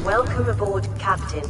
Welcome aboard, Captain.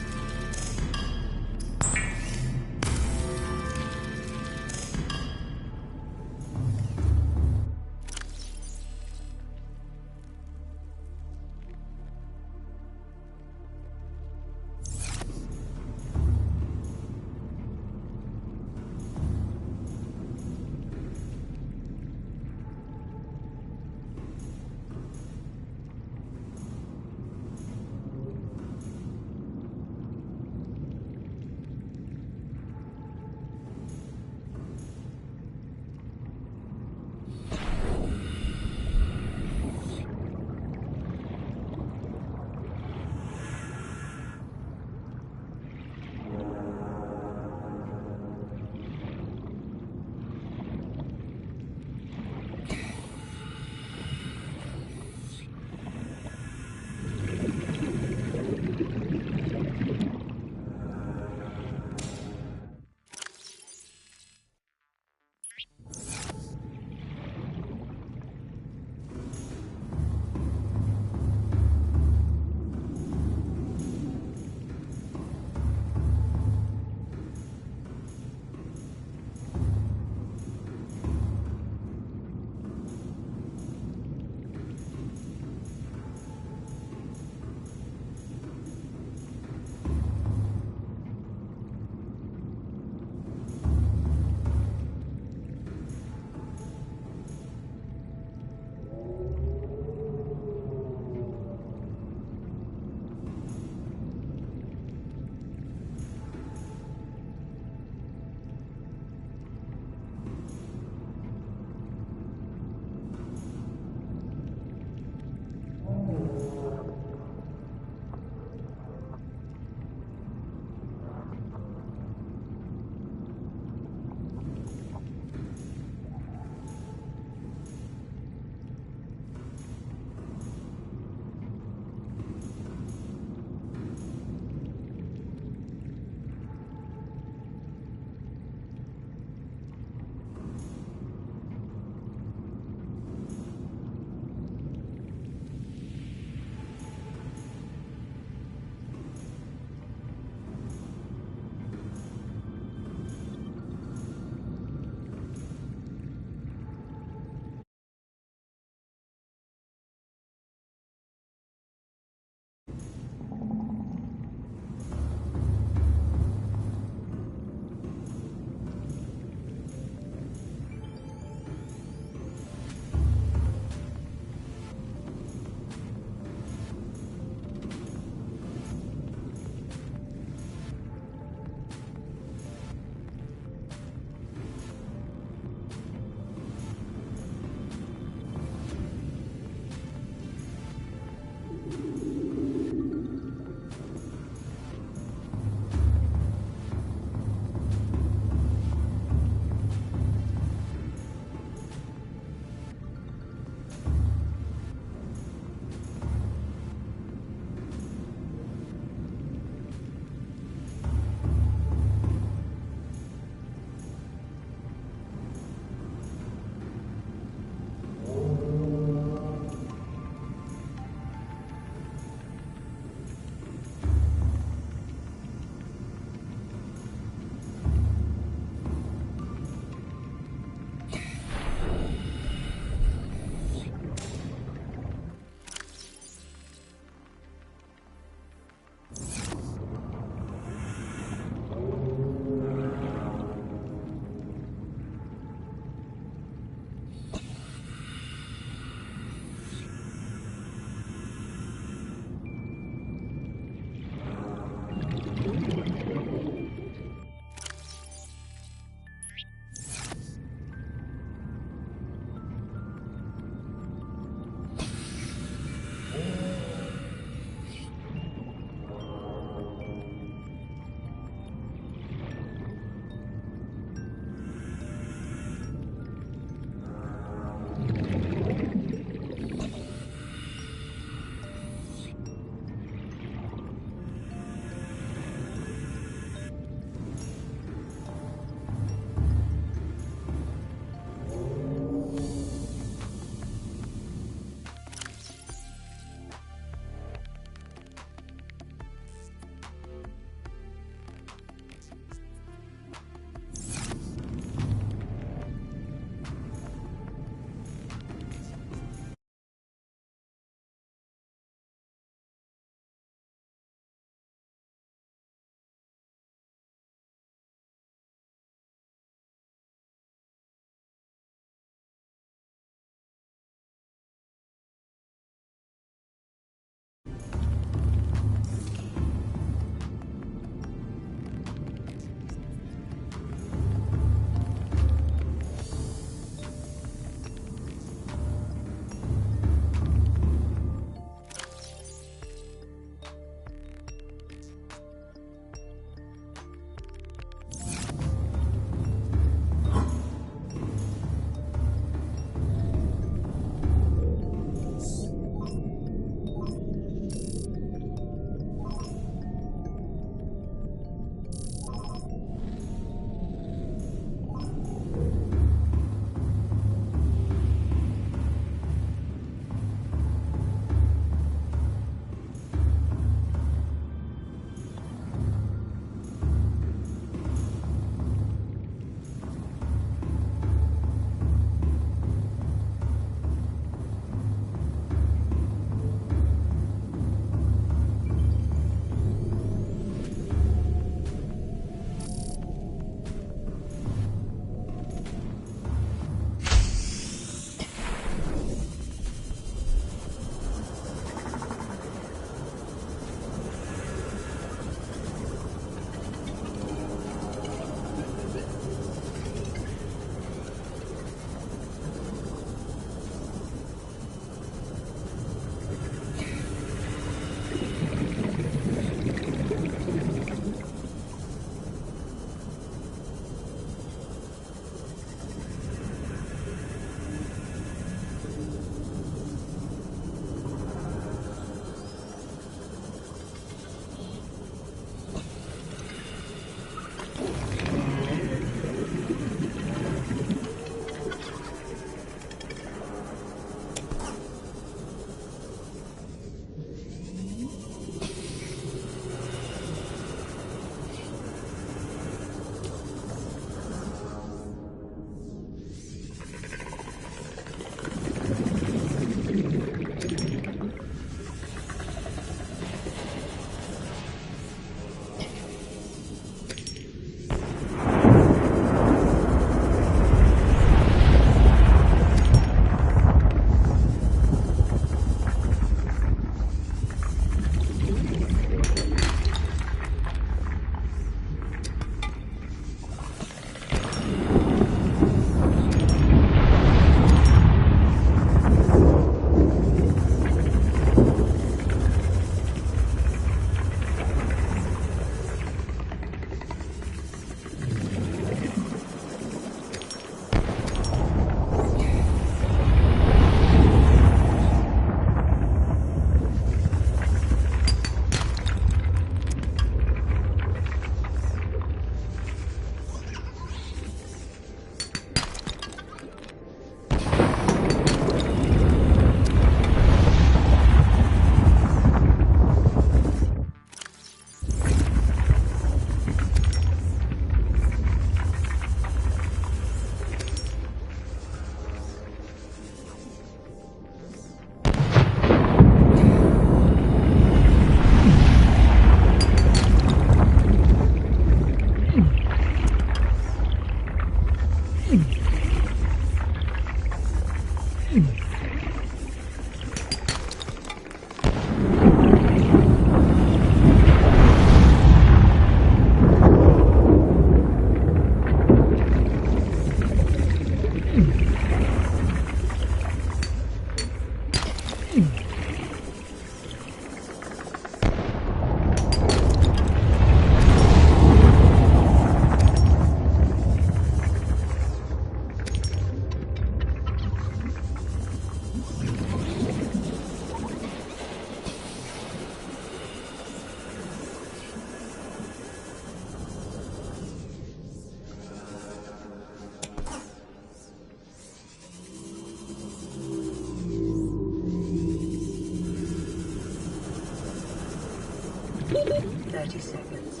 30 seconds.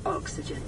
Oxygen.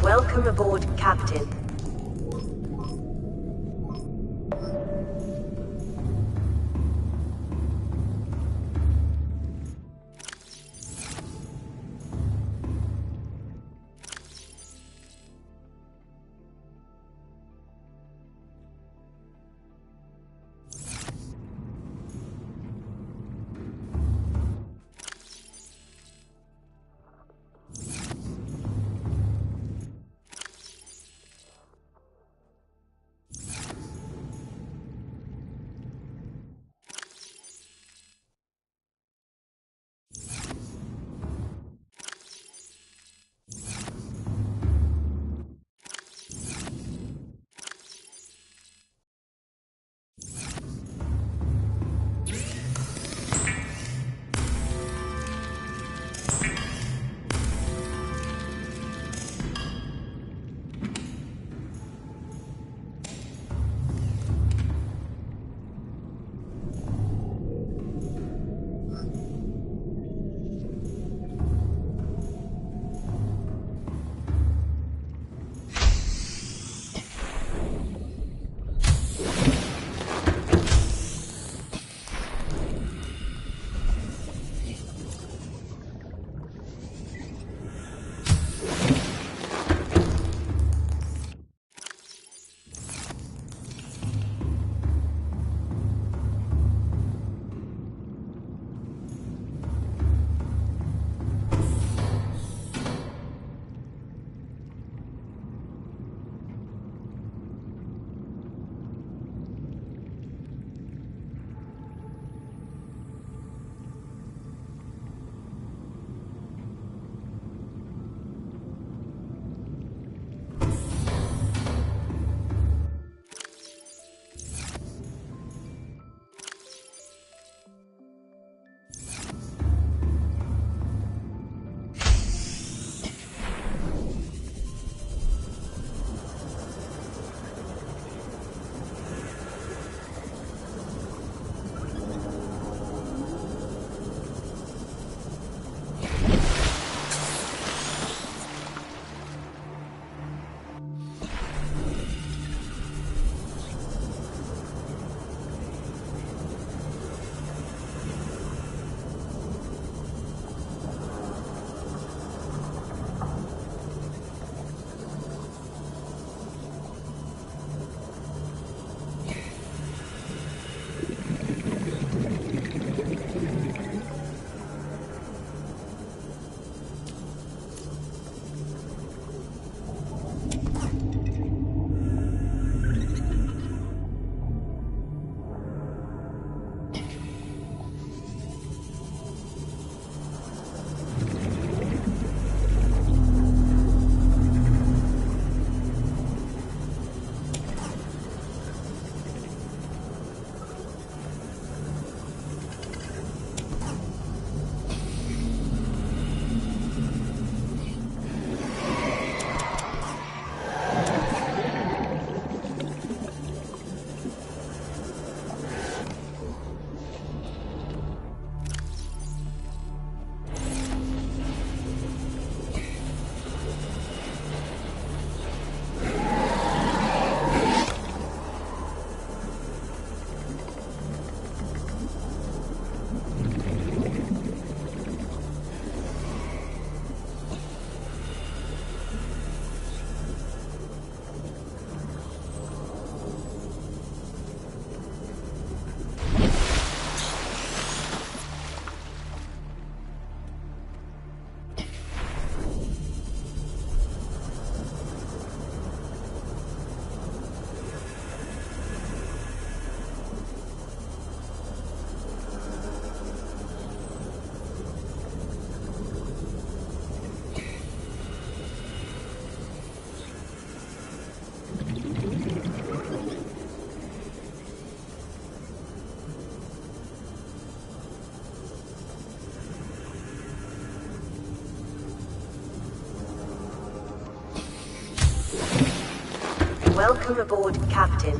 Welcome aboard, Captain. Welcome aboard, Captain.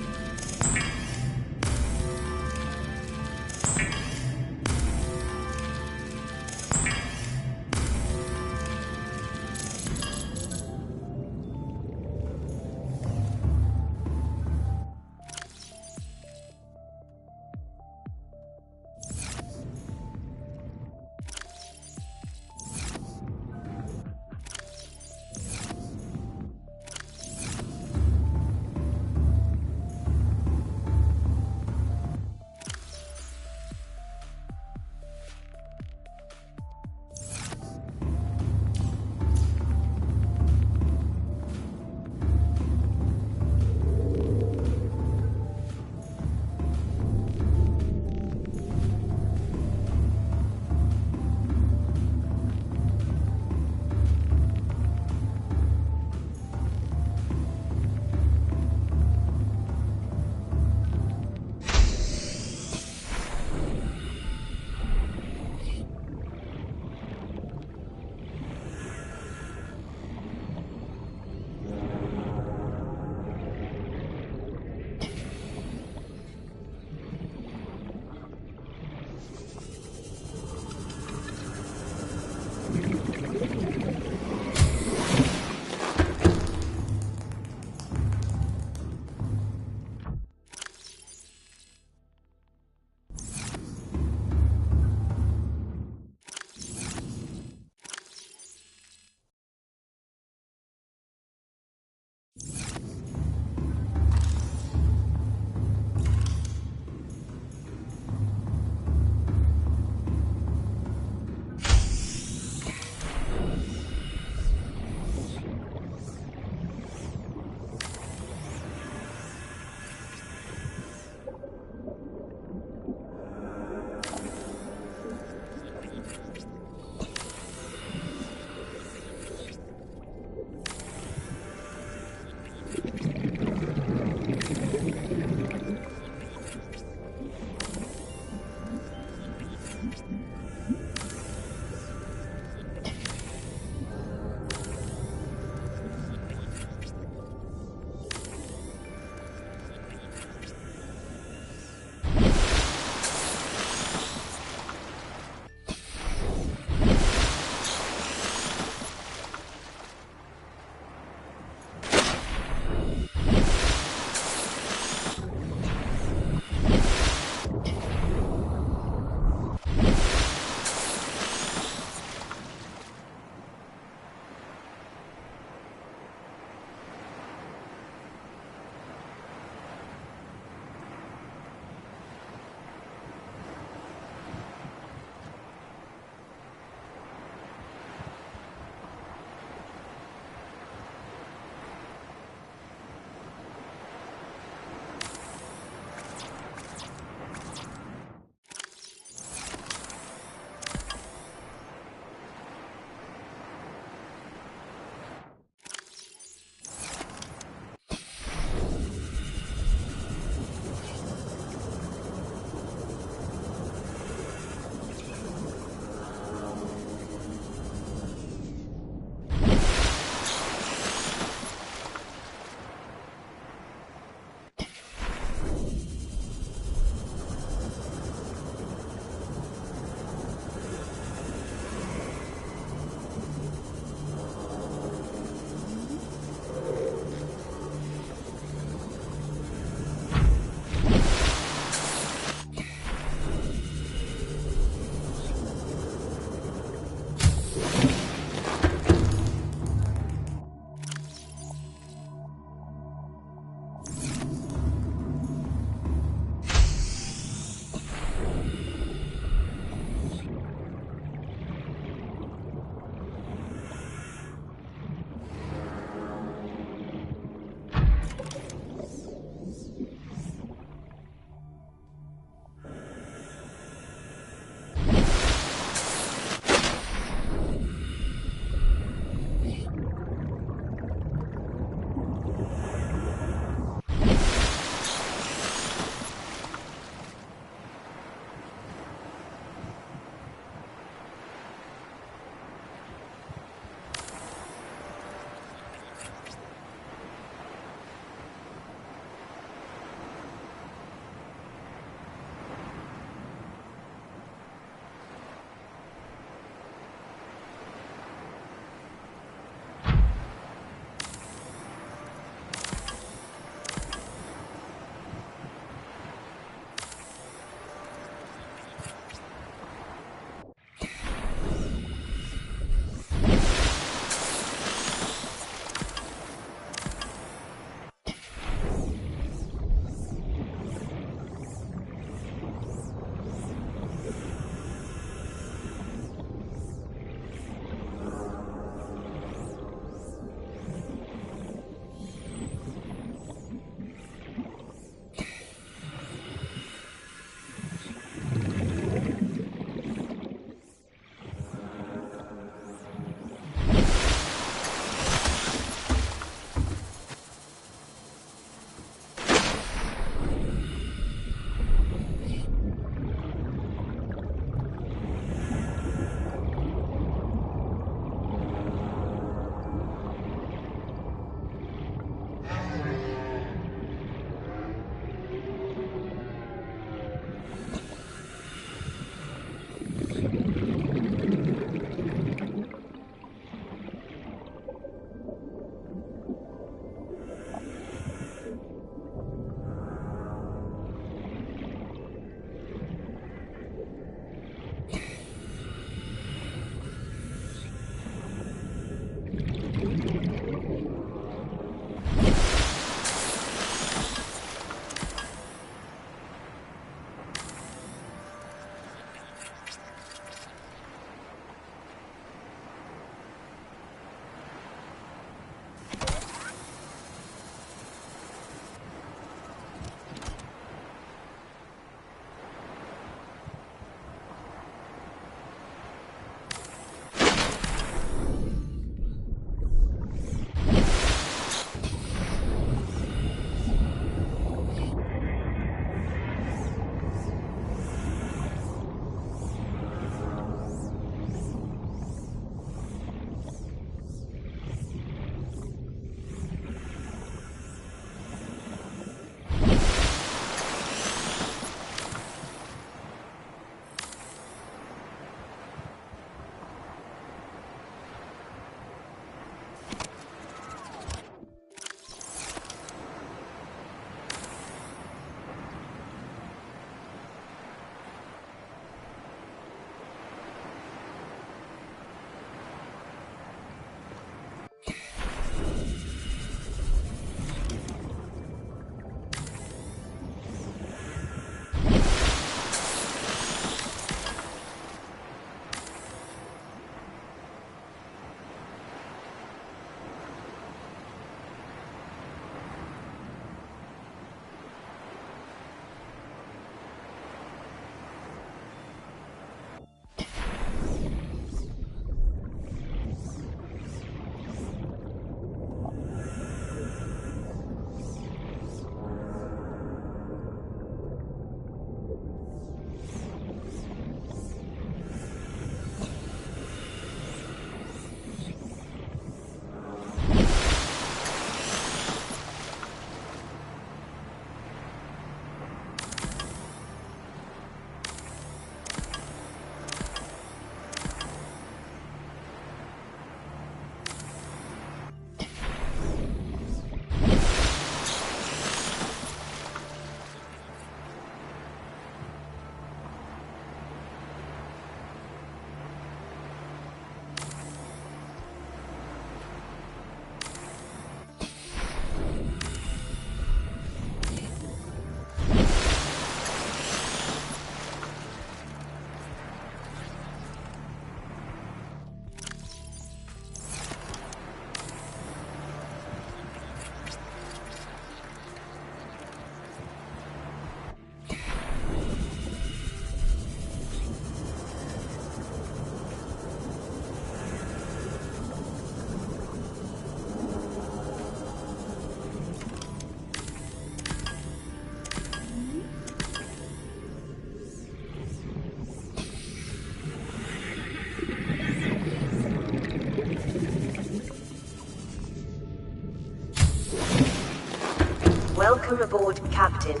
Welcome aboard, Captain.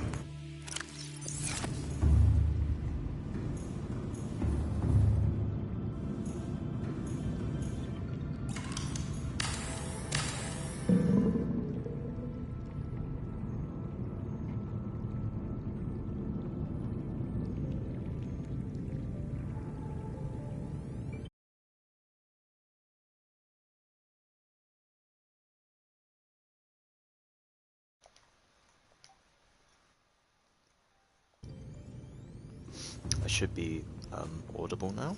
I should be audible now.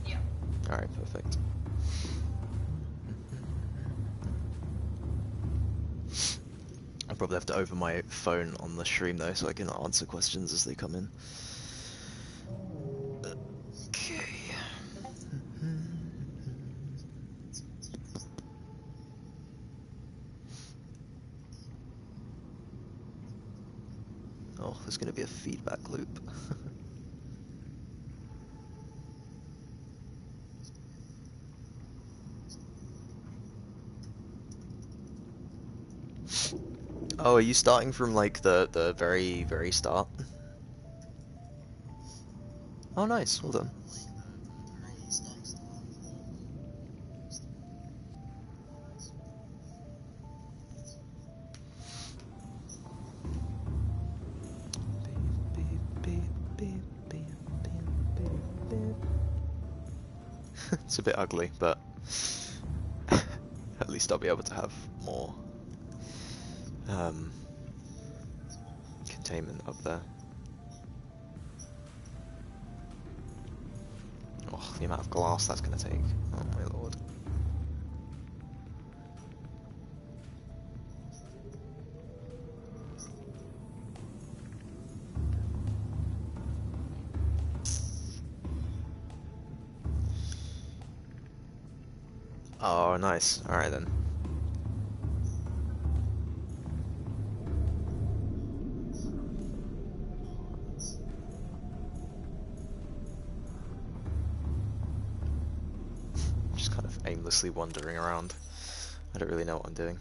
Yeah. Alright, perfect. I'll probably have to open my phone on the stream though, so I can answer questions as they come in. Okay. Oh, there's going to be a feedback loop. Oh, are you starting from like the very start? Oh, nice. Well done. It's a bit ugly, but at least I'll be able to have more containment up there. Oh, the amount of glass that's going to take. Oh my lord. Oh, nice. Alright then. Just kind of aimlessly wandering around. I don't really know what I'm doing.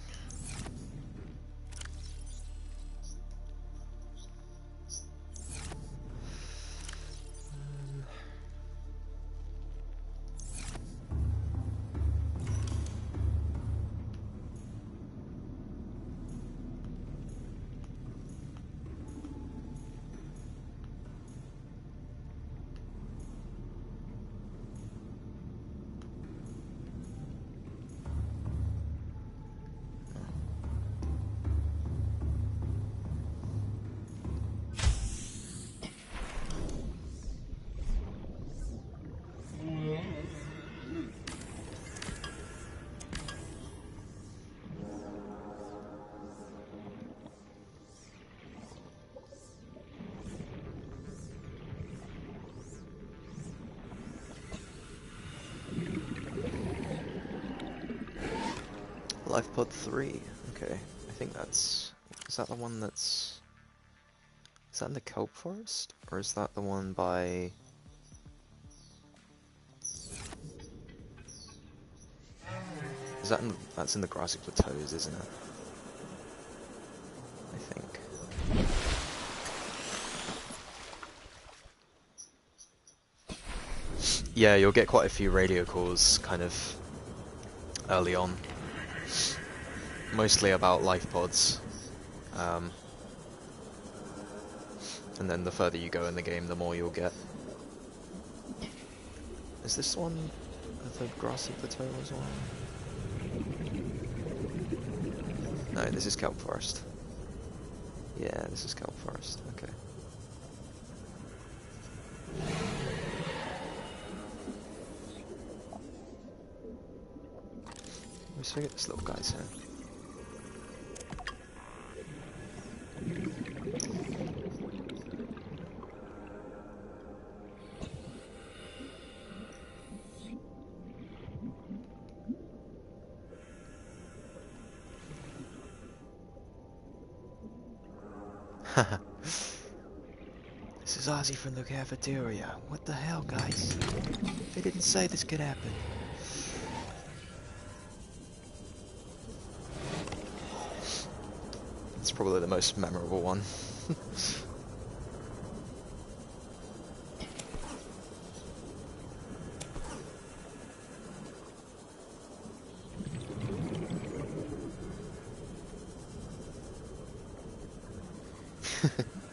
Life pod 3. Okay, I think that's... Is that the one that's... Is that in the kelp forest? Or is that the one by... Is that in the... That's in the grassy plateaus, isn't it? I think. Yeah, you'll get quite a few radio calls kind of early on. Mostly about life pods. And then the further you go in the game, the more you'll get. Is this one the grassy plateau as well? No, this is kelp forest. Yeah, this is kelp forest. Okay. Let's forget this little guy's here. This is Ozzy from the cafeteria. What the hell, guys? They didn't say this could happen. It's probably the most memorable one.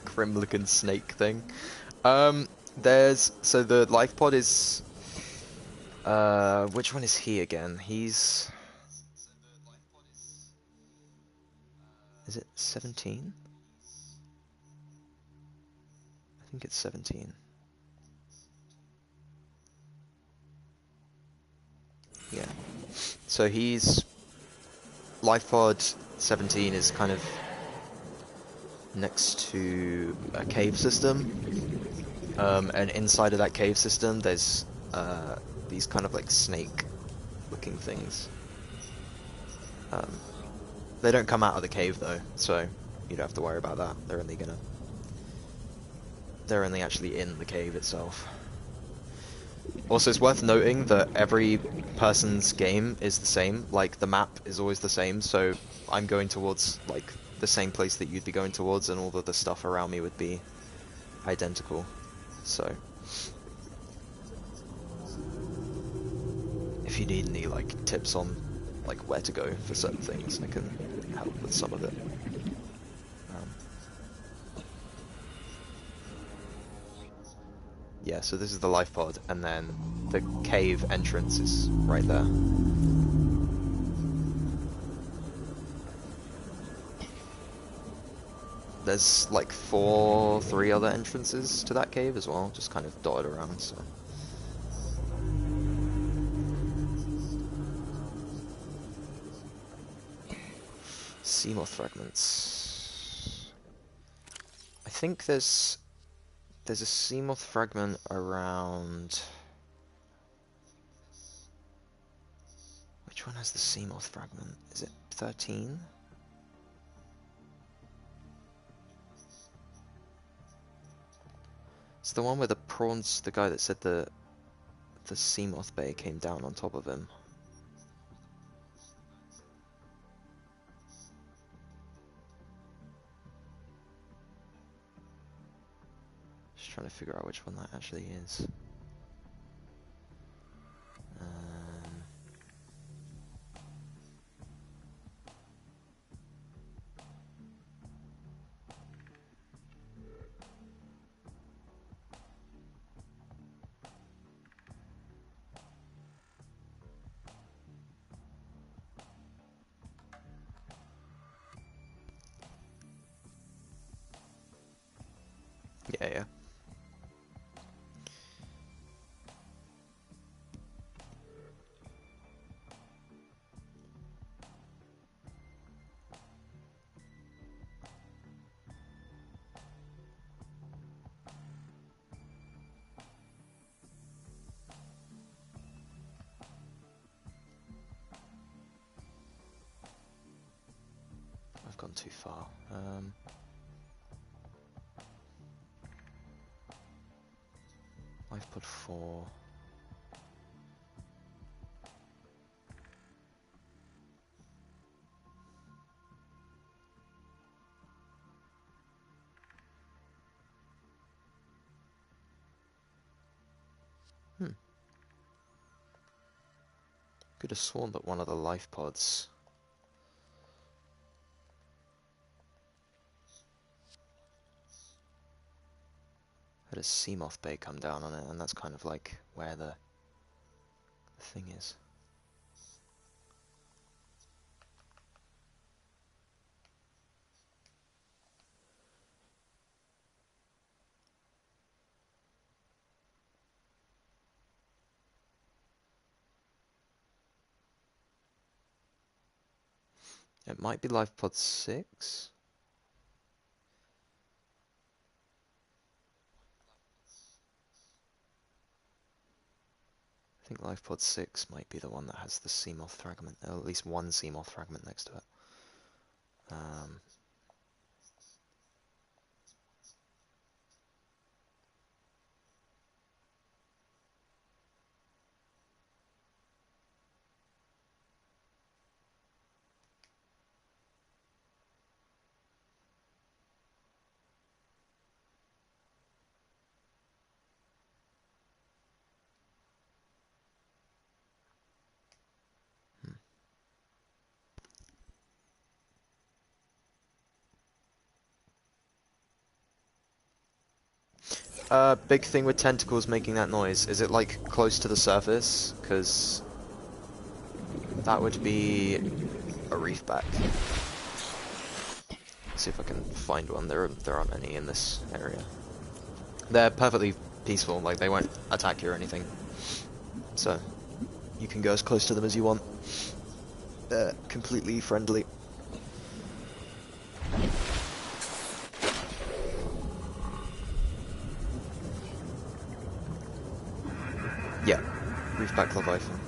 Grim looking snake thing. So the life pod is which one is he again? Is it 17? I think it's 17. Yeah. So he's life pod 17 is kind of next to a cave system, and inside of that cave system there's these kind of like snake looking things. They don't come out of the cave though, so you don't have to worry about that. They're only actually in the cave itself. Also, it's worth noting that every person's game is the same, like the map is always the same, so I'm going towards like the same place that you'd be going towards, and all of the stuff around me would be identical. So if you need any like tips on like where to go for certain things, I can help with some of it. Yeah, so this is the life pod, and then the cave entrance is right there. There's like 3 other entrances to that cave as well, just kind of dotted around, so. Seamoth fragments. I think there's a Seamoth fragment around. Which one has the Seamoth fragment? Is it 13? It's the one where the prawns, the guy that said the Seamoth Bay came down on top of him. Just trying to figure out which one that actually is. Yeah. I've gone too far. I've put 4. Could have sworn that one of the life pods had a Seamoth Bay come down on it, and that's kind of like where the thing is. It might be life pod 6. I think life pod 6 might be the one that has the Seamoth fragment, or at least one Seamoth fragment next to it. big thing with tentacles making that noise? Is it like close to the surface? Because that would be a reef back. See if I can find one. There aren't any in this area. They're perfectly peaceful, like they won't attack you or anything. So you can go as close to them as you want. They're completely friendly. Yeah, reefback Leviathan.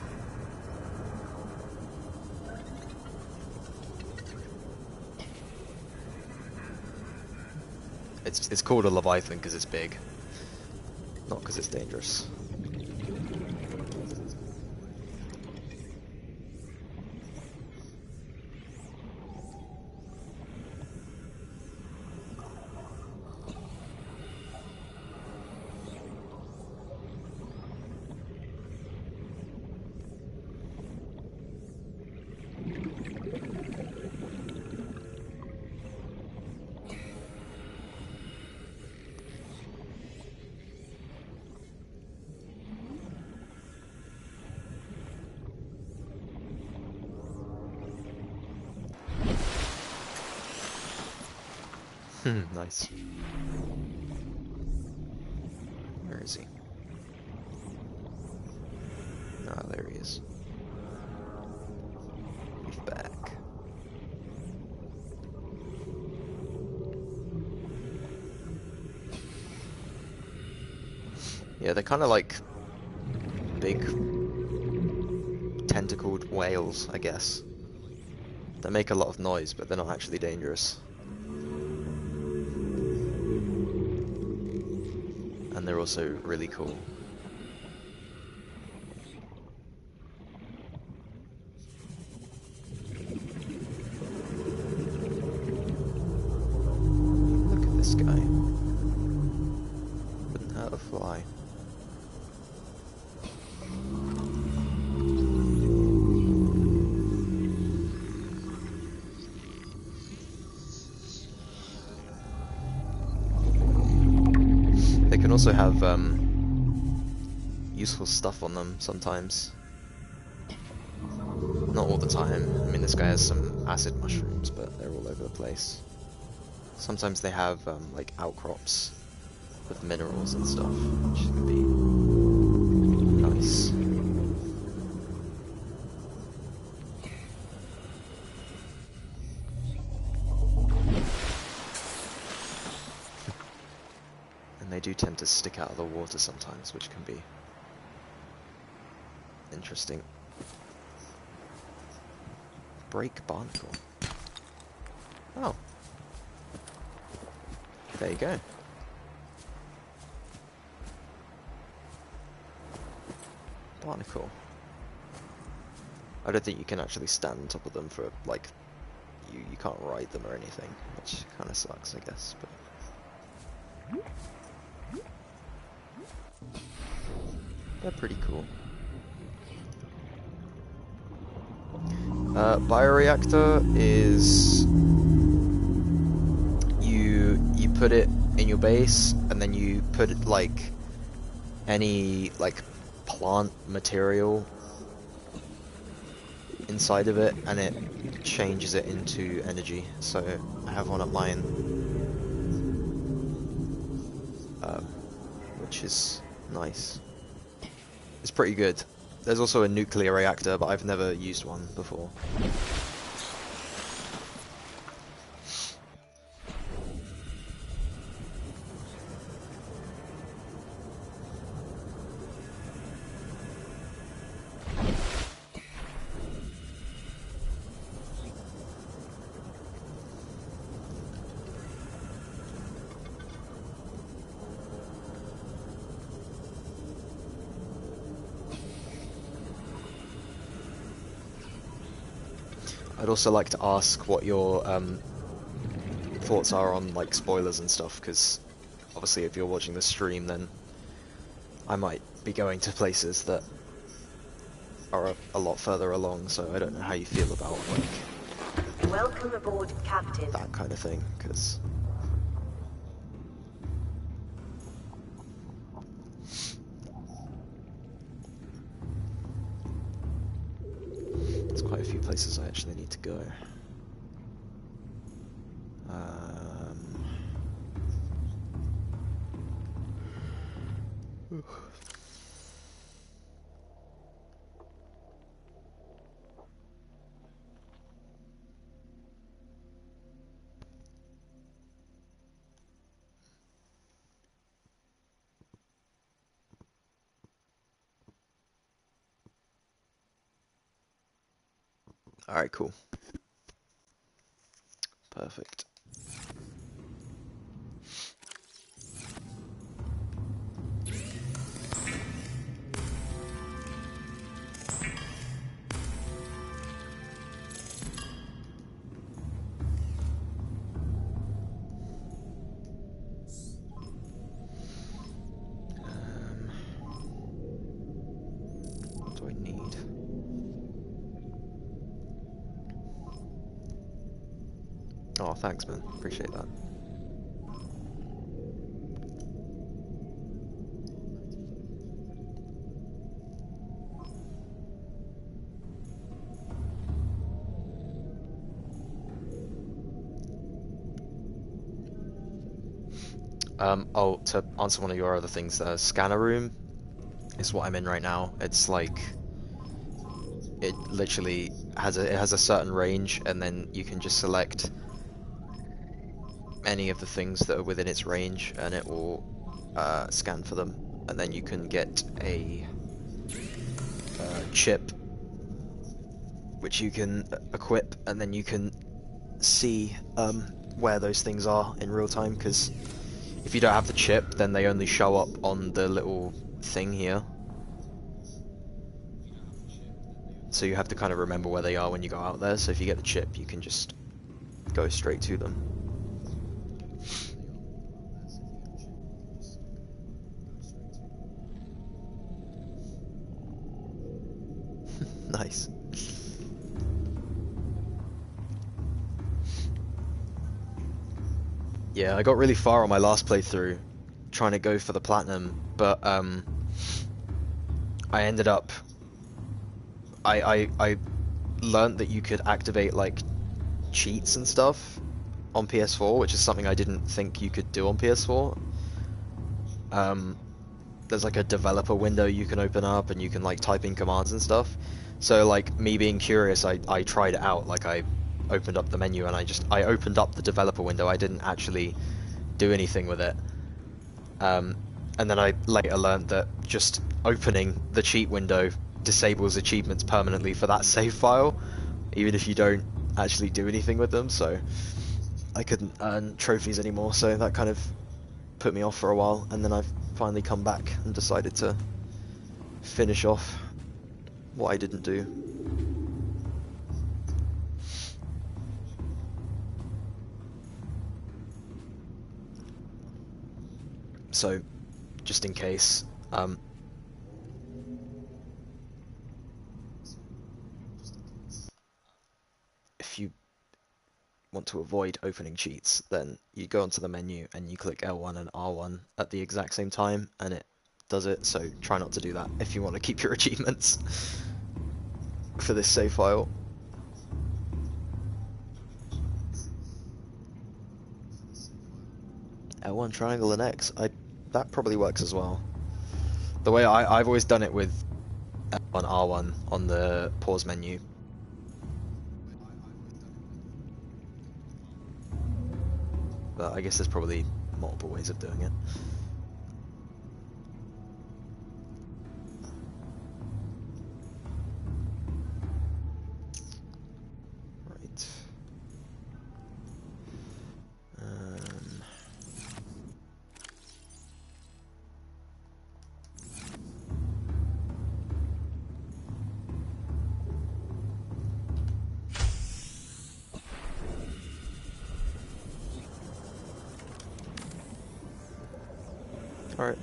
It's called a Leviathan because it's big, not because it's dangerous. Nice. Where is he? Ah, there he is. He's back. Yeah, they're kind of like big tentacled whales, I guess. They make a lot of noise, but they're not actually dangerous. And they're also really cool. Look at this guy. Wouldn't hurt a fly. They can also have useful stuff on them sometimes. Not all the time. I mean, this guy has some acid mushrooms, but they're all over the place. Sometimes they have like outcrops with minerals and stuff, which can be nice. They do tend to stick out of the water sometimes, which can be interesting. Break barnacle. Oh. There you go. Barnacle. I don't think you can actually stand on top of them for, like, you can't ride them or anything, which kind of sucks, I guess, but... They're pretty cool. Bioreactor is you put it in your base, and then you put it like any like plant material inside of it, and it changes it into energy. So I have one at mine, which is nice. It's pretty good. There's also a nuclear reactor, but I've never used one before. I'd also like to ask what your thoughts are on like spoilers and stuff, because obviously if you're watching the stream, then I might be going to places that are a lot further along, so I don't know how you feel about like Welcome aboard, Captain. that kind of thing, because go. Alright, cool. Perfect. What do I need? Oh, thanks, man. Appreciate that. Oh, to answer one of your other things, the scanner room is what I'm in right now. It's like, it literally has a certain range, and then you can just select any of the things that are within its range, and it will scan for them, and then you can get a chip which you can equip, and then you can see where those things are in real time, because if you don't have the chip, then they only show up on the little thing here. So you have to kind of remember where they are when you go out there, so if you get the chip, you can just go straight to them. Nice. Yeah, I got really far on my last playthrough trying to go for the platinum, but I ended up I learned that you could activate like cheats and stuff on PS4, which is something I didn't think you could do on PS4. There's like a developer window you can open up, and you can like type in commands and stuff. So like me being curious, I tried it out. Like I opened up the menu and I opened up the developer window. I didn't actually do anything with it. And then I later learned that just opening the cheat window disables achievements permanently for that save file, even if you don't actually do anything with them. So I couldn't earn trophies anymore, so that kind of put me off for a while, and then I've finally come back and decided to finish off what I didn't do. So, just in case, if you want to avoid opening cheats, then you go onto the menu and you click L1 and R1 at the exact same time, and it does it. So try not to do that if you want to keep your achievements for this save file. L1 triangle and X, that probably works as well. The way I've always done it with L1 R1 on the pause menu. But I guess there's probably multiple ways of doing it. Right. Alright.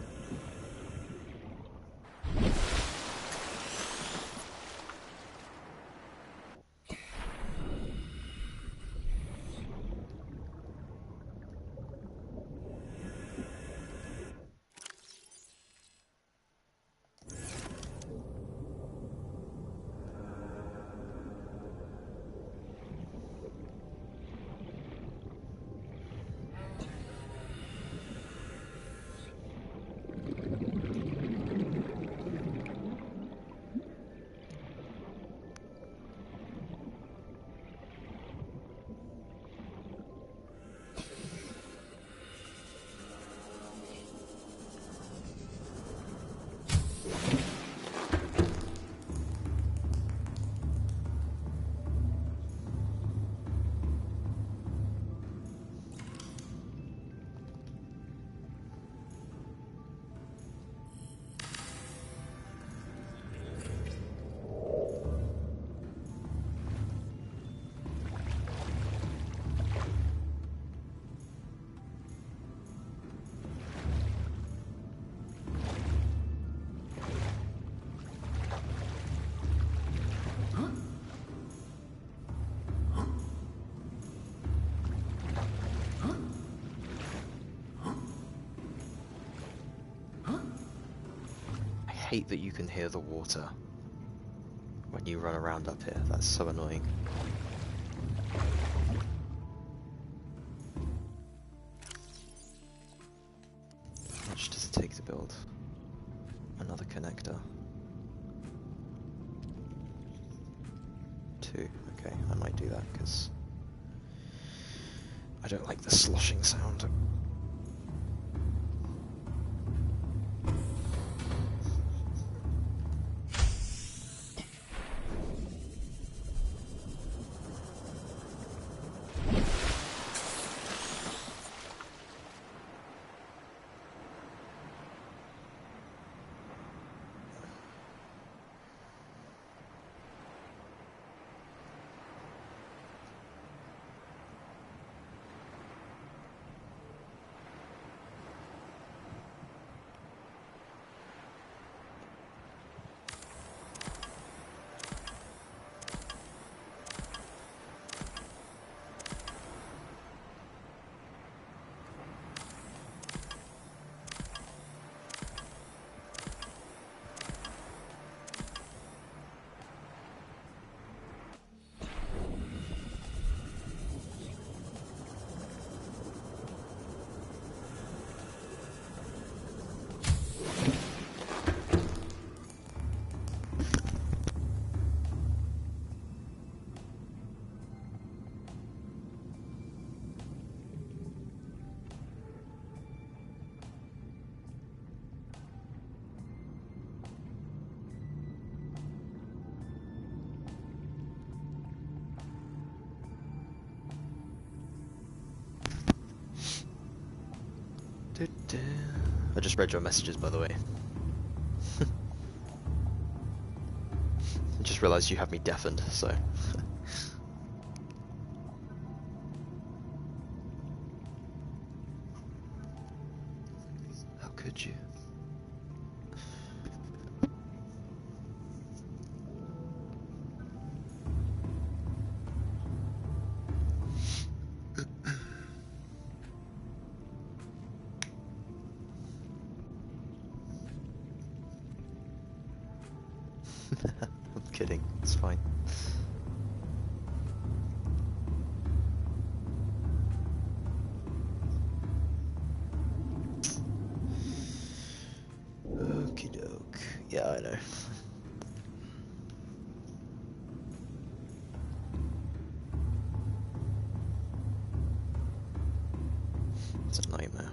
hate that you can hear the water when you run around up here. That's so annoying. How much does it take to build another connector? 2. Okay, I might do that because I don't like the sloshing sound. I just read your messages, by the way. I just realised you have me deafened, so... How could you? I'm kidding, it's fine. Okie doke. Yeah, I know. It's a nightmare.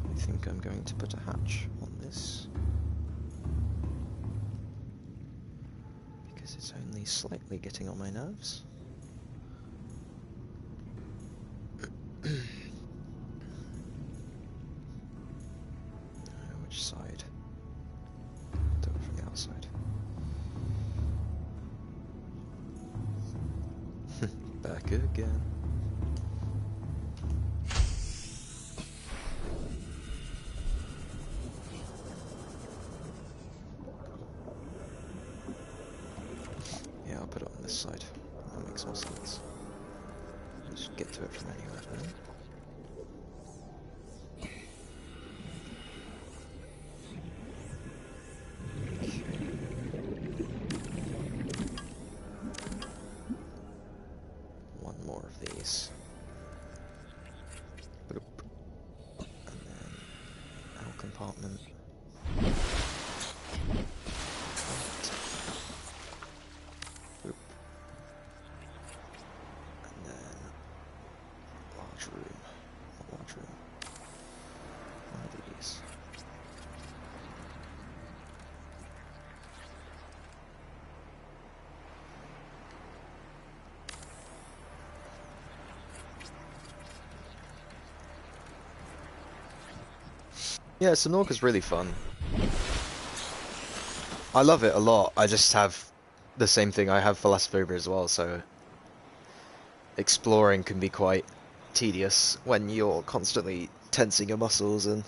I think I'm going to put a hatch on this because it's only slightly getting on my nerves. Which side? Do it from the outside. Back again. Yeah, I'll put it on this side. That makes more sense. Just get to it from anywhere then. One more of these. Boop. And then our compartment. Boop. And then large room. Not large room. One of these. Yeah, Subnautica's really fun. I love it a lot. I just have the same thing I have Thalassophobia as well, so exploring can be quite tedious when you're constantly tensing your muscles and,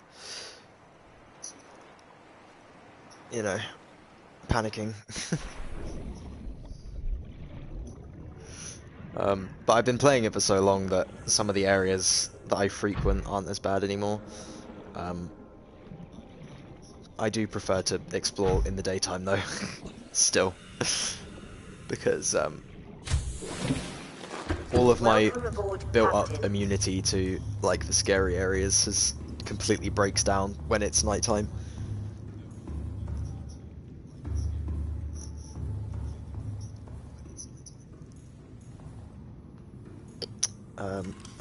you know, panicking. But I've been playing it for so long that some of the areas that I frequent aren't as bad anymore. I do prefer to explore in the daytime though, still, because all of my built-up immunity to like the scary areas has completely breaks down when it's nighttime.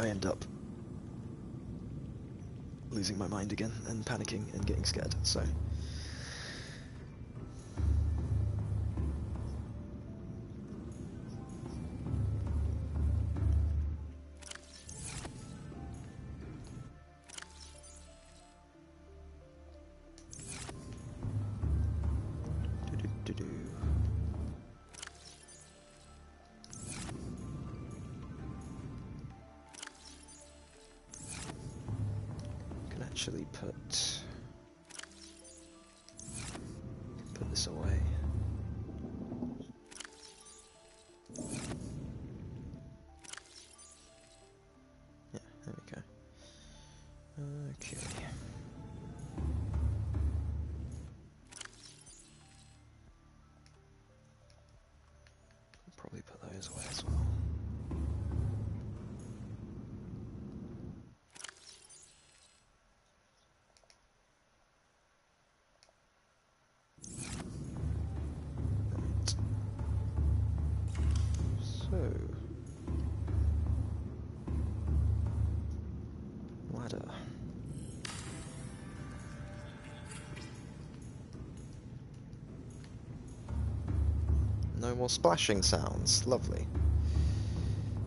I end up losing my mind again and panicking and getting scared, so... Actually put this away. Yeah, there we go. Okay. Probably put those away as well. Ladder. No more splashing sounds. Lovely.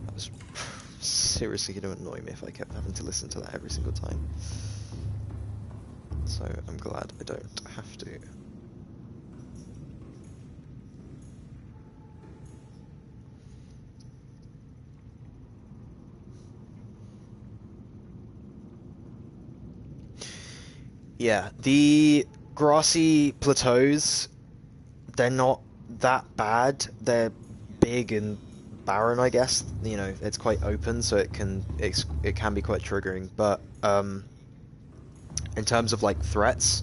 That was seriously going to annoy me if I kept having to listen to that every single time. So I'm glad I don't have to. Yeah, the grassy plateaus, they're not that bad. They're big and barren, I guess. You know, it's quite open, so it can be quite triggering. But in terms of like threats,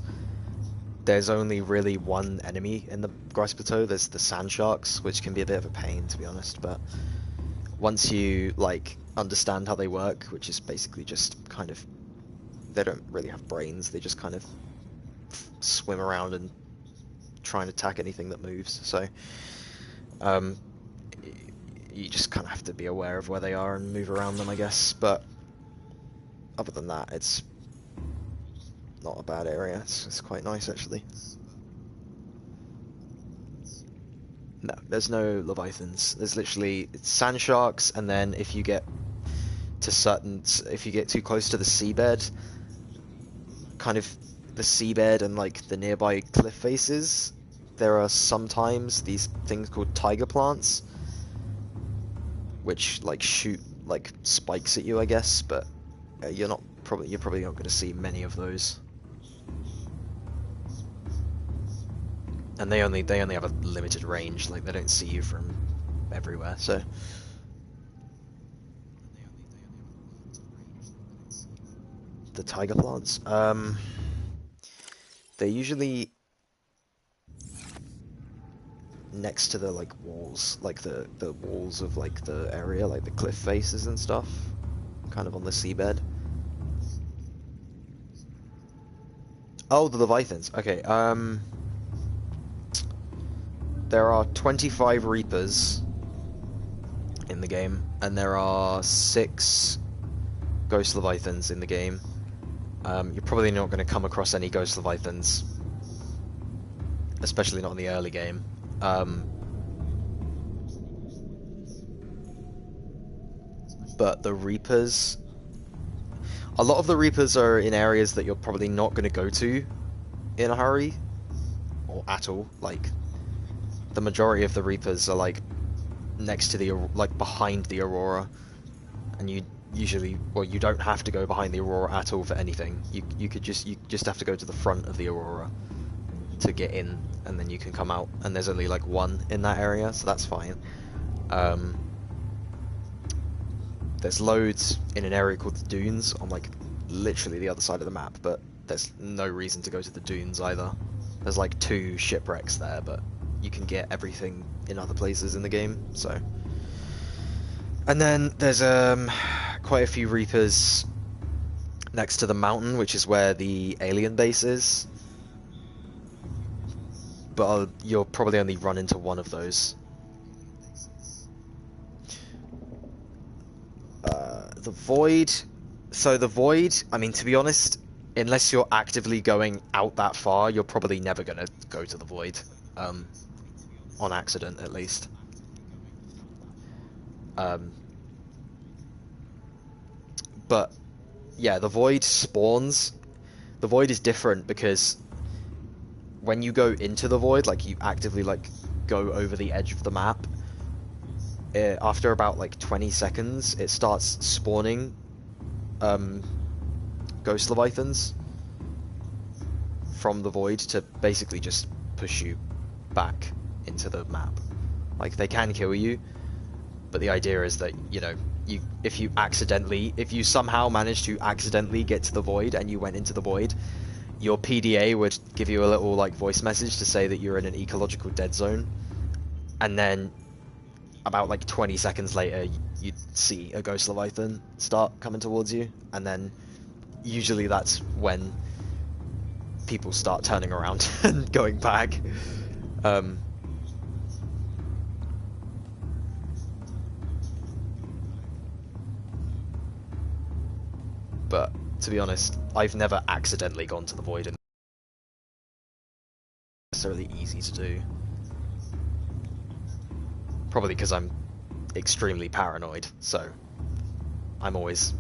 there's only really one enemy in the grassy plateau. There's the sand sharks, which can be a bit of a pain, to be honest. But once you like understand how they work, which is basically just kind of, they don't really have brains, they just kind of swim around and try and attack anything that moves, so you just kind of have to be aware of where they are and move around them, I guess. But other than that, it's not a bad area. It's quite nice, actually. No, there's no leviathans. There's literally sand sharks, and then if you get too close to the seabed, kind of the seabed and like the nearby cliff faces, there are sometimes these things called tiger plants, which like shoot like spikes at you, I guess. But you're probably not going to see many of those, and they only have a limited range. Like they don't see you from everywhere, so. The tiger plants, they're usually next to the like walls, like the walls of like the area, like the cliff faces and stuff, kind of on the seabed. Oh, the leviathans. Okay, there are 25 reapers in the game, and there are 6 ghost leviathans in the game. You're probably not going to come across any ghost leviathans, especially not in the early game. But the Reapers, a lot of the Reapers are in areas that you're probably not going to go to in a hurry, or at all. Like, the majority of the Reapers are like next to the, like behind the Aurora, and usually, well, you don't have to go behind the Aurora at all for anything. You just have to go to the front of the Aurora to get in, and then you can come out, and there's only like one in that area, so that's fine. There's loads in an area called the Dunes on like literally the other side of the map, but there's no reason to go to the Dunes either. There's like 2 shipwrecks there, but you can get everything in other places in the game, so. And then there's quite a few Reapers next to the mountain, which is where the alien base is. But you'll probably only run into one of those. The Void. So the Void, I mean, to be honest, unless you're actively going out that far, you're probably never going to go to the Void. On accident, at least. But, yeah, the Void spawns. The Void is different because when you go into the Void, like, you actively, like, go over the edge of the map, after about, like, 20 seconds, it starts spawning, Ghost Leviathans from the Void to basically just push you back into the map. Like, they can kill you, but the idea is that, you know, if you somehow manage to accidentally get to the Void and you went into the Void, your PDA would give you a little like voice message to say that you're in an ecological dead zone, and then about like 20 seconds later you'd see a Ghost Leviathan start coming towards you, and then usually that's when people start turning around and going back. But to be honest, I've never accidentally gone to the Void, and it's necessarily easy to do. Probably because I'm extremely paranoid, so I'm always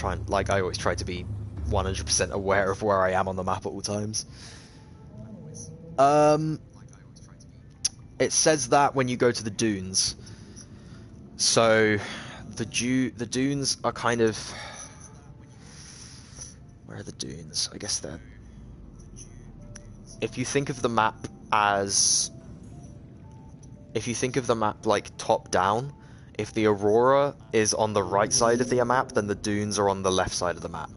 I always try to be 100% aware of where I am on the map at all times. It says that when you go to the Dunes. So the Dunes are kind of... Where are the Dunes? I guess they're... If you think of the map as... If you think of the map like top down, if the Aurora is on the right side of the map, then the Dunes are on the left side of the map.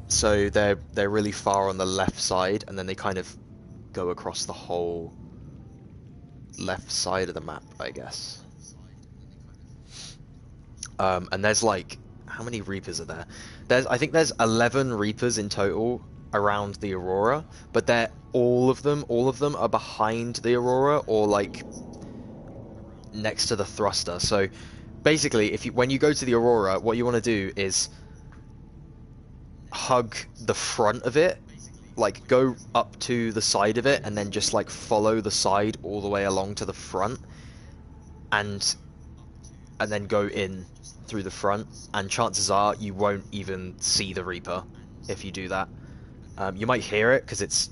So they're really far on the left side, and then they kind of go across the whole left side of the map, I guess. And there's like, how many Reapers are there? I think there's 11 Reapers in total around the Aurora, but all of them are behind the Aurora or like next to the thruster. So basically, when you go to the Aurora, what you want to do is hug the front of it, like go up to the side of it, and then just like follow the side all the way along to the front, and then go in through the front, and chances are you won't even see the Reaper if you do that. You might hear it because it's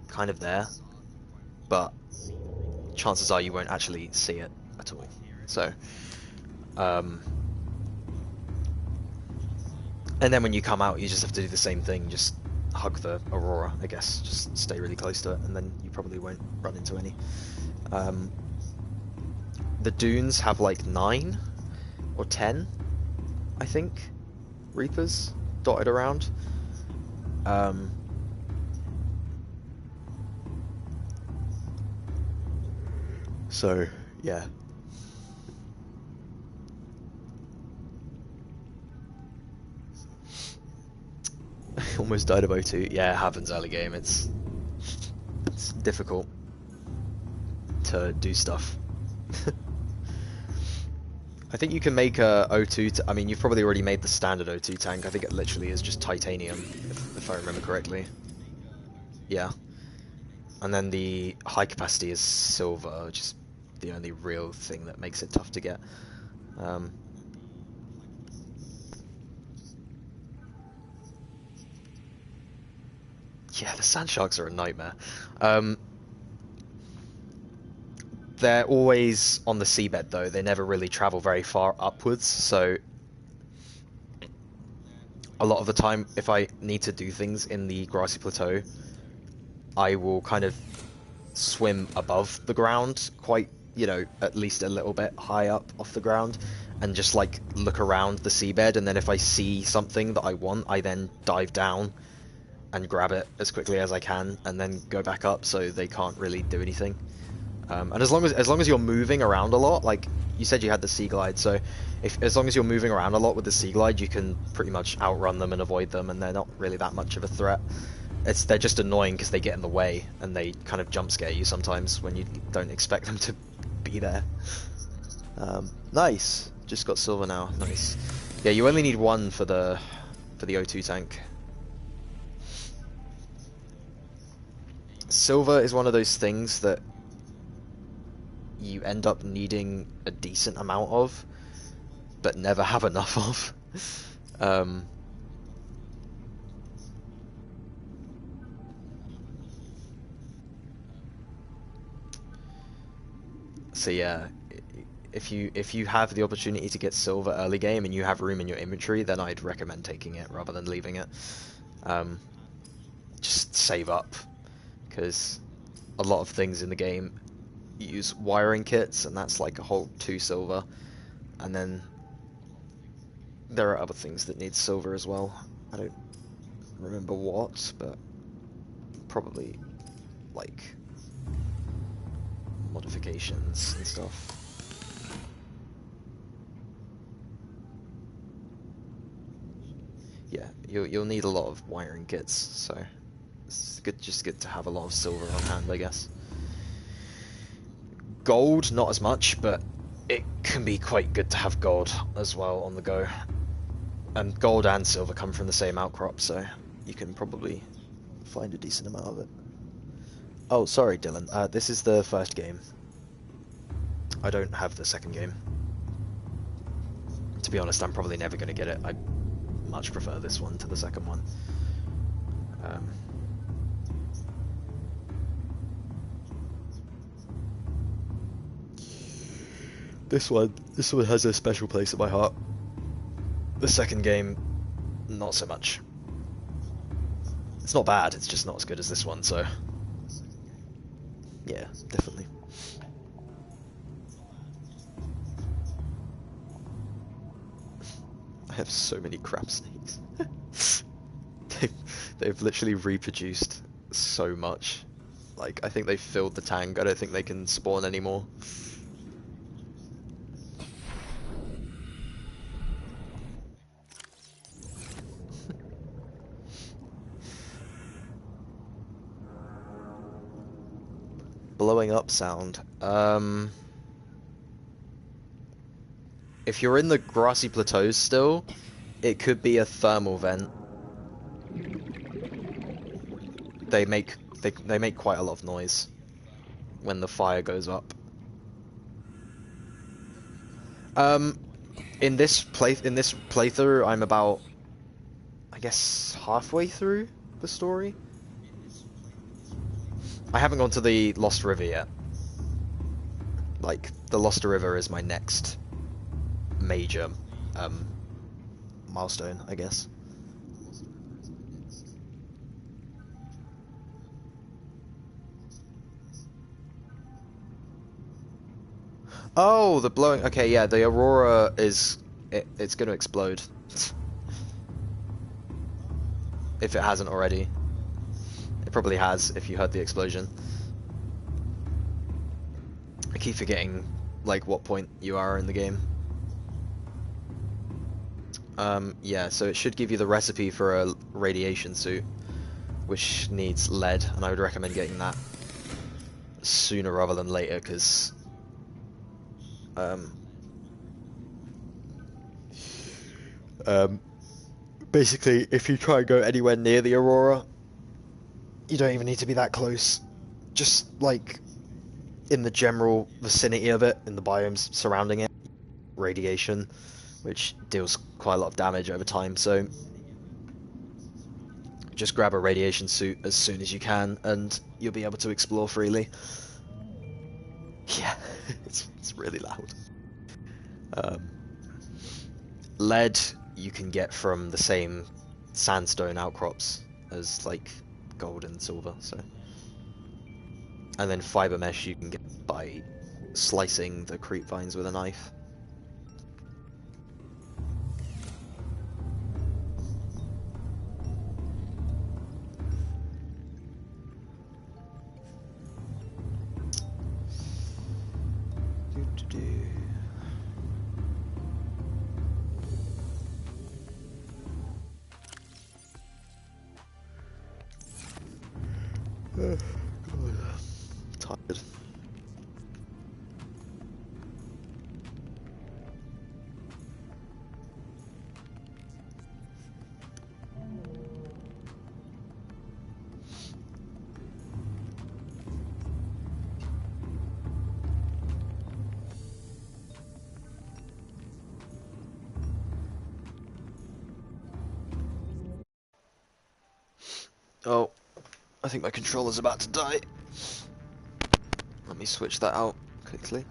kind of there, but chances are you won't actually see it at all. So, and then when you come out, you just have to do the same thing, just hug the Aurora, I guess. Just stay really close to it, and then you probably won't run into any. The Dunes have like 9 or 10, I think, Reapers dotted around. So, yeah. Almost died of O2. Yeah, it happens early game. It's difficult to do stuff. I think you can make a O2... I mean, you've probably already made the standard O2 tank. I think it literally is just titanium, if I remember correctly. Yeah. And then the high capacity is silver, which is the only real thing that makes it tough to get. Yeah, the sand sharks are a nightmare. They're always on the seabed, though. They never really travel very far upwards, so a lot of the time, if I need to do things in the grassy plateau, I will kind of swim above the ground, quite, you know, at least a little bit high up off the ground, and just, like, look around the seabed, and then if I see something that I want, I then dive down and grab it as quickly as I can, and then go back up, so they can't really do anything. And as long as you're moving around a lot, like you said you had the sea glide, so as long as you're moving around a lot with the sea glide, you can pretty much outrun them and avoid them, and they're not really that much of a threat. They're just annoying because they get in the way, and they kind of jump scare you sometimes when you don't expect them to be there. Nice. Just got silver now. Nice. Yeah, you only need one for the O2 tank. Silver is one of those things that you end up needing a decent amount of, but never have enough of. So yeah, if you have the opportunity to get silver early game and you have room in your inventory, then I'd recommend taking it rather than leaving it. Just save up, because a lot of things in the game use wiring kits, and that's like a whole 2 silver, and then there are other things that need silver as well. I don't remember what, but probably like modifications and stuff. Yeah, you'll need a lot of wiring kits, so it's just good to have a lot of silver on hand, I guess. Gold, not as much, but it can be quite good to have gold as well on the go. And gold and silver come from the same outcrop, so you can probably find a decent amount of it. Oh, sorry, Dylan. This is the first game. I don't have the second game. To be honest, I'm probably never going to get it. I much prefer this one to the second one. This one has a special place in my heart. The second game, not so much. It's not bad, it's just not as good as this one, so yeah, definitely. I have so many crab snakes. They've literally reproduced so much. Like, I think they filled the tank. I don't think they can spawn anymore. Blowing up sound. If you're in the grassy plateaus still, it could be a thermal vent. They make quite a lot of noise when the fire goes up. In this playthrough, I'm about, I guess, halfway through the story. I haven't gone to the Lost River yet. Like, the Lost River is my next major milestone, I guess. Oh, the blowing. Okay, yeah, the aurora is it's going to explode if it hasn't already. It probably has if you heard the explosion. I keep forgetting like what point you are in the game. Yeah, so it should give you the recipe for a radiation suit, which needs lead, and I would recommend getting that sooner rather than later, because basically, if you try and go anywhere near the aurora, you don't even need to be that close. Just like in the general vicinity of it, in the biomes surrounding it, radiation, which deals quite a lot of damage over time, so just grab a radiation suit as soon as you can and you'll be able to explore freely. Yeah. It's really loud. Lead you can get from the same sandstone outcrops as like gold and silver, so. And then fiber mesh you can get by slicing the creep vines with a knife. Tired. Oh, I think my controller's about to die. Let me switch that out quickly.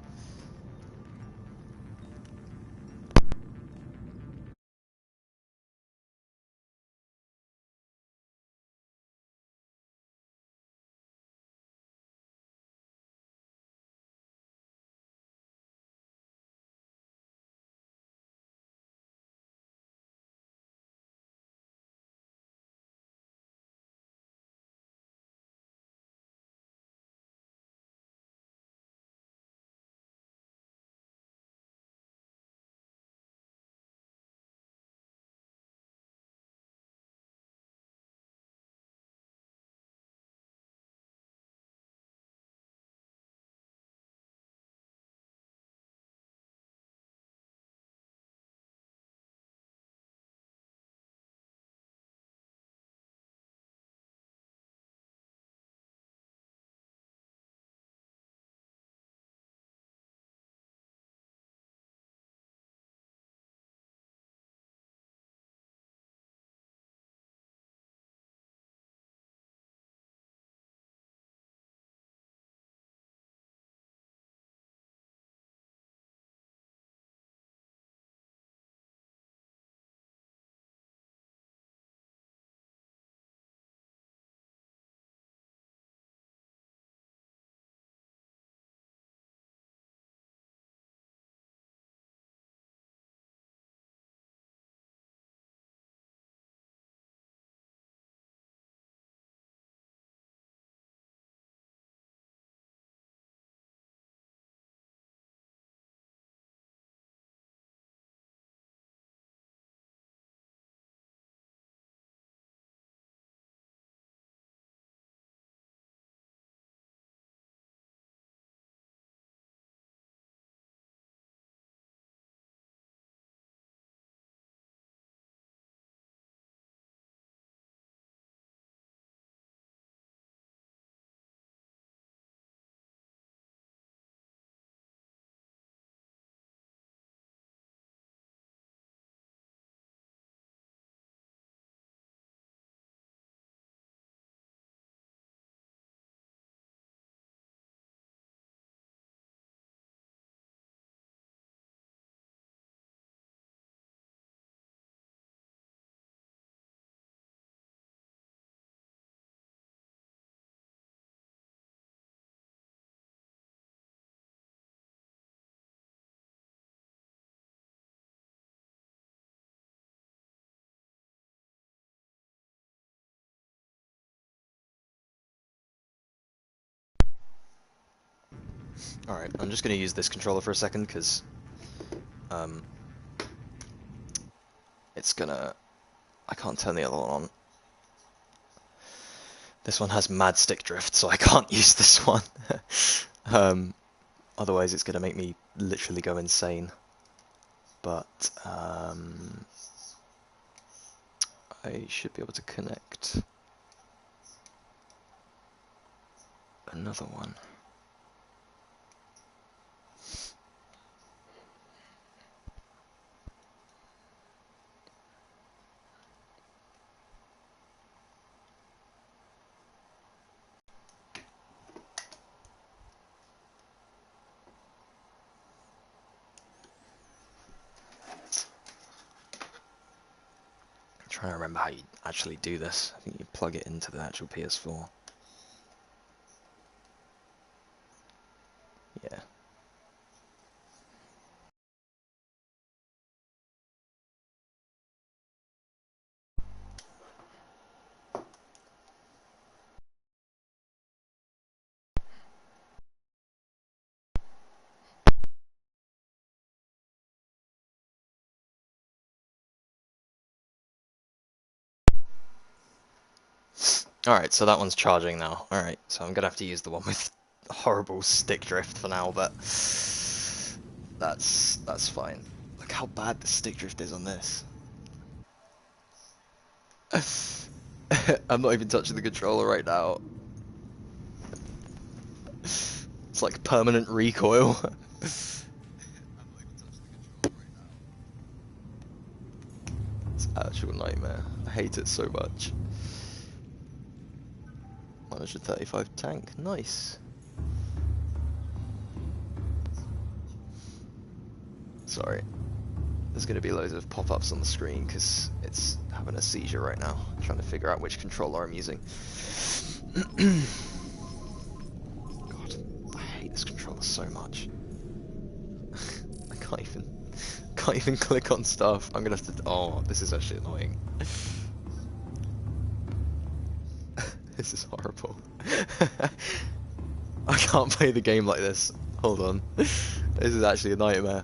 Alright, I'm just going to use this controller for a second, because it's gonna... I can't turn the other one on. This one has mad stick drift, so I can't use this one. Otherwise it's going to make me literally go insane. But I should be able to connect another one. trying to remember how you actually do this. I think you plug it into the actual PS4. Yeah. Alright, so that one's charging now. Alright, so I'm gonna have to use the one with horrible stick drift for now, but that's fine. Look how bad the stick drift is on this. I'm not even touching the controller right now. It's like permanent recoil. It's actual nightmare. I hate it so much. 135 tank, nice. Sorry. There's going to be loads of pop-ups on the screen because it's having a seizure right now. I'm trying to figure out which controller I'm using. God, I hate this controller so much. I can't even click on stuff. I'm gonna have to. Oh, this is actually annoying. This is horrible. I can't play the game like this. Hold on. This is actually a nightmare.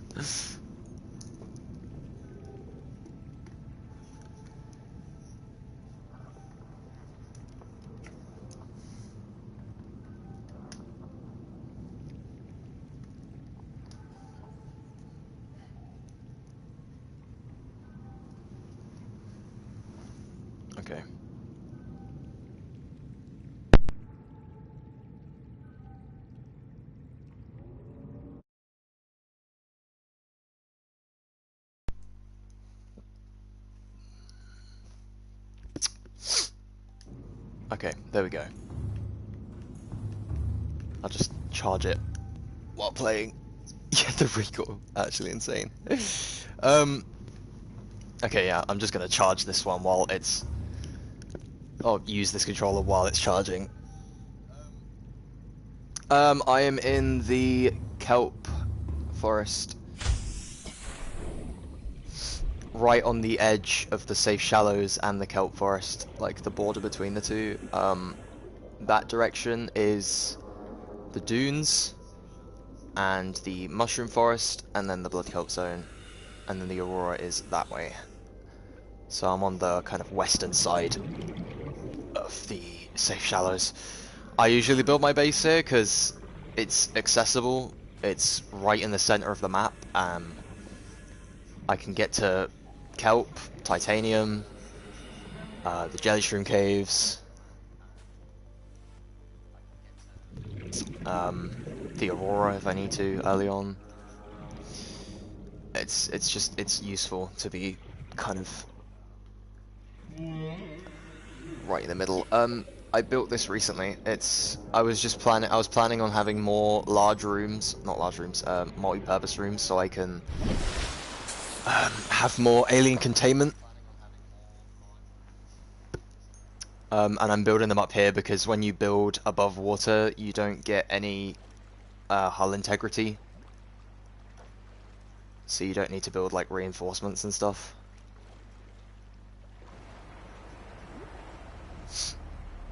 Okay. Okay, there we go. I'll just charge it while playing. Yeah, the recoil, actually insane. Okay, yeah, I'm just gonna charge this one while it's... Or use this controller while it's charging. I am in the kelp forest. Right on the edge of the safe shallows and the kelp forest, like the border between the two. That direction is the dunes and the mushroom forest, and then the blood kelp zone, and then the aurora is that way. So I'm on the kind of western side of the safe shallows. I usually build my base here because it's accessible. It's right in the center of the map. I can get to kelp, titanium, the jelly shroom caves, the aurora if I need to early on. It's useful to be kind of right in the middle. I built this recently. I was planning on having more multi-purpose rooms, so I can have more alien containment. And I'm building them up here because when you build above water, you don't get any hull integrity. So you don't need to build like reinforcements and stuff.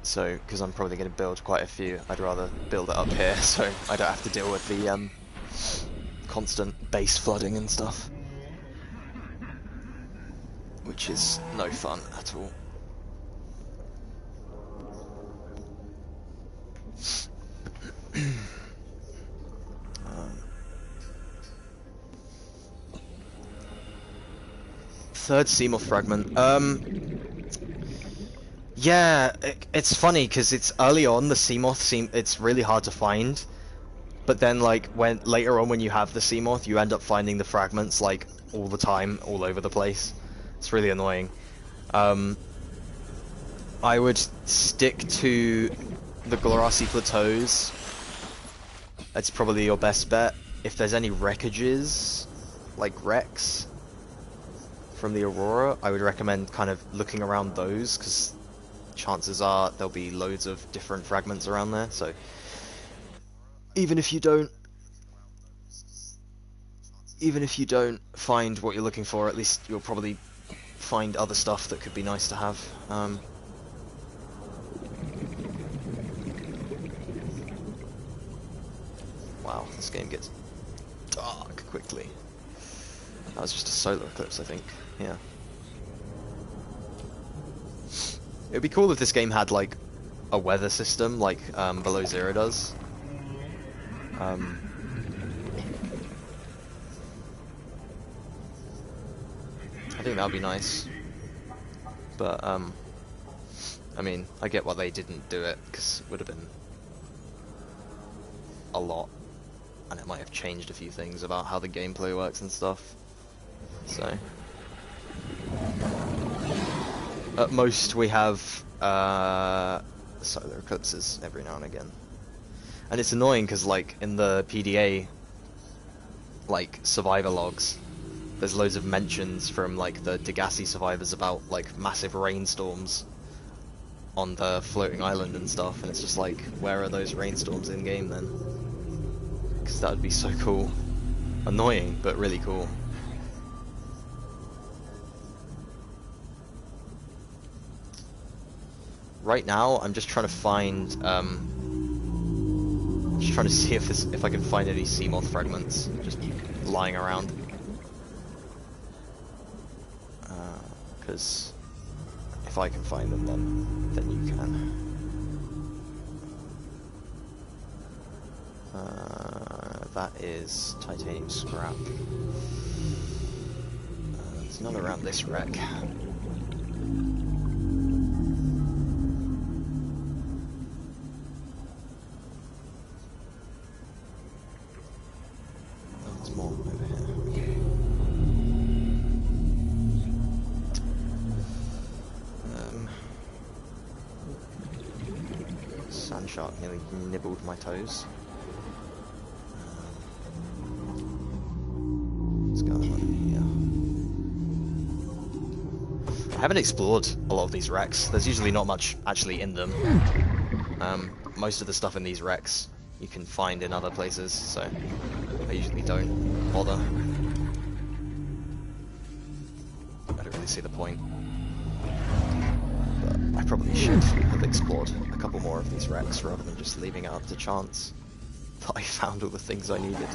So, because I'm probably going to build quite a few, I'd rather build it up here so I don't have to deal with the constant base flooding and stuff. Which is no fun at all. Third Seamoth fragment. Yeah, it's funny because it's early on. The Seamoth it's really hard to find, but then like later on when you have the Seamoth, you end up finding the fragments like all the time, all over the place. It's really annoying. I would stick to the grassy plateaus. That's probably your best bet. If there's any wreckages, like wrecks, from the Aurora, I would recommend kind of looking around those, because chances are there'll be loads of different fragments around there, so even if you don't find what you're looking for, at least you'll probably find other stuff that could be nice to have. Wow, this game gets dark quickly. That was just a solar eclipse, I think. Yeah. It would be cool if this game had, like, a weather system, like Below Zero does. I think that would be nice. But, I mean, I get why they didn't do it, because it would have been a lot. And it might have changed a few things about how the gameplay works and stuff. So... at most we have solar eclipses every now and again. And it's annoying because, like, in the PDA, like, survivor logs, there's loads of mentions from, like, the Degassi survivors about, like, massive rainstorms on the floating island and stuff, and it's just like, where are those rainstorms in game then? Because that would be so cool. Annoying, but really cool. Right now, I'm just trying to find, just trying to see if I can find any Seamoth fragments just lying around. Because if I can find them, then you can. That is titanium scrap. There's none around this wreck. Shark nearly nibbled my toes. What's going on here? I haven't explored a lot of these wrecks. There's usually not much actually in them. Most of the stuff in these wrecks you can find in other places, so I usually don't bother. I don't really see the point. I probably should have explored a couple more of these wrecks rather than just leaving it up to chance that I found all the things I needed.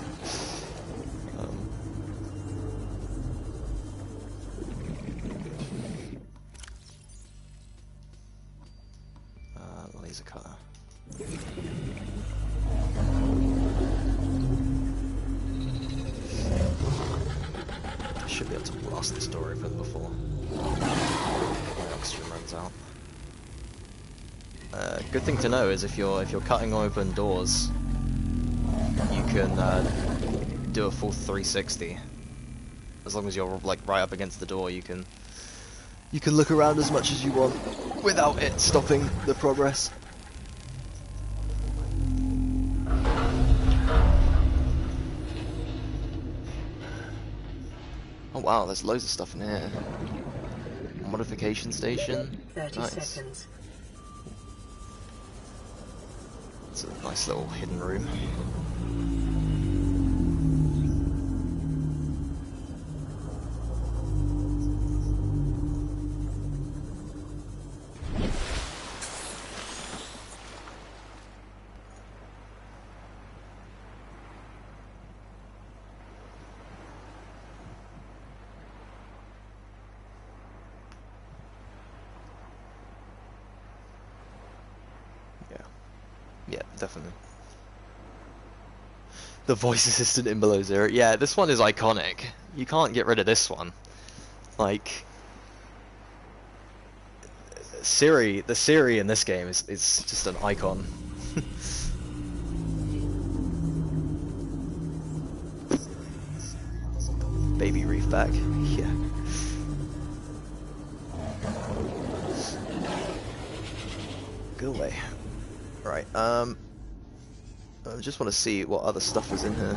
Laser cutter. I should be able to blast this door open before my oxygen runs out. Good thing to know is if you're cutting open doors, you can do a full 360. As long as you're like right up against the door, you can look around as much as you want without it stopping the progress. Oh wow, there's loads of stuff in here. Modification station. 30 nice. seconds. It's a nice little hidden room. Yeah, definitely. The voice assistant in Below Zero. Yeah, this one is iconic. You can't get rid of this one. Like, Siri, the Siri in this game is just an icon. Baby reef back. Yeah. Go away. Right, I just want to see what other stuff is in here.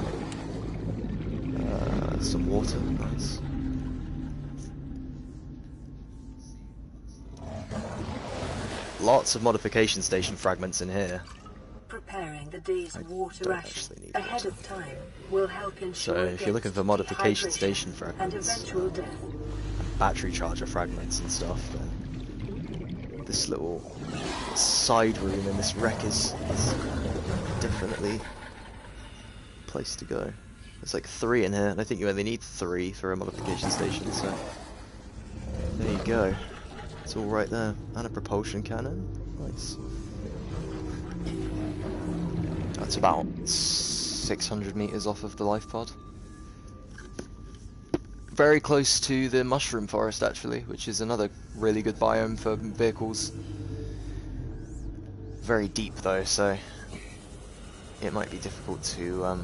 Some water, nice. Lots of modification station fragments in here. Preparing the day's water don't ration actually need ahead water. of time will help ensure So if you're looking for modification dehydration station and fragments, eventual death. battery charger fragments and stuff, then this little side room in this wreck is definitely a place to go. There's like 3 in here, and I think you only need 3 for a modification station, so there you go. It's all right there. And a propulsion cannon. Nice. That's about 600 meters off of the life pod. Very close to the mushroom forest, actually, which is another really good biome for vehicles. Very deep, though, so it might be difficult to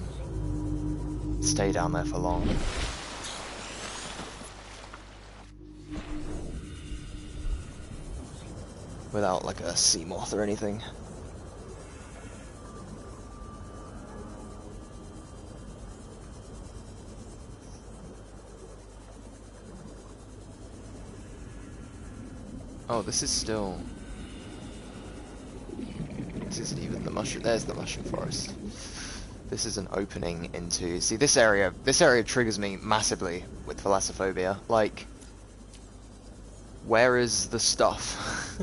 stay down there for long. Without like a sea moth or anything. Oh, this isn't even the mushroom. There's the mushroom forest. This is an opening into... See, this area triggers me massively with thalassophobia. Like, where is the stuff?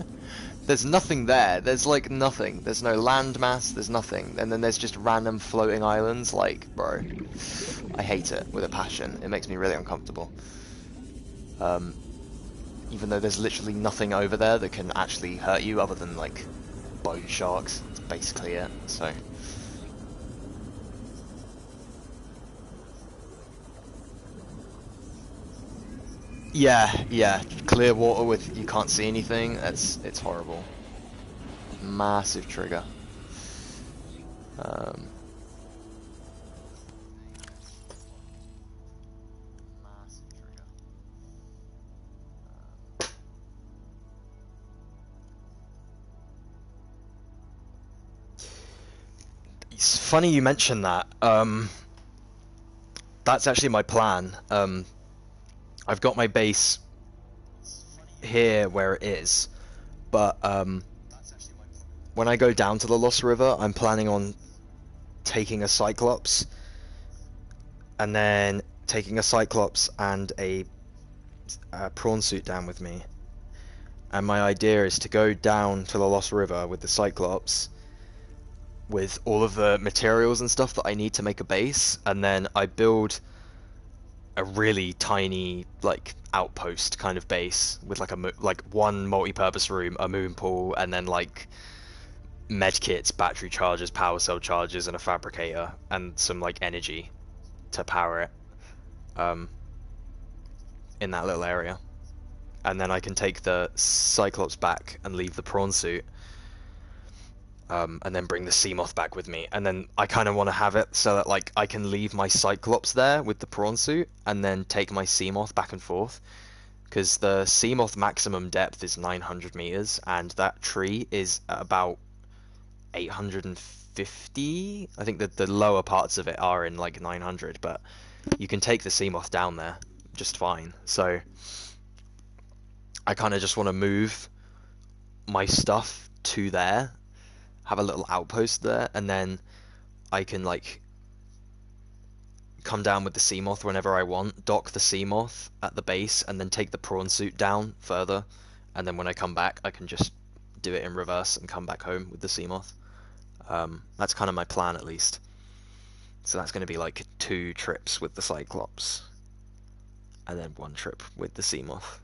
There's nothing there. There's like nothing. There's no landmass. There's nothing. And then there's just random floating islands. Like, bro, I hate it with a passion. It makes me really uncomfortable. Even though there's literally nothing over there that can actually hurt you other than like bone sharks. That's basically it. So. Yeah, clear water with you can't see anything. It's horrible. Massive trigger. It's funny you mention that. That's actually my plan. I've got my base here where it is, but when I go down to the Lost River, I'm planning on taking a Cyclops, and then taking a Cyclops and a prawn suit down with me. And my idea is to go down to the Lost River with the Cyclops, with all of the materials and stuff that I need to make a base, and then I build a really tiny like outpost kind of base with like one multi-purpose room, a moon pool, and then like med kits, battery chargers, power cell chargers, and a fabricator, and some like energy to power it in that little area. And then I can take the Cyclops back and leave the prawn suit, and then bring the Seamoth back with me. And then I kind of want to have it so that like I can leave my Cyclops there with the prawn suit and then take my Seamoth back and forth, because the Seamoth maximum depth is 900 meters and that tree is at about 850. I think that the lower parts of it are in like 900, but you can take the Seamoth down there just fine. So I kind of just want to move my stuff to there, have a little outpost there, and then I can like come down with the Seamoth whenever I want, dock the Seamoth at the base, and then take the prawn suit down further, and then when I come back I can just do it in reverse and come back home with the Seamoth. That's kind of my plan, at least. So that's going to be like 2 trips with the Cyclops, and then 1 trip with the Seamoth.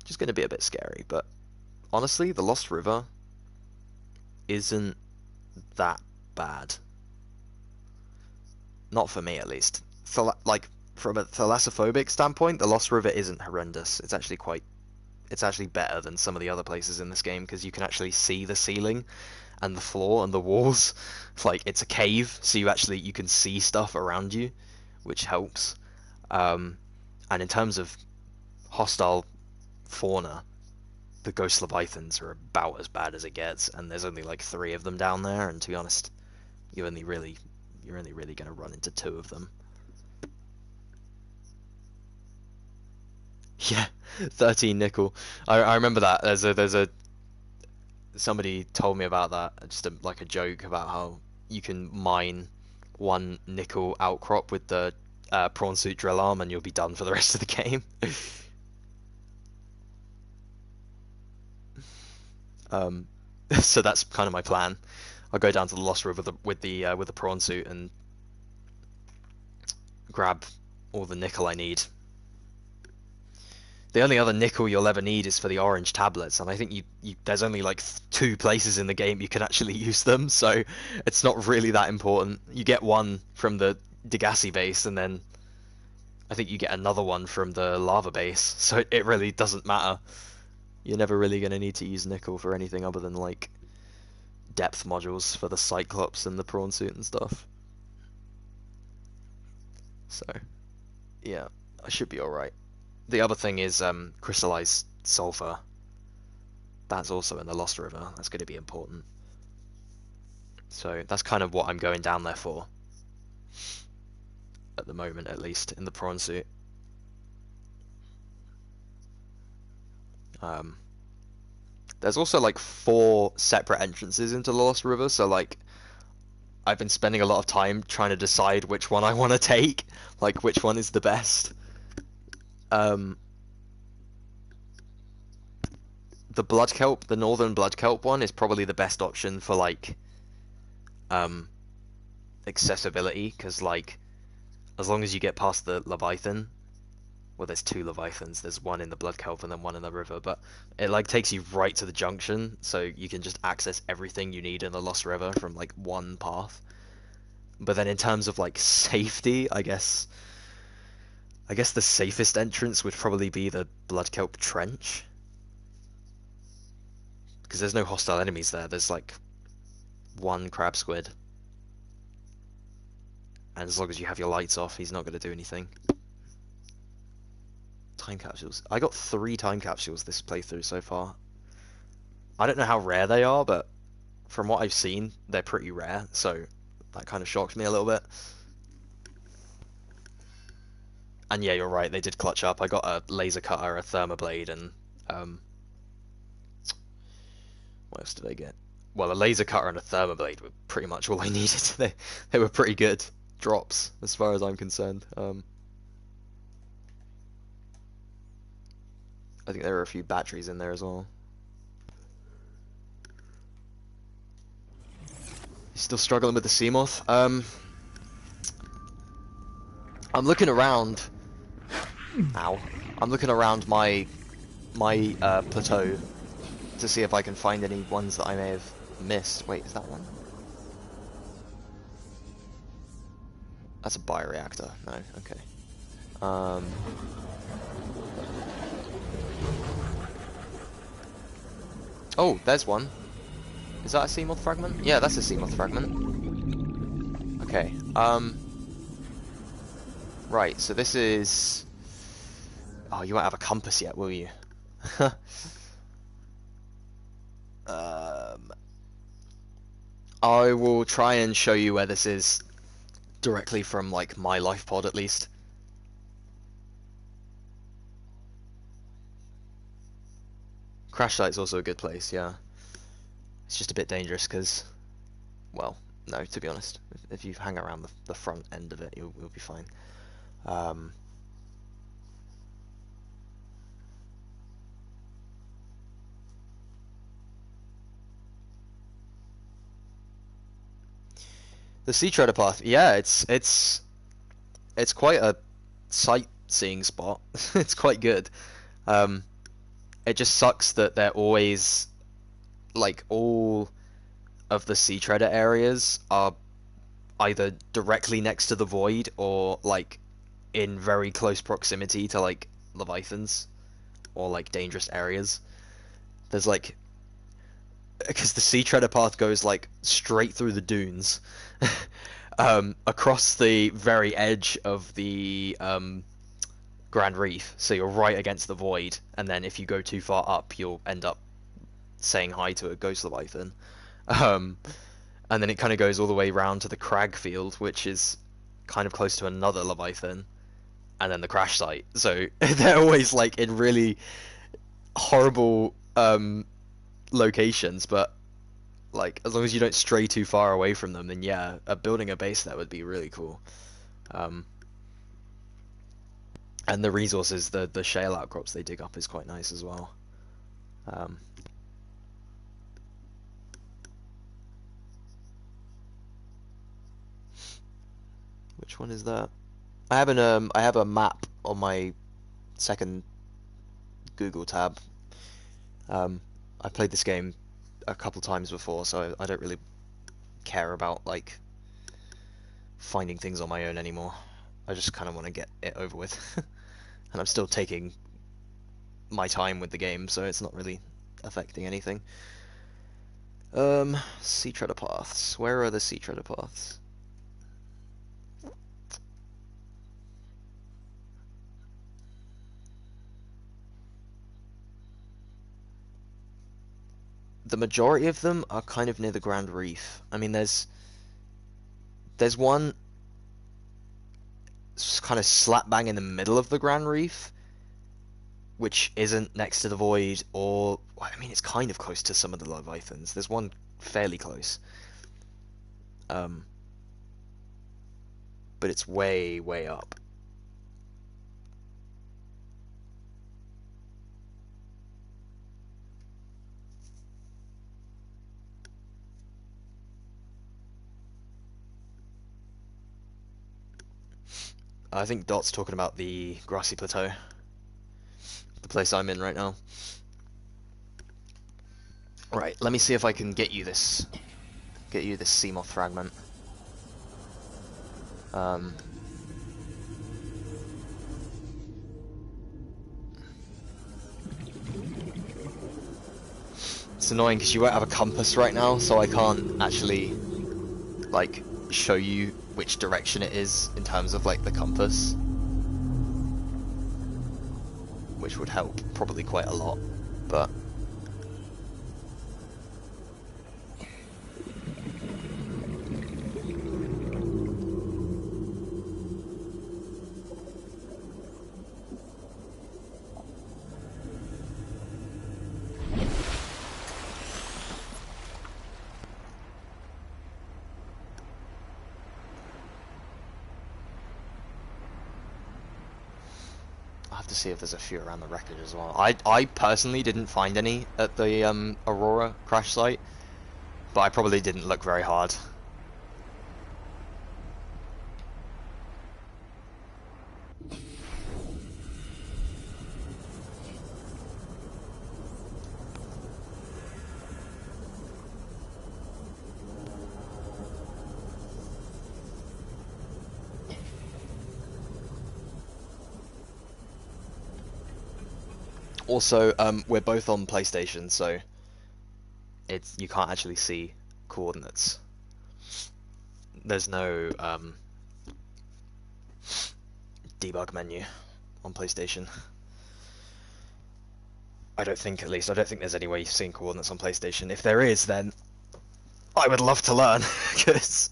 Just going to be a bit scary, but honestly, the Lost River isn't that bad. Not for me, at least. Like, from a thalassophobic standpoint, the Lost River isn't horrendous. It's actually better than some of the other places in this game, because you can actually see the ceiling and the floor and the walls. Like, it's a cave, so you can see stuff around you, which helps. And in terms of hostile fauna, the ghost leviathans are about as bad as it gets, and there's only like 3 of them down there, and to be honest, you're only really going to run into 2 of them. Yeah, 13 nickel. I remember that. There's a somebody told me about that, just like a joke about how you can mine one nickel outcrop with the prawn suit drill arm and you'll be done for the rest of the game. So that's kind of my plan. I'll go down to the Lost River with the prawn suit and grab all the nickel I need. The only other nickel you'll ever need is for the orange tablets, and I think there's only like 2 places in the game you can actually use them, so it's not really that important. You get one from the Degassi base, and then I think you get another one from the lava base, so it really doesn't matter. You're never really going to need to use nickel for anything other than like depth modules for the Cyclops and the prawn suit and stuff. So yeah, I should be alright. The other thing is crystallized sulfur. That's also in the Lost River. That's going to be important. So that's kind of what I'm going down there for. At the moment, at least, in the prawn suit. There's also like 4 separate entrances into the Lost River, so like I've been spending a lot of time trying to decide which one I want to take, like which one is the best. The blood kelp, the northern blood kelp one, is probably the best option for like accessibility, because like as long as you get past the Leviathan, well, there's 2 Leviathans, there's one in the blood kelp and then one in the river, but it like takes you right to the junction, so you can just access everything you need in the Lost River from like one path. But then in terms of like safety, I guess the safest entrance would probably be the blood kelp trench, because there's no hostile enemies there. There's like 1 crab squid, and as long as you have your lights off, he's not going to do anything. Time capsules. I got 3 time capsules this playthrough so far. I don't know how rare they are, but from what I've seen, they're pretty rare, so that kind of shocked me a little bit. And yeah, you're right, they did clutch up. I got a laser cutter, a thermoblade, and what else did I get? Well, a laser cutter and a thermoblade were pretty much all I needed. They were pretty good drops, as far as I'm concerned. I think there were a few batteries in there as well. You still struggling with the Seamoth? I'm looking around. Ow. I'm looking around my plateau to see if I can find any ones that I may have missed. Wait, is that one? That's a bioreactor. No, okay. Oh, there's one. Is that a Seamoth fragment? Yeah, that's a Seamoth fragment. Okay, right, so this is... Oh, you won't have a compass yet, will you? I will try and show you where this is directly from, like, my life pod, at least. Crash site's also a good place, yeah. It's just a bit dangerous because, well, no, to be honest. If you hang around the front end of it, you'll be fine. The Sea Treader Path, yeah, it's quite a sightseeing spot. It's quite good. It just sucks that they're always, like, all of the Sea Treader areas are either directly next to the Void or, like, in very close proximity to, like, Leviathans or, like, dangerous areas. There's, like... Because the Sea Treader Path goes, like, straight through the dunes. Across the very edge of the Grand Reef, so you're right against the Void, and then if you go too far up, you'll end up saying hi to a Ghost Leviathan. And then it kind of goes all the way round to the Crag Field, which is kind of close to another Leviathan, and then the crash site. So they're always, like, in really horrible locations, but like as long as you don't stray too far away from them, then yeah, building a base there would be really cool. And the resources, the shale outcrops they dig up is quite nice as well. Which one is that? I have a map on my second Google tab. I played this game a couple times before, so I don't really care about like finding things on my own anymore. I just kind of want to get it over with. And I'm still taking my time with the game, so it's not really affecting anything. Sea treader paths. Where are the sea treader paths? The majority of them are kind of near the Grand Reef. I mean, there's one kind of slap bang in the middle of the Grand Reef, which isn't next to the Void, or I mean, it's kind of close to some of the Leviathans. There's one fairly close, but it's way, way up. I think Dot's talking about the grassy plateau, the place I'm in right now. Right, let me see if I can get you this sea moth fragment. It's annoying because you won't have a compass right now, so I can't actually like show you which direction it is in terms of like the compass, which would help probably quite a lot, but to see if there's a few around the wreckage as well. I personally didn't find any at the Aurora crash site, but I probably didn't look very hard. Also, we're both on PlayStation, so you can't actually see coordinates. There's no debug menu on PlayStation. I don't think, at least. I don't think there's any way of seeing coordinates on PlayStation. If there is, then I would love to learn, because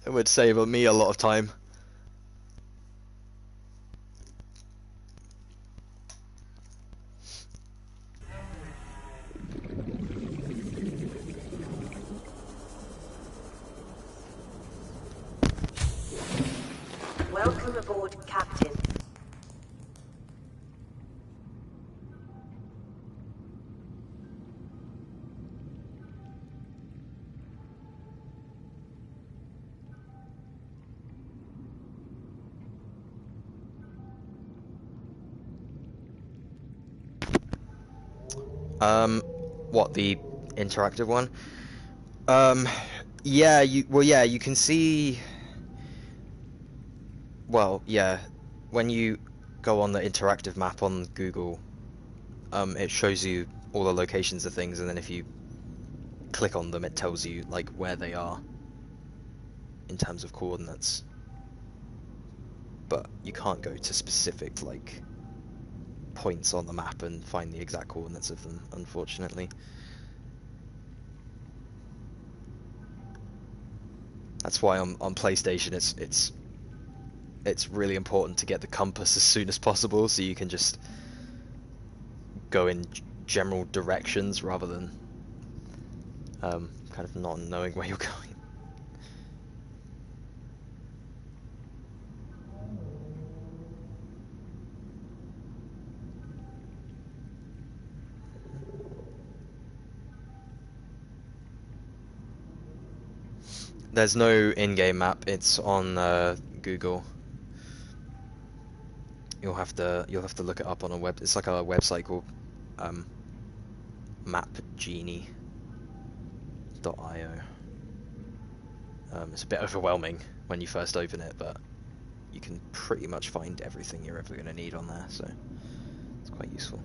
it would save me a lot of time. Welcome aboard, Captain. What, the interactive one? Yeah, you can see. Well, yeah, when you go on the interactive map on Google, it shows you all the locations of things, and then if you click on them, it tells you like where they are in terms of coordinates. But you can't go to specific like points on the map and find the exact coordinates of them, unfortunately. That's why on PlayStation it's really important to get the compass as soon as possible, so you can just go in general directions rather than kind of not knowing where you're going. There's no in-game map. It's on Google. You'll have to look it up on a web. It's like a website called mapgenie.io. It's a bit overwhelming when you first open it, but you can pretty much find everything you're ever going to need on there, so it's quite useful.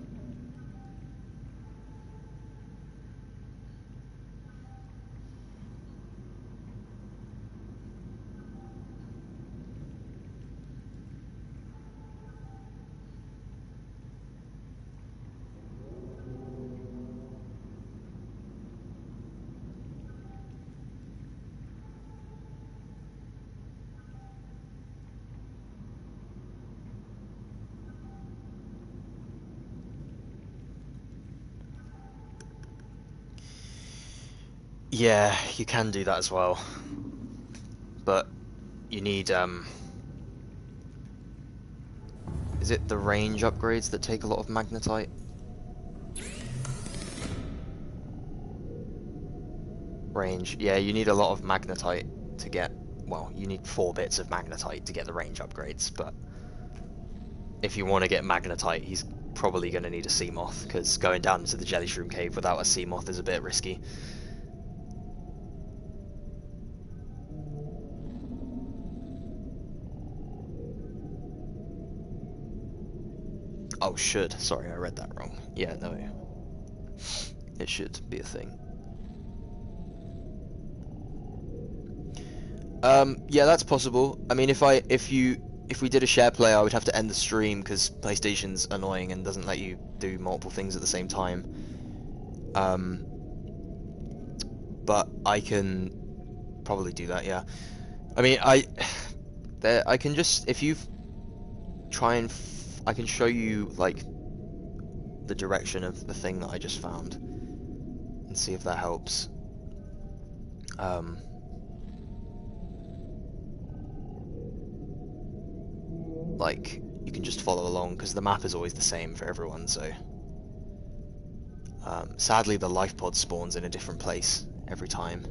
Yeah, you can do that as well, but you need is it the range upgrades that take a lot of magnetite? Range, yeah, you need a lot of magnetite to get, well, you need 4 bits of magnetite to get the range upgrades, but if you want to get magnetite, he's probably going to need a sea moth, because going down into the jelly shroom cave without a sea moth is a bit risky. Oh, should. Sorry, I read that wrong. Yeah, no. It should be a thing. Yeah, that's possible. I mean, if we did a share play, I would have to end the stream because PlayStation's annoying and doesn't let you do multiple things at the same time. But I can probably do that, yeah. I mean, I can just, if you try and I can show you like the direction of the thing that I just found and see if that helps. Like, you can just follow along because the map is always the same for everyone, so sadly the life pod spawns in a different place every time,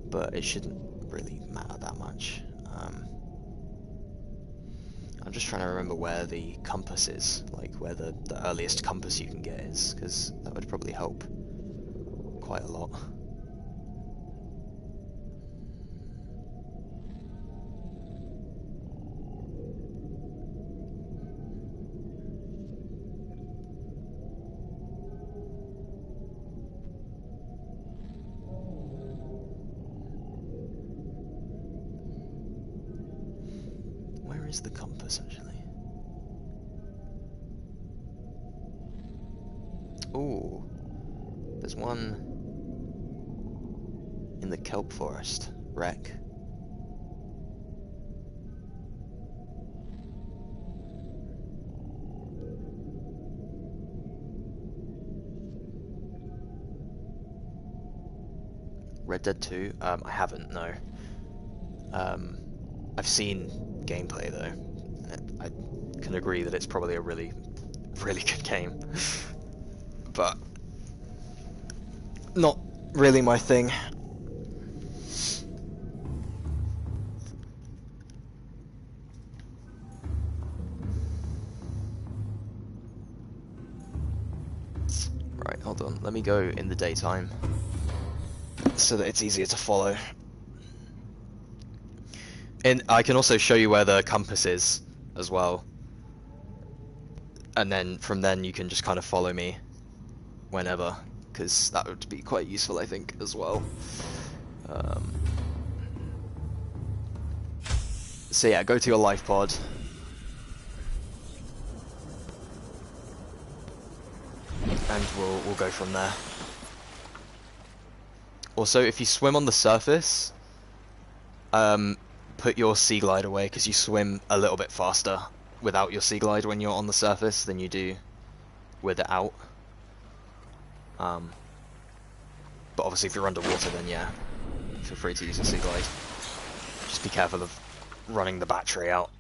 but it shouldn't really matter that much. I'm just trying to remember where the compass is, like where the earliest compass you can get is, because that would probably help quite a lot. Where is the compass, actually? Ooh, there's one in the kelp forest wreck. Red Dead 2? I haven't, no. I've seen gameplay though, and I can agree that it's probably a really, really good game, but not really my thing. Right, hold on, let me go in the daytime so that it's easier to follow. And I can also show you where the compass is as well, and then from then you can just kind of follow me whenever, because that would be quite useful, I think, as well. So yeah, go to your life pod. And we'll go from there. Also, if you swim on the surface, put your sea glide away, because you swim a little bit faster without your sea glide when you're on the surface than you do with it out. But obviously if you're underwater, then yeah, feel free to use a sea glide. Just be careful of running the battery out.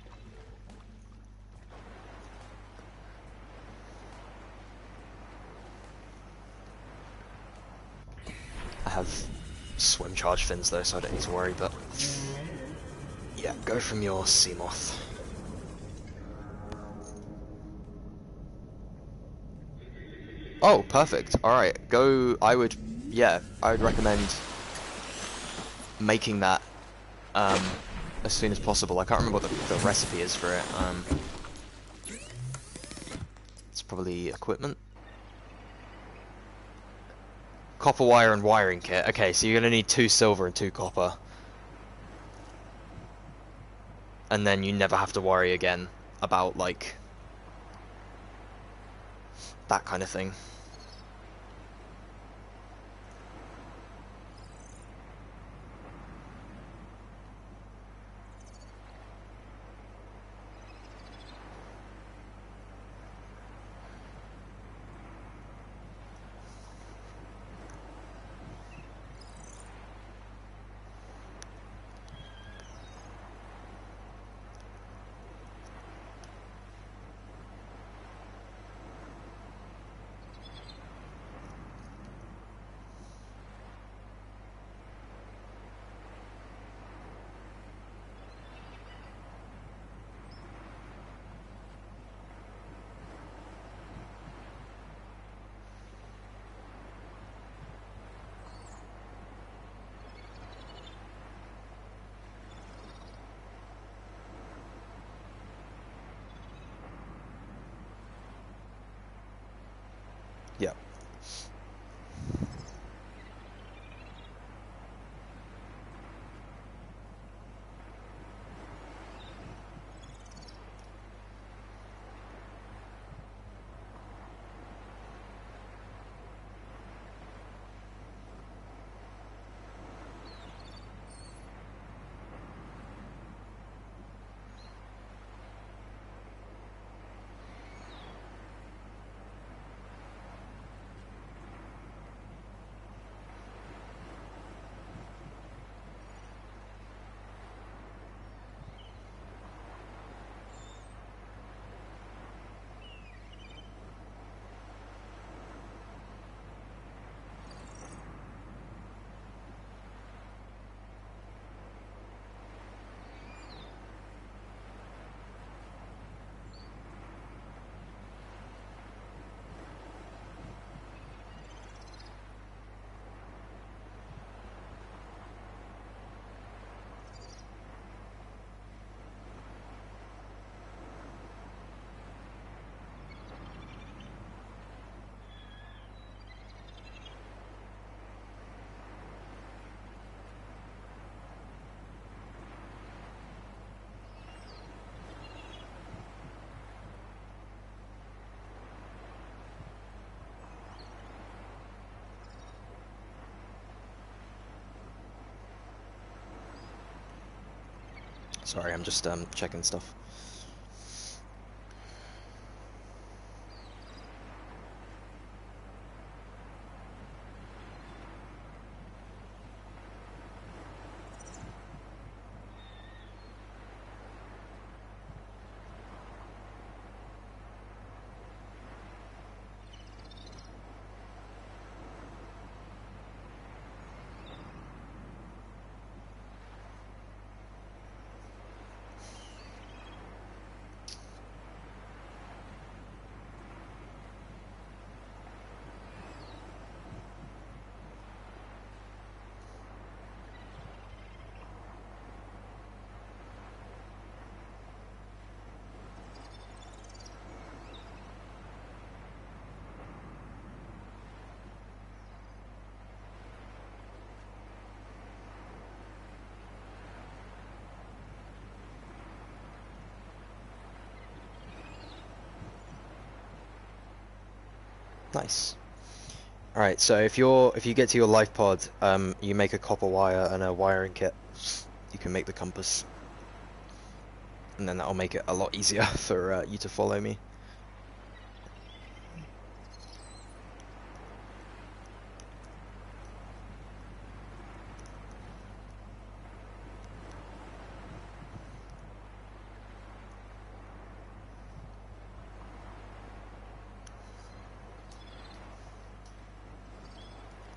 I have swim charge fins though, so I don't need to worry, but yeah, go from your sea moth. Oh, perfect. Alright, go. I would recommend making that as soon as possible. I can't remember what the recipe is for it. It's probably equipment. Copper wire and wiring kit. Okay, so you're gonna need 2 silver and 2 copper. And then you never have to worry again about, like, that kind of thing. Yeah. Sorry, I'm just checking stuff. Nice. Alright, so if you get to your life pod, you make a copper wire and a wiring kit. You can make the compass. And then that'll make it a lot easier for you to follow me.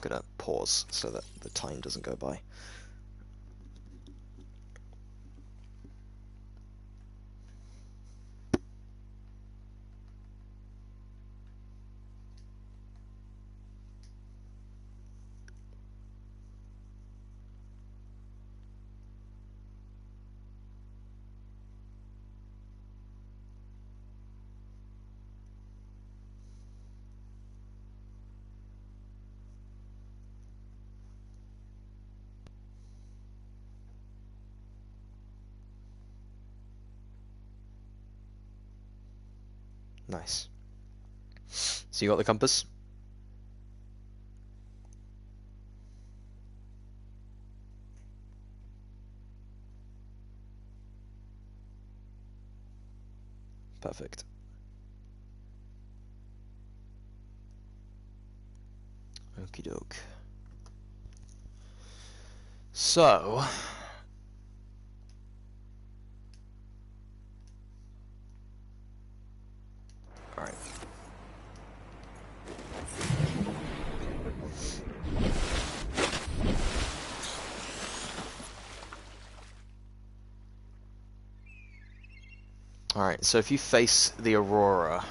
gonna pause so that the time doesn't go by. Nice. So you got the compass? Perfect. Okie doke. So... Alright. Alright, so if you face the Aurora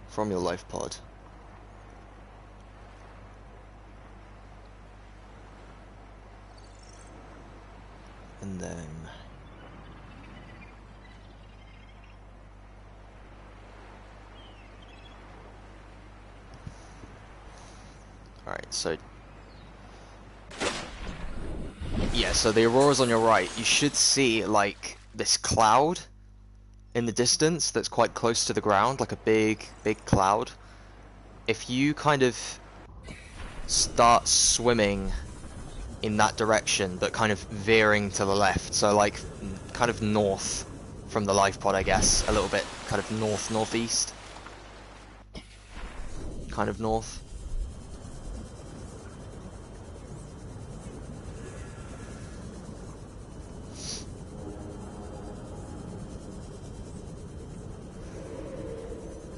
from your life pod, and then alright, so yeah, so the Aurora's on your right. You should see like this cloud in the distance that's quite close to the ground, like a big cloud. If you kind of start swimming in that direction, but kind of veering to the left, so like kind of north from the life pod, I guess, a little bit kind of northeast, kind of north.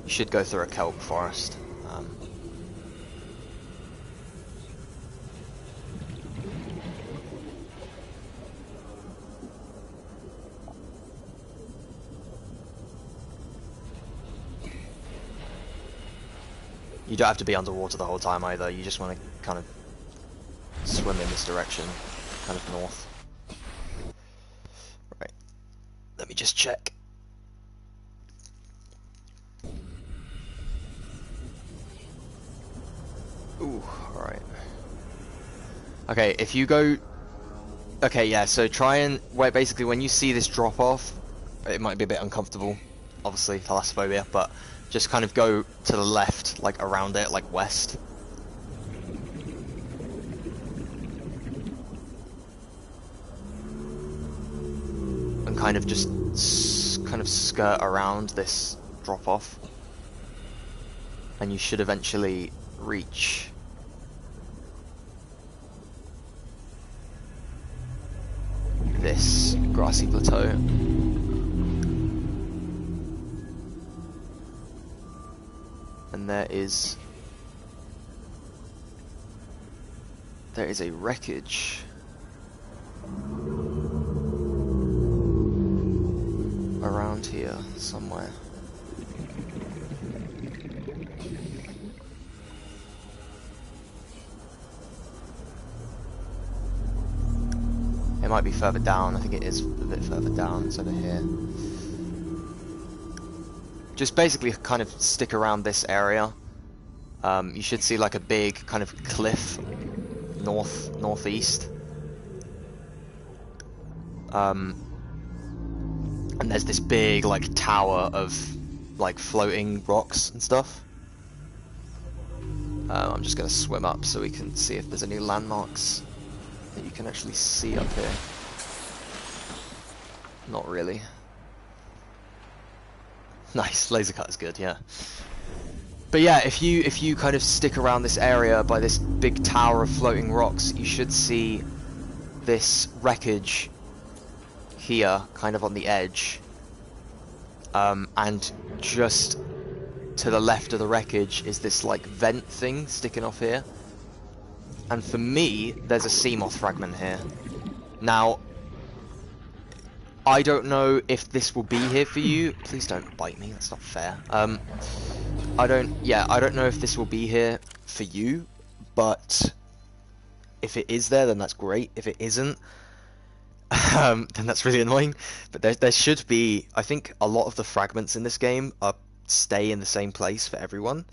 You should go through a kelp forest. You don't have to be underwater the whole time either, you just want to kind of swim in this direction, kind of north. Right, let me just check. Ooh, alright. Okay, if you go... Okay, yeah, so try and... Wait, basically when you see this drop off, it might be a bit uncomfortable, obviously, thalassophobia, but just kind of go to the left, like around it, like west. And kind of just skirt around this drop off. And you should eventually reach this grassy plateau. And there is a wreckage around here somewhere. It might be further down. I think it is a bit further down. It's over here. Just basically kind of stick around this area. You should see like a big kind of cliff northeast. And there's this big like tower of like floating rocks and stuff. I'm just gonna swim up so we can see if there's any landmarks that you can actually see up here. Not really. Nice, laser cut is good, yeah. But yeah, if you kind of stick around this area by this big tower of floating rocks, you should see this wreckage here, kind of on the edge. And just to the left of the wreckage is this like vent thing sticking off here. And for me, there's a sea moth fragment here. Now, I don't know if this will be here for you. Please don't bite me, that's not fair. I don't know if this will be here for you, but if it is there, then that's great. If it isn't, then that's really annoying. But there should be, I think a lot of the fragments in this game stay in the same place for everyone,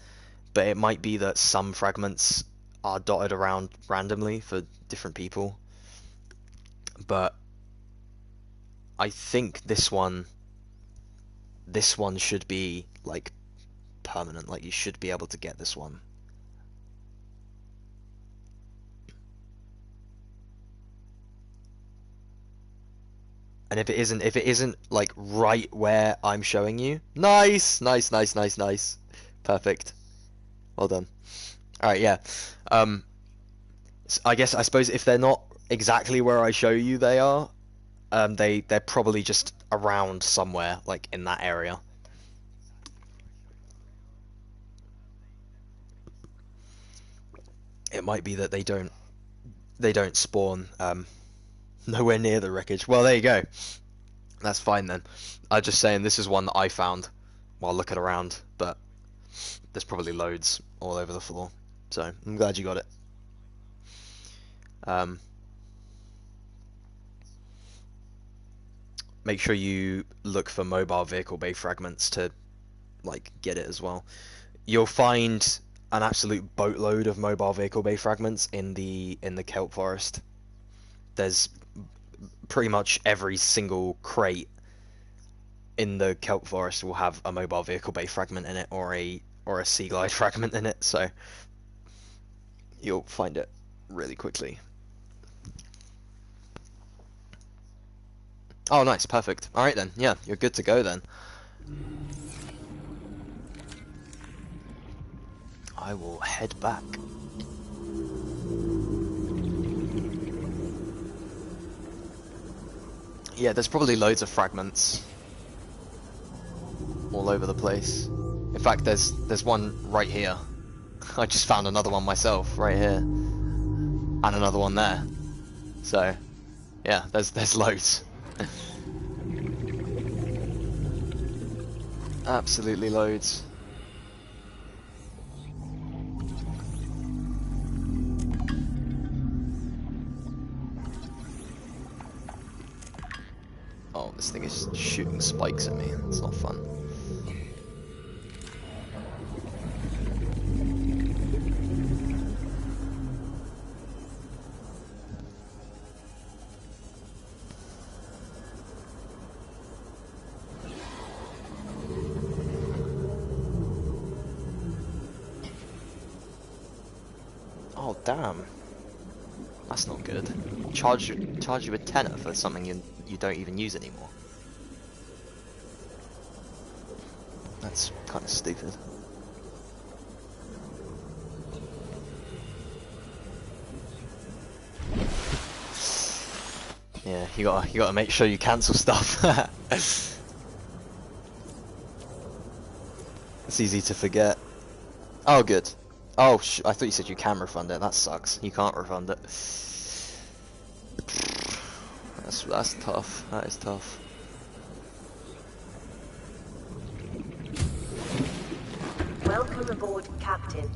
but it might be that some fragments are dotted around randomly for different people. But I think this one should be like permanent, like you should be able to get this one. And if it isn't like right where I'm showing you, nice, perfect, well done. All right, yeah. I suppose if they're not exactly where I show you they are, they're probably just around somewhere, like in that area. It might be that they don't spawn nowhere near the wreckage. Well, there you go. That's fine then. I'm just saying this is one that I found while looking around, but there's probably loads all over the floor. So I'm glad you got it. Make sure you look for mobile vehicle bay fragments to like get it as well. You'll find an absolute boatload of mobile vehicle bay fragments in the kelp forest. There's pretty much every single crate in the kelp forest will have a mobile vehicle bay fragment in it, or a sea glide fragment in it, so you'll find it really quickly. Oh, nice, perfect. Alright then, yeah, you're good to go then. I will head back. Yeah, there's probably loads of fragments all over the place. In fact, there's one right here. I just found another one myself right here, and another one there. So, yeah, there's loads. Absolutely loads. Oh, this thing is shooting spikes at me. It's not fun. Oh damn, that's not good. Charge you a tenner for something you don't even use anymore. That's kind of stupid. Yeah, you gotta make sure you cancel stuff. It's easy to forget. Oh, good. Oh, I thought you said you can refund it. That sucks. You can't refund it. That's tough. That is tough. Welcome aboard, Captain.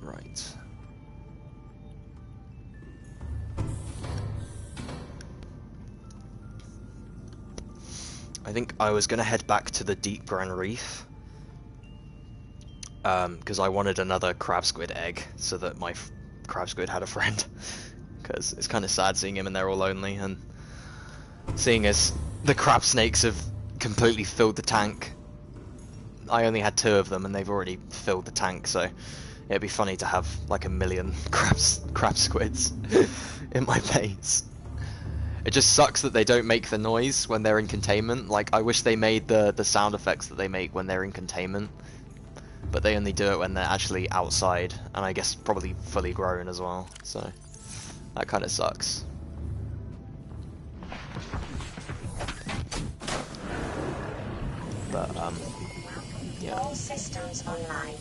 Right. I think I was gonna head back to the Deep Grand Reef, because I wanted another crab squid egg so that my crab squid had a friend. Because it's kind of sad seeing him and they're all lonely, and seeing as the crab snakes have completely filled the tank. I only had 2 of them and they've already filled the tank, so It'd be funny to have like 1,000,000 crab squids in my base. It just sucks that they don't make the noise when they're in containment. Like, I wish they made the sound effects that they make when they're in containment. But they only do it when they're actually outside, and I guess probably fully grown as well, so that kind of sucks. But, yeah. All systems online.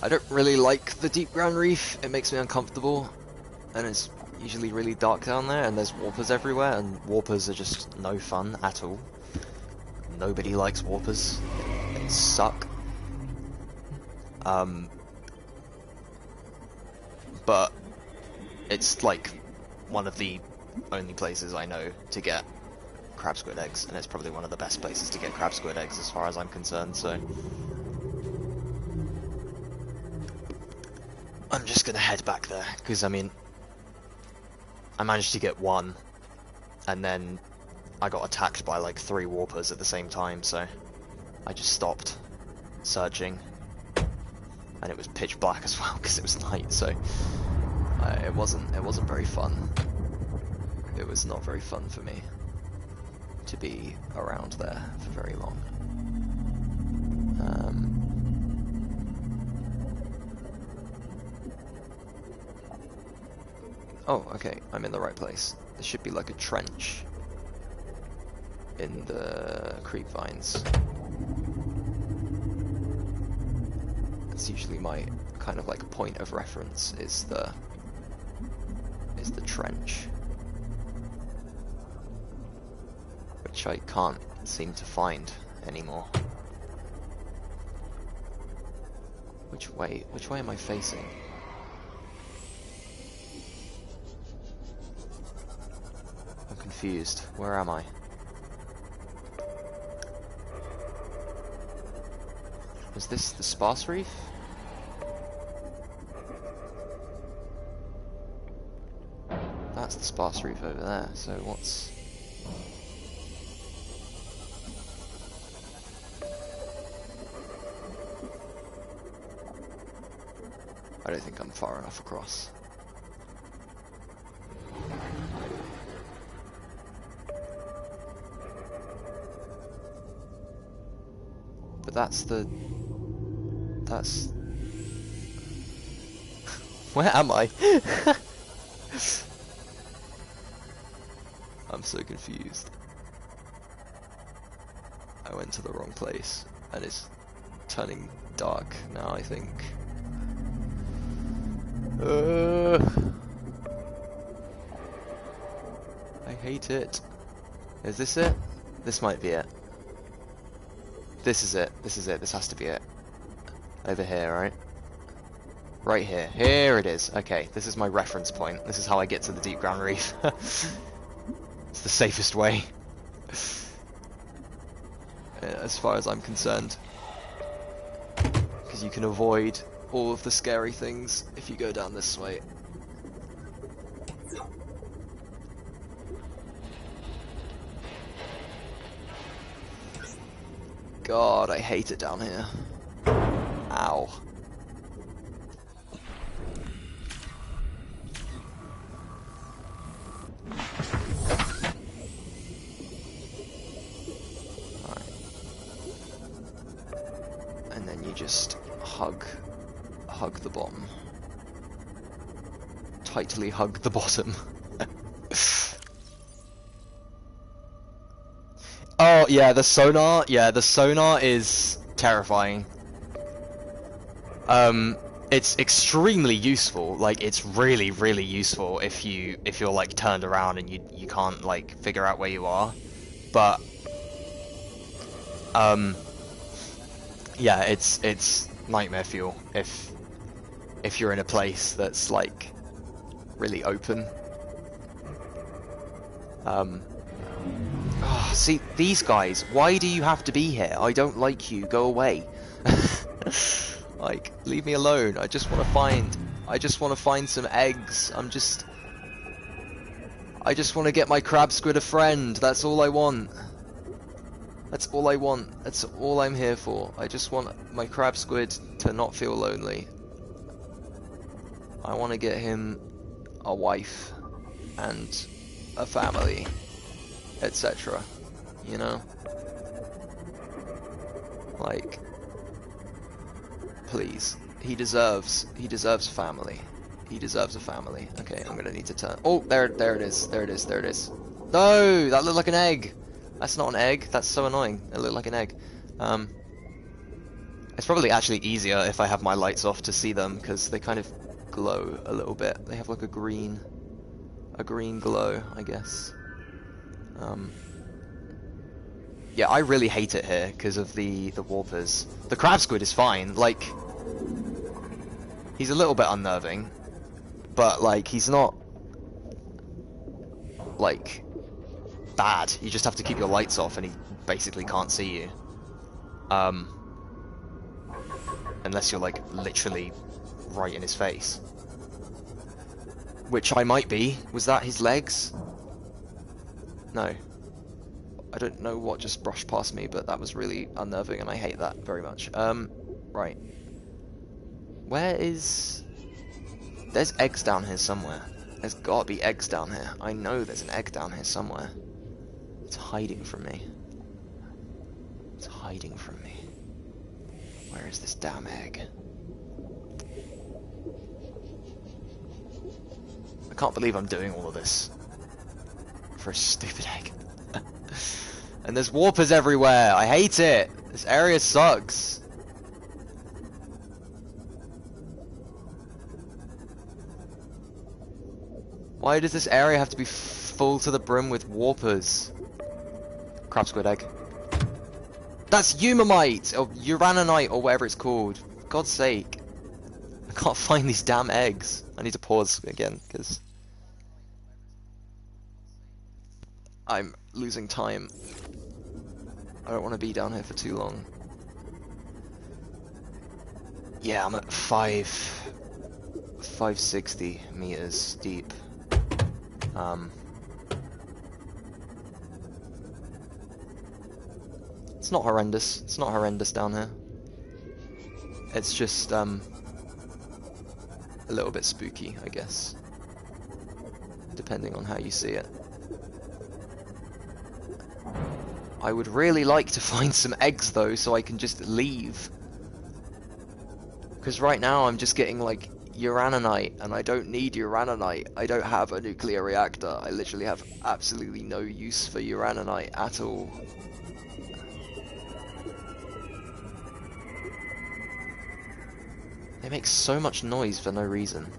I don't really like the deep ground reef. It makes me uncomfortable, and it's usually really dark down there, and there's warpers everywhere, and warpers are just no fun at all. Nobody likes warpers. They suck. But it's like one of the only places I know to get crab squid eggs, and it's probably one of the best places to get crab squid eggs as far as I'm concerned, so I'm just gonna head back there, because I mean, I managed to get one, and then I got attacked by like 3 warpers at the same time, so I just stopped searching. And it was pitch black as well because it was night, so it wasn't very fun. It was not very fun for me to be around there for very long. Oh, okay, I'm in the right place. There should be like a trench in the creep vines. It's usually my kind of like point of reference is the trench, which I can't seem to find anymore. Which way am I facing? I'm confused. Where am I? Is this the sparse reef? That's the sparse reef over there, so what's... I don't think I'm far enough across. But that's... Where am I? I'm so confused. I went to the wrong place, and it's turning dark now, I think. I hate it. Is this it? This might be it. This is it. This is it. This has to be it. Over here, right? Right here. Here it is. Okay, this is my reference point. This is how I get to the deep ground reef. It's the safest way. As far as I'm concerned. Because you can avoid all of the scary things if you go down this way. God, I hate it down here. Ow. Alright. And then you just hug the bottom. Tightly hug the bottom. Oh, yeah, the sonar. Yeah, the sonar is terrifying. It's extremely useful. Like, it's really, really useful if you're like turned around and you can't like figure out where you are. But yeah, it's nightmare fuel if you're in a place that's like really open. Oh, see, these guys, why do you have to be here? I don't like you, go away. Like, leave me alone. I just want to find some eggs. I just want to get my crab squid a friend. That's all I want. That's all I want. That's all I'm here for. I just want my crab squid to not feel lonely. I want to get him a wife and a family, etc. You know? Like, please. He deserves family. He deserves a family. Okay, I'm gonna need to turn. Oh, there it is. There it is. There it is. No, that looked like an egg. That's not an egg. That's so annoying. It looked like an egg. It's probably actually easier if I have my lights off to see them because they kind of glow a little bit. They have like a green glow, I guess. Yeah, I really hate it here because of the warpers. The crab squid is fine. Like, he's a little bit unnerving, but like he's not like bad. You just have to keep your lights off and he basically can't see you. Unless you're like literally right in his face. Which I might be. Was that his legs? No. I don't know what just brushed past me, but that was really unnerving and I hate that very much. Right. Where is... There's eggs down here somewhere. There's gotta be eggs down here. I know there's an egg down here somewhere. It's hiding from me. It's hiding from me. Where is this damn egg? I can't believe I'm doing all of this for a stupid egg. And there's warpers everywhere. I hate it. This area sucks. Why does this area have to be full to the brim with warpers? Crab squid egg. That's Umamite, or Uranonite, or whatever it's called. For God's sake. I can't find these damn eggs. I need to pause again, because I'm losing time. I don't want to be down here for too long. Yeah, I'm at 560 meters deep. It's not horrendous. It's not horrendous down here. It's just a little bit spooky, I guess. Depending on how you see it. I would really like to find some eggs though, so I can just leave. Because right now I'm just getting like Uranonite, and I don't need Uranonite. I don't have a nuclear reactor. I literally have absolutely no use for Uranonite at all. They make so much noise for no reason.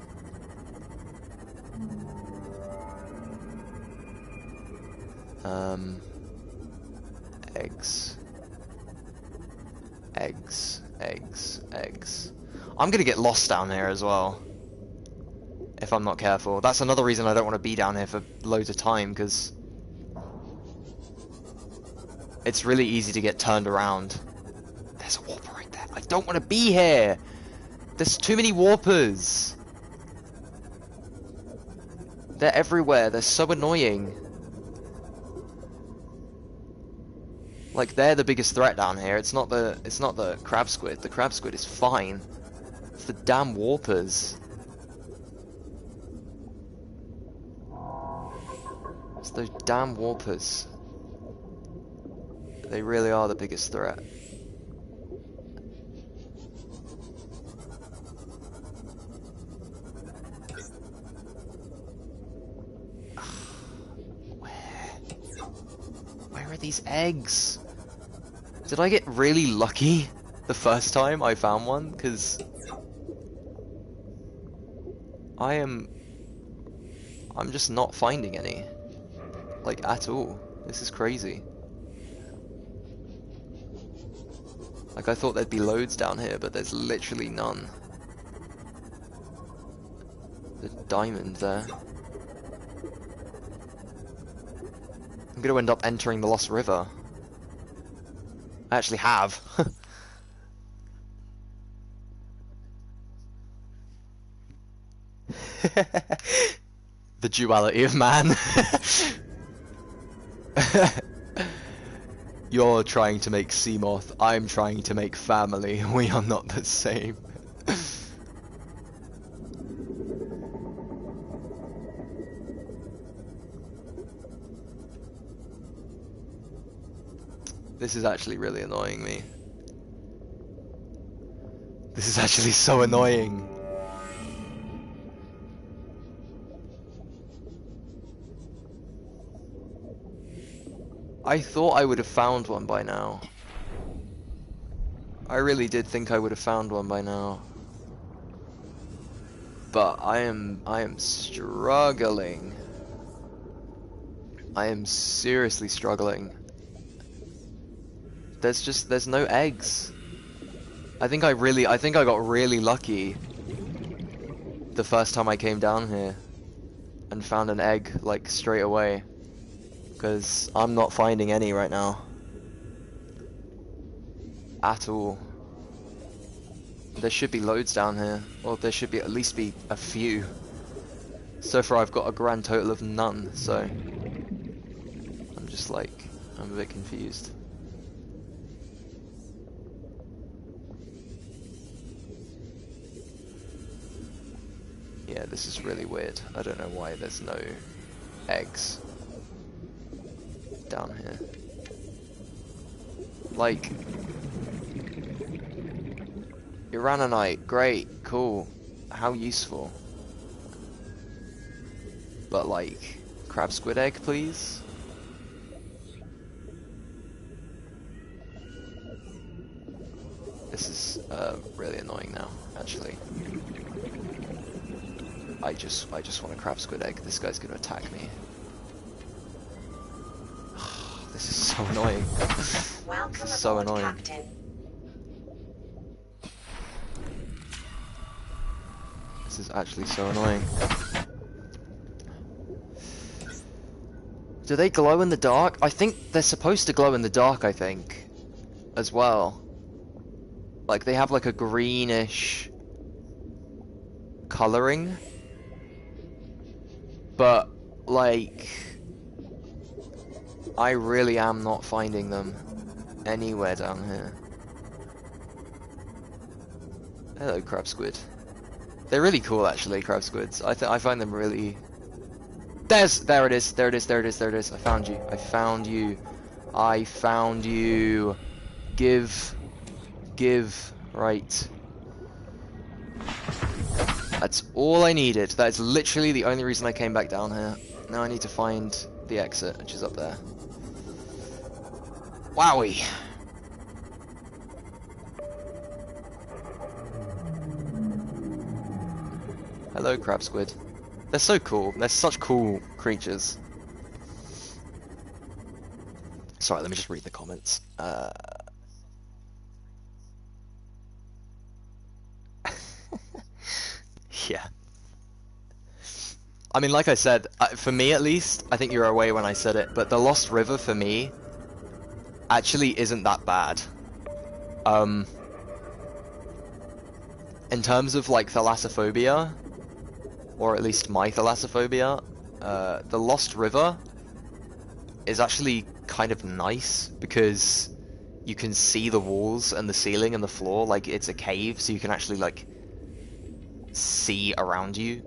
Eggs. Eggs. Eggs. Eggs. I'm gonna get lost down here as well. If I'm not careful. That's another reason I don't want to be down here for loads of time, because it's really easy to get turned around. There's a warper right there. I don't want to be here! There's too many warpers! They're everywhere. They're so annoying. Like, they're the biggest threat down here. It's not the crab squid. The crab squid is fine. It's the damn warpers. It's those damn warpers. They really are the biggest threat. Where are these eggs? Did I get really lucky the first time I found one? Because I'm just not finding any. Like, at all. This is crazy. Like, I thought there'd be loads down here, but there's literally none. The diamond there. I'm gonna end up entering the Lost River. I actually have. The duality of man. You're trying to make Seamoth, I'm trying to make family. We are not the same. This is actually really annoying me. This is actually so annoying. I thought I would have found one by now. I really did think I would have found one by now. But I am struggling. I am seriously struggling. There's no eggs. I think I got really lucky the first time I came down here and found an egg like straight away, because I'm not finding any right now at all. There should be loads down here, or there should be at least be a few. So far I've got a grand total of none, so I'm just like, I'm a bit confused. Yeah, this is really weird. I don't know why there's no eggs down here. Like, Uranite, great, cool, how useful. But like, crab squid egg, please? This is really annoying now, actually. I just want a crab squid egg. This guy's gonna attack me. This is so annoying. This is so annoying. Captain. This is actually so annoying. Do they glow in the dark? I think they're supposed to glow in the dark, I think, as well. Like, they have like a greenish coloring. But, like, I really am not finding them anywhere down here. Hello, crab squid. They're really cool, actually, crab squids. I find them really... there it is, there it is, there it is, there it is. I found you, I found you. I found you. Give, right. That's all I needed. That is literally the only reason I came back down here. Now I need to find the exit, which is up there. Wowie! Hello, crab squid. They're so cool. They're such cool creatures. Sorry, let me just read the comments. Yeah. I mean, like I said, for me at least, I think you were away when I said it, but the Lost River for me actually isn't that bad. In terms of like thalassophobia, or at least my thalassophobia, the Lost River is actually kind of nice because you can see the walls and the ceiling and the floor, like it's a cave, so you can actually like see around you,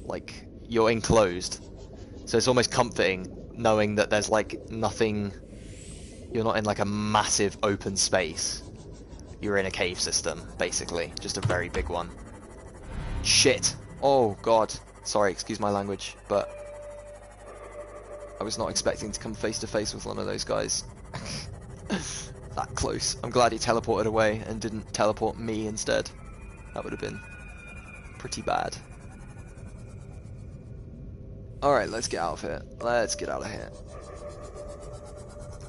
like you're enclosed, so it's almost comforting knowing that there's like nothing, you're not in like a massive open space, you're in a cave system basically, just a very big one. Shit, oh god, sorry, excuse my language, but I was not expecting to come face to face with one of those guys. That close. I'm glad he teleported away and didn't teleport me instead. That would have been pretty bad. Alright, let's get out of here. Let's get out of here.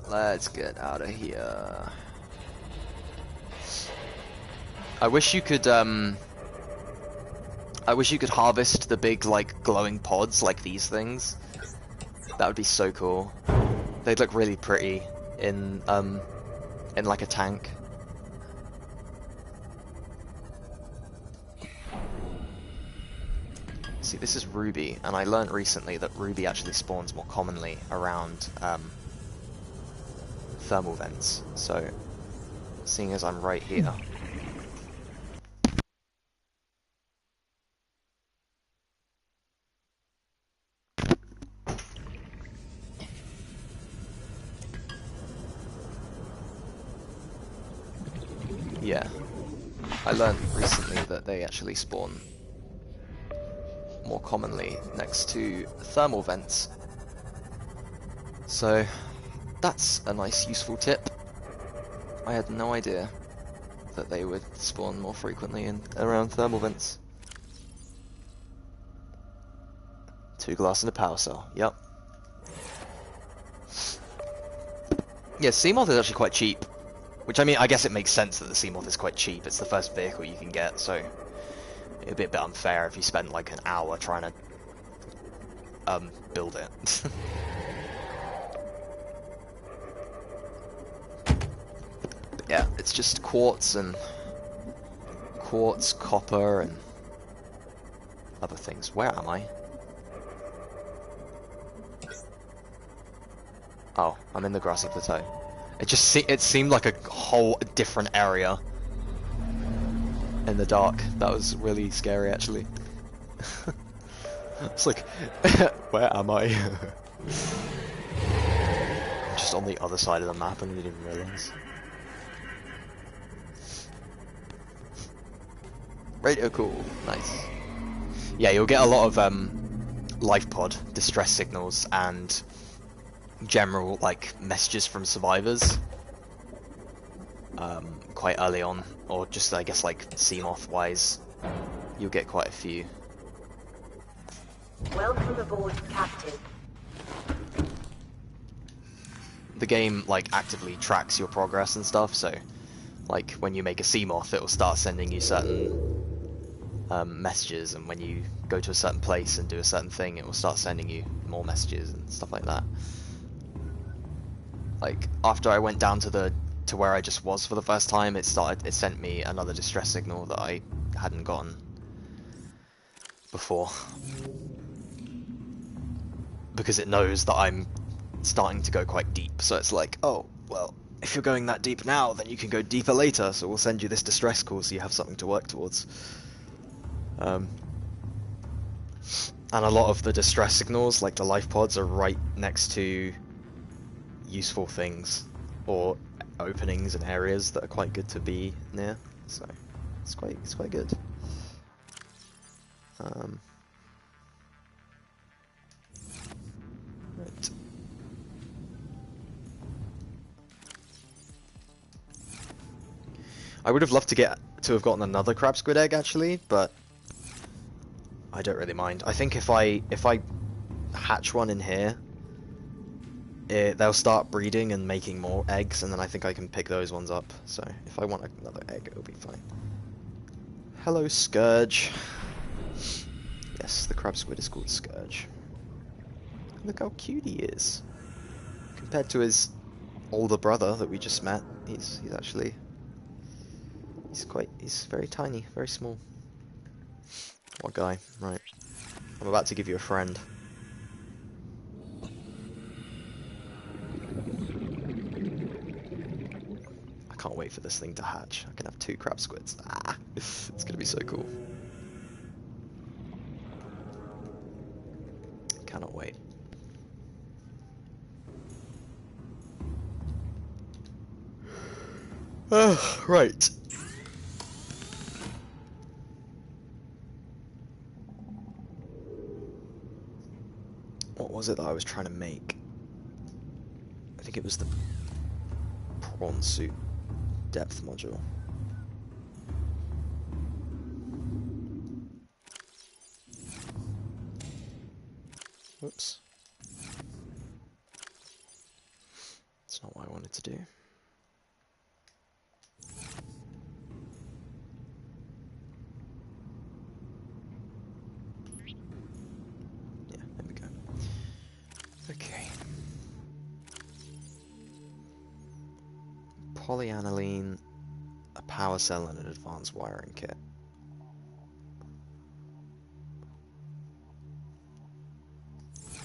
Let's get out of here. I wish you could harvest the big, like, glowing pods like these things. That would be so cool. They'd look really pretty in like a tank. See, this is ruby, and I learned recently that ruby actually spawns more commonly around thermal vents. So, seeing as I'm right here. Yeah. I learned recently that they actually spawn more commonly next to thermal vents. So, that's a nice useful tip. I had no idea that they would spawn more frequently in around thermal vents. 2 glass and a power cell, yep. Yeah, Seamoth is actually quite cheap. Which, I mean, I guess it makes sense that the Seamoth is quite cheap. It's the first vehicle you can get, so it'd be a bit unfair if you spent like an hour trying to build it. But yeah, it's just quartz, copper, and other things. Where am I? Oh, I'm in the grassy plateau. It seemed like a whole different area in the dark. That was really scary, actually. It's like, where am I? I'm just on the other side of the map and I didn't even realize. Radio cool, nice. Yeah, you'll get a lot of life pod distress signals and general like messages from survivors quite early on, or just I guess like Seamoth wise, you'll get quite a few. Welcome aboard, Captain. The game like actively tracks your progress and stuff, so like when you make a Seamoth, it will start sending you certain messages, and when you go to a certain place and do a certain thing, it will start sending you more messages and stuff like that. Like after I went down to where I just was for the first time, it sent me another distress signal that I hadn't gotten before, because it knows that I'm starting to go quite deep. So it's like, oh well, if you're going that deep now, then you can go deeper later. So we'll send you this distress call so you have something to work towards. And a lot of the distress signals, like the life pods, are right next to useful things or openings and areas that are quite good to be near, so it's quite good. Right. I would have loved to have gotten another crab squid egg actually, but I don't really mind. I think if I hatch one in here, they'll start breeding and making more eggs, and then I think I can pick those ones up. So if I want another egg, it'll be fine. Hello, Scourge. Yes, the crab squid is called Scourge. Look how cute he is. Compared to his older brother that we just met, he's very tiny, very small. What guy? Right. I'm about to give you a friend. I can't wait for this thing to hatch. I can have 2 crab squids. Ah, it's gonna be so cool. Cannot wait. Right. What was it that I was trying to make? I think it was the prawn suit depth module. Whoops. That's not what I wanted to do. Yeah, there we go. Okay. Polyaniline, a power cell, and an advanced wiring kit.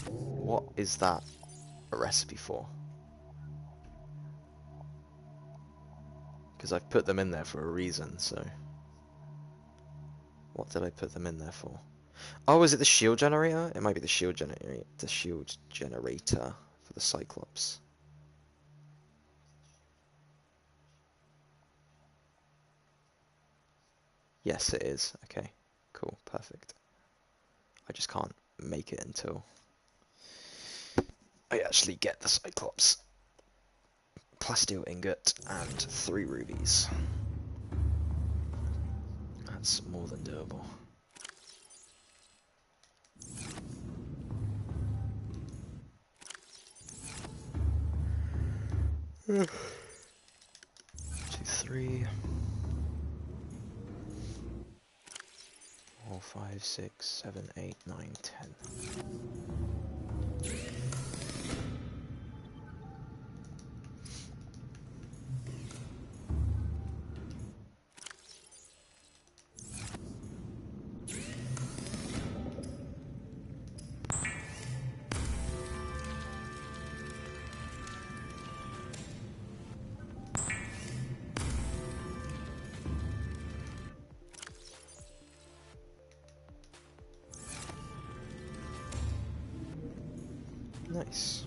What is that a recipe for? Because I've put them in there for a reason, so... What did I put them in there for? Oh, is it the shield generator? It might be the shield generator. The shield generator for the Cyclops. Yes, it is. Okay, cool, perfect. I just can't make it until I actually get the Cyclops plasteel ingot and 3 rubies. That's more than doable. Two, 3, 4, 5, 6, 7, 8, 9, 10. Nice.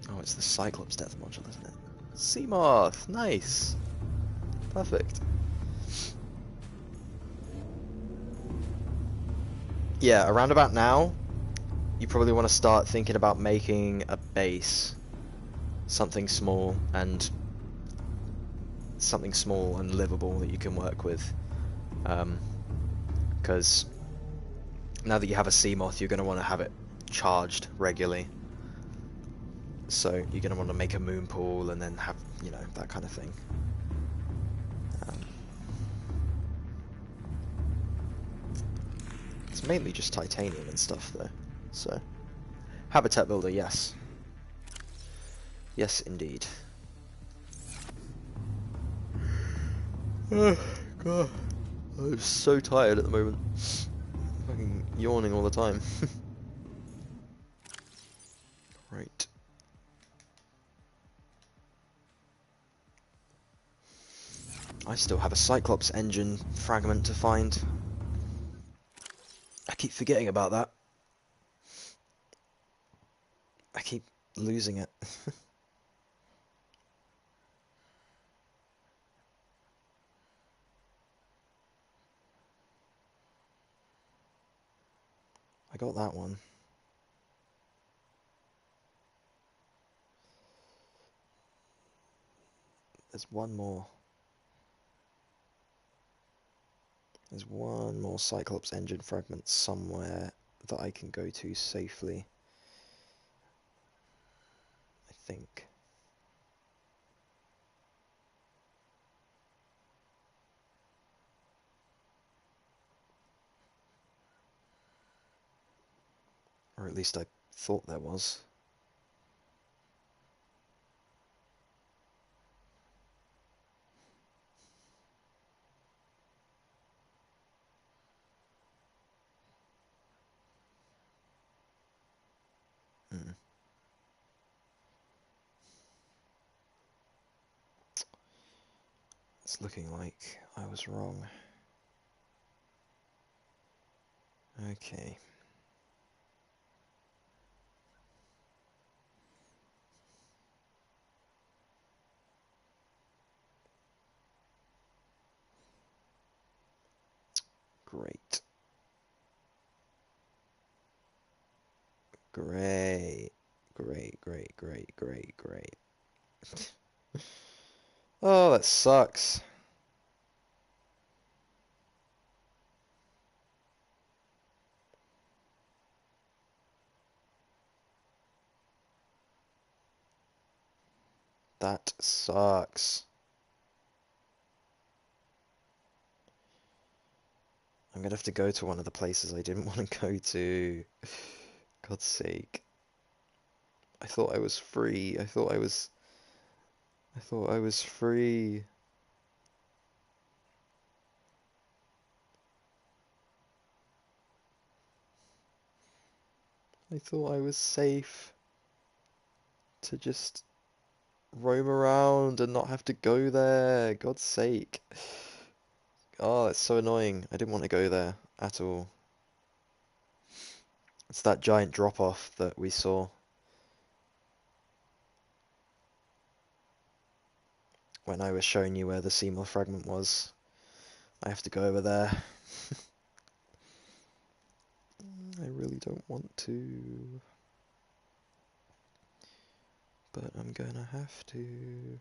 Oh, it's the Cyclops death module, isn't it? Seamoth! Nice! Perfect. Yeah, around about now, you probably want to start thinking about making a base. Something small and livable that you can work with. Because now that you have a Seamoth, you're going to want to have it charged regularly. So you're going to want to make a moon pool and then have, you know, that kind of thing. It's mainly just titanium and stuff though. So habitat builder, yes. Yes, indeed. Oh, God. I'm so tired at the moment. Fucking yawning all the time. Right. I still have a Cyclops engine fragment to find. I keep forgetting about that. I keep losing it. I got that one. There's one more. There's one more Cyclops engine fragment somewhere that I can go to safely. I think. Or at least I thought there was. It's looking like I was wrong. Okay. Great. Great. Great, great, great, great, great. Oh, that sucks. That sucks. I'm gonna have to go to one of the places I didn't want to go to. God's sake. I thought I was free. I thought I was free. I thought I was safe to just roam around and not have to go there. God's sake. Oh, it's so annoying. I didn't want to go there at all. It's that giant drop-off that we saw when I was showing you where the Seymour fragment was. I have to go over there. I really don't want to, but I'm gonna have to.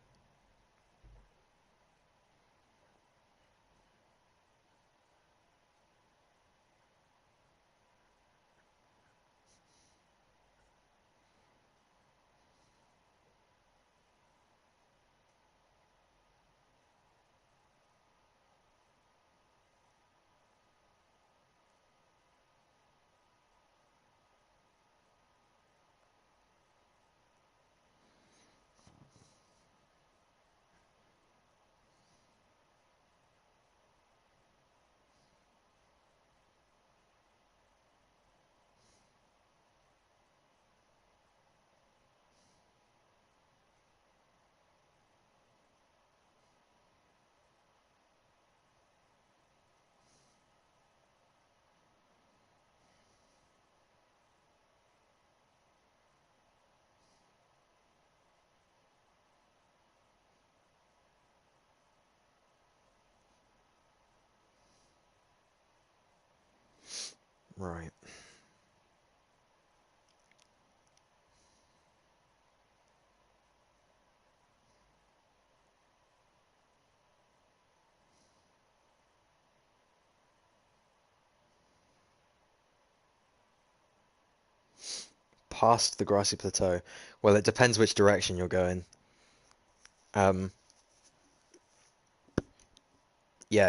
Right. Past the grassy plateau. Well, it depends which direction you're going. Yeah,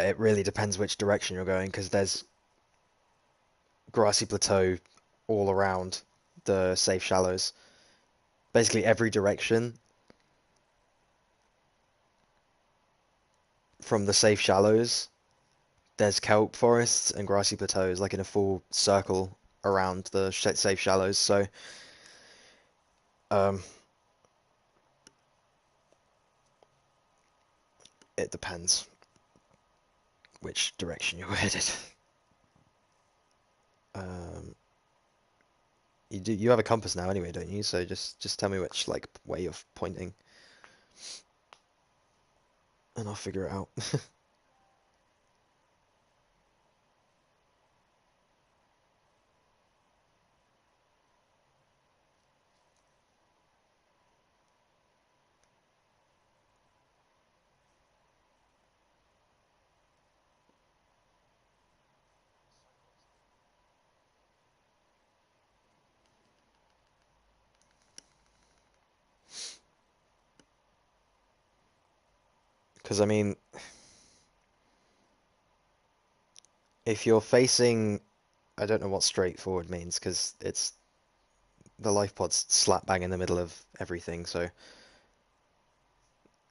it really depends which direction you're going, because there's grassy plateau all around the safe shallows. Basically every direction from the safe shallows, there's kelp forests and grassy plateaus, like in a full circle around the safe shallows. So, um, it depends which direction you're headed. Um, you have a compass now anyway, don't you? So just tell me which like way you're pointing, and I'll figure it out. Because I mean, if you're facing, I don't know what straightforward means, because it's the life pod's slap bang in the middle of everything. So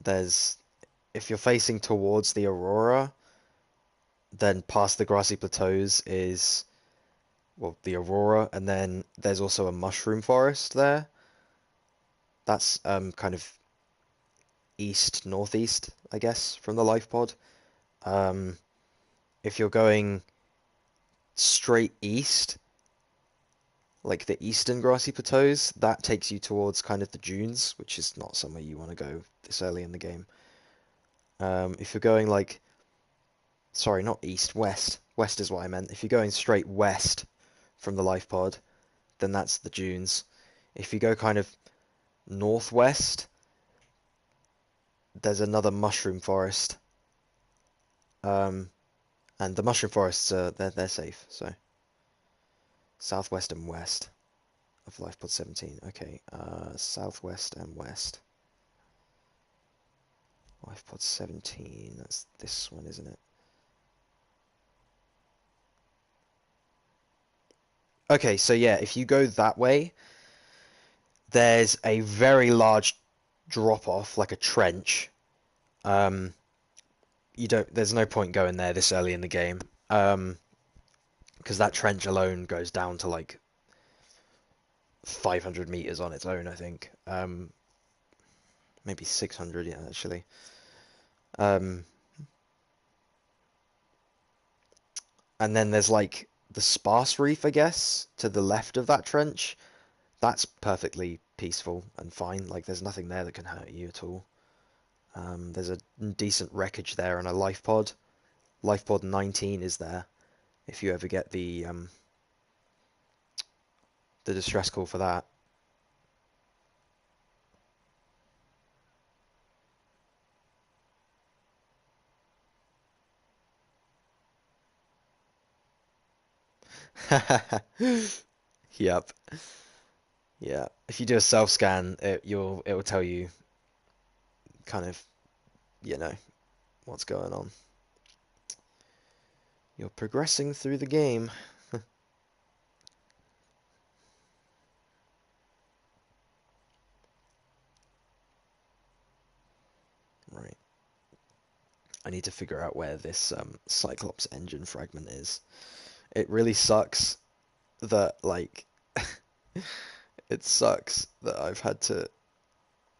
there's, if you're facing towards the aurora, then past the grassy plateaus is, well, the aurora, and then there's also a mushroom forest there. That's kind of east northeast, I guess, from the life pod. Um, if you're going straight east, like the eastern grassy plateaus, that takes you towards kind of the dunes, which is not somewhere you want to go this early in the game. If you're going like, sorry, not east, west. West is what I meant. If you're going straight west from the life pod, then that's the dunes. If you go kind of northwest, there's another mushroom forest. And the mushroom forests are they're safe. So southwest and west of life pod 17. Okay, southwest and west. Life pod 17. That's this one, isn't it? Okay, so yeah, if you go that way, there's a very large drop off, like a trench. There's no point going there this early in the game. Because that trench alone goes down to like 500 meters on its own, I think. Maybe 600, yeah, actually. Um, And then there's like the sparse reef, I guess, to the left of that trench. That's perfectly peaceful and fine. Like there's nothing there that can hurt you at all. There's a decent wreckage there and a life pod. Life pod 19 is there. If you ever get the distress call for that. Yep. Yeah. If you do a self scan, it will tell you kind of, you know, what's going on. You're progressing through the game. Right. I need to figure out where this Cyclops engine fragment is. It really sucks that, like, it sucks that I've had to...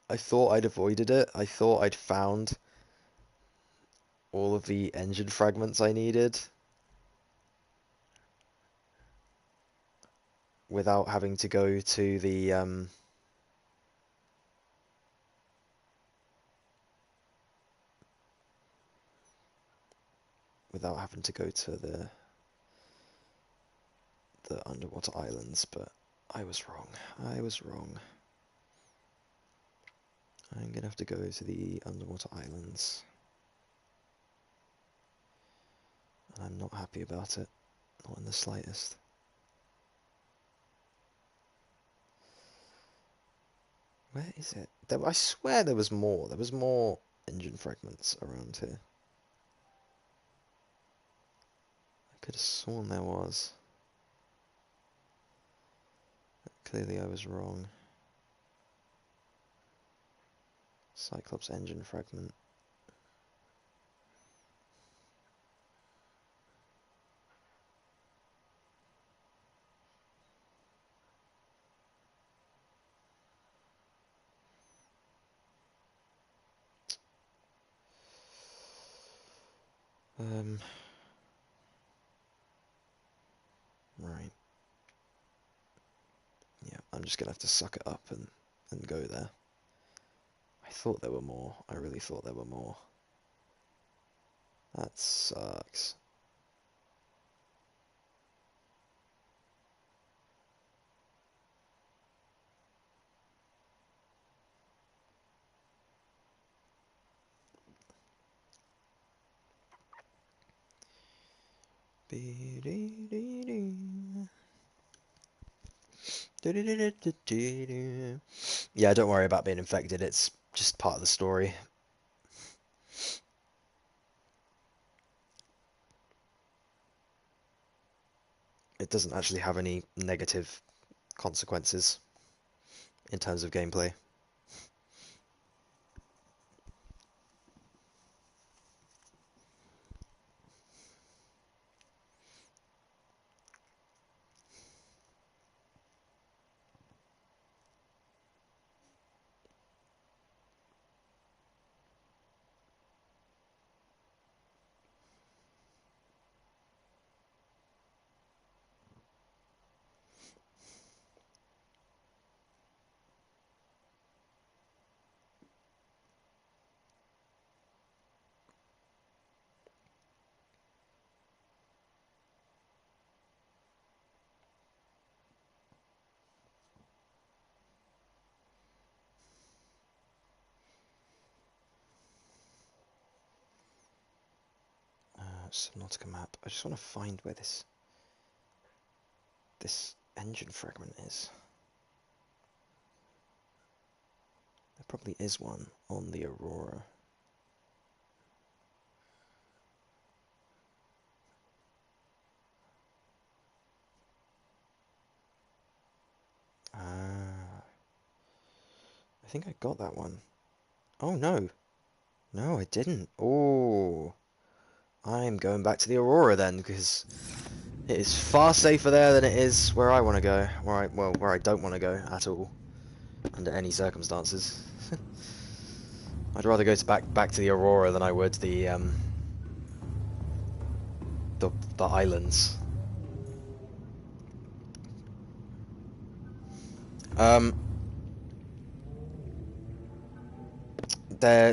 I thought I'd avoided it. I thought I'd found all of the engine fragments I needed without having to go to the without having to go to the underwater islands, but I was wrong. I was wrong. I'm gonna have to go to the underwater islands. And I'm not happy about it. Not in the slightest. Where is it? I swear there was more. There was more engine fragments around here. I could have sworn there was. But clearly I was wrong. Cyclops engine fragment. Right. Yeah, I'm just gonna have to suck it up and go there. I thought there were more. I really thought there were more. That sucks. Yeah, don't worry about being infected. It's just part of the story. It doesn't actually have any negative consequences in terms of gameplay. Subnautica map. I just want to find where this engine fragment is. There probably is one on the Aurora. Ah, I think I got that one. Oh no, no, I didn't. Oh, I'm going back to the Aurora then, because it is far safer there than it is where I want to go. Where I don't want to go at all, under any circumstances. I'd rather go back to the Aurora than I would the the islands.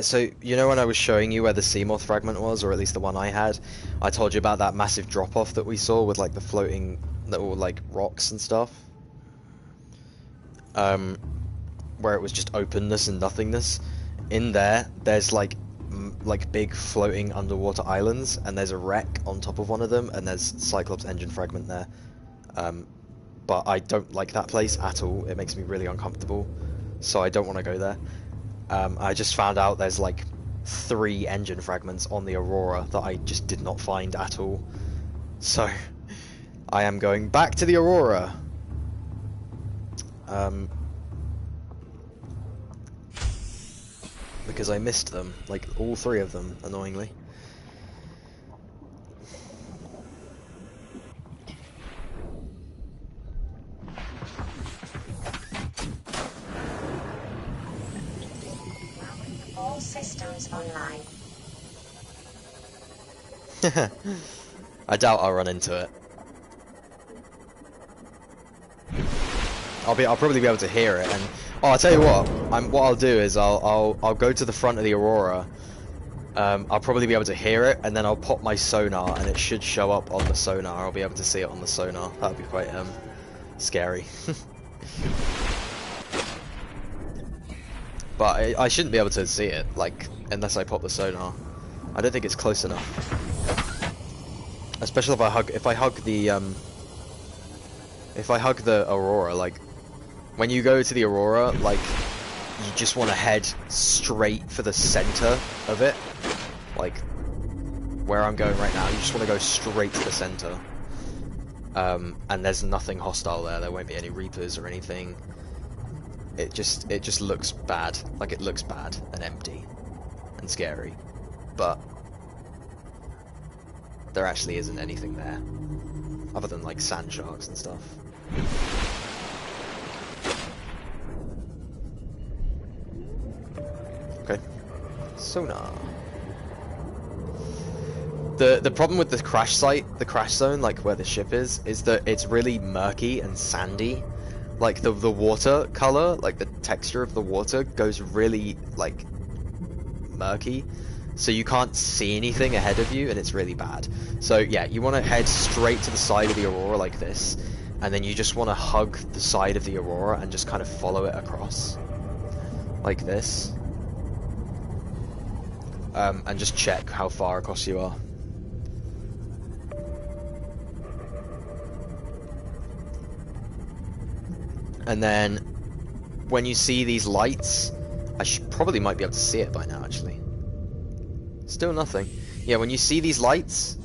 So you know when I was showing you where the Seamoth fragment was, or at least the one I had, I told you about that massive drop-off that we saw with like the floating little like rocks and stuff? Where it was just openness and nothingness. In there, there's like big floating underwater islands, and there's a wreck on top of one of them, and there's Cyclops engine fragment there. But I don't like that place at all. It makes me really uncomfortable, so I don't want to go there. I just found out there's like 3 engine fragments on the Aurora that I just did not find at all. So I am going back to the Aurora. Because I missed them, like all 3 of them, annoyingly. All systems online. I doubt I'll run into it. I'll probably be able to hear it, and I'll tell you what. What I'll do is I'll go to the front of the Aurora. I'll probably be able to hear it, and then I'll pop my sonar, and it should show up on the sonar. I'll be able to see it on the sonar. That'd be quite scary. But I shouldn't be able to see it, like, unless I pop the sonar. I don't think it's close enough. Especially if I hug the Aurora, like, when you go to the Aurora, like, you just want to head straight for the center of it. Like, where I'm going right now, you just want to go straight to the center. And there's nothing hostile there. There won't be any Reapers or anything. It just looks bad. Like, it looks bad and empty and scary. But there actually isn't anything there. Other than, like, sand sharks and stuff. Okay. Sonar. The problem with the crash site, the crash zone, like where the ship is that it's really murky and sandy. Like the water color, like the texture of the water goes really like murky, so you can't see anything ahead of you, and it's really bad. So yeah, you want to head straight to the side of the Aurora like this, and then you just want to hug the side of the Aurora and just kind of follow it across like this, and just check how far across you are. And then, when you see these lights, I probably might be able to see it by now, actually. Still nothing. Yeah, when you see these lights...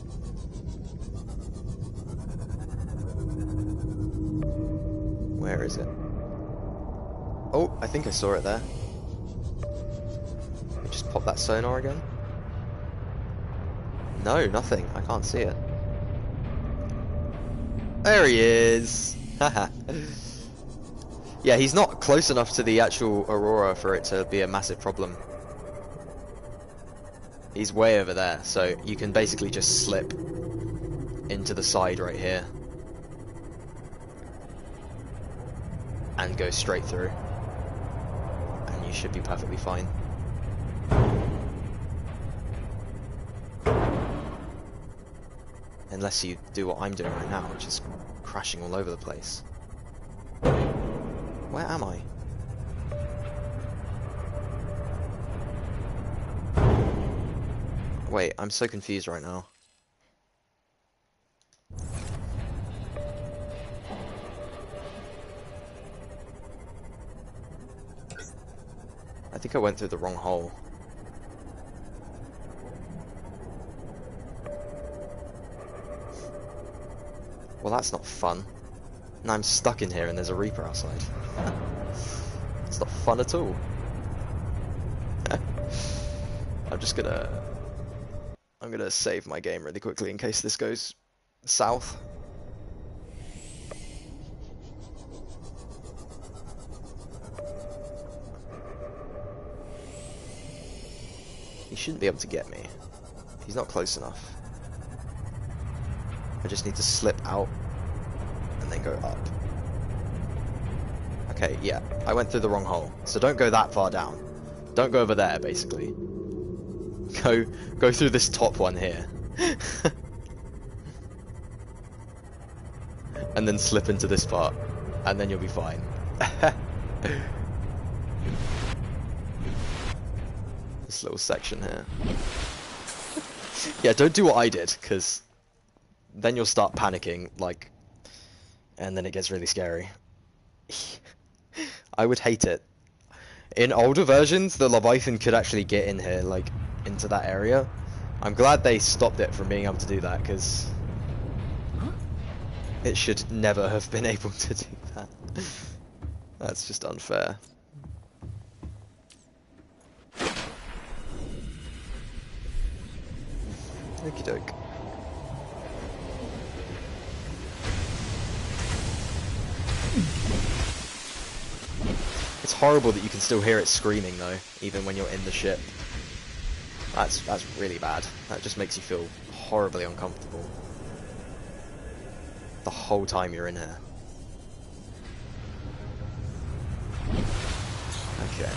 Where is it? Oh, I think I saw it there. Just pop that sonar again. No, nothing. I can't see it. There he is! Haha. Yeah, he's not close enough to the actual Aurora for it to be a massive problem. He's way over there, so you can basically just slip into the side right here. And go straight through. And you should be perfectly fine. Unless you do what I'm doing right now, which is crashing all over the place. Where am I? Wait, I'm so confused right now. I think I went through the wrong hole. Well, that's not fun. Now I'm stuck in here and there's a Reaper outside. It's not fun at all. I'm gonna save my game really quickly in case this goes south. He shouldn't be able to get me. He's not close enough. just need to slip out and then go up. Okay, yeah, I went through the wrong hole. So don't go that far down. Don't go over there, basically. Go through this top one here. And then slip into this part. And then you'll be fine. This little section here. Yeah, don't do what I did, because then you'll start panicking, like, and then it gets really scary. I would hate it. In older versions, the Leviathan could actually get in here, like, into that area. I'm glad they stopped it from being able to do that, because it should never have been able to do that. That's just unfair. Okie doke. It's horrible that you can still hear it screaming though, even when you're in the ship. That's really bad. That just makes you feel horribly uncomfortable. The whole time you're in here. Okay.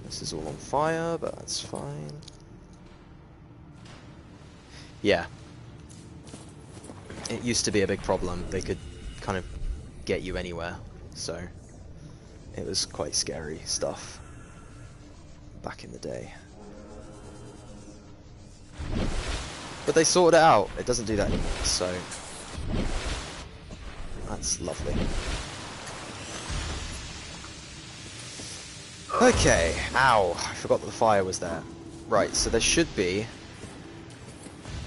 This is all on fire, but that's fine. Yeah. It used to be a big problem. They could kind of get you anywhere, so it was quite scary stuff back in the day. But they sorted it out. It doesn't do that anymore, so that's lovely. Okay, ow, I forgot that the fire was there. Right, so there should be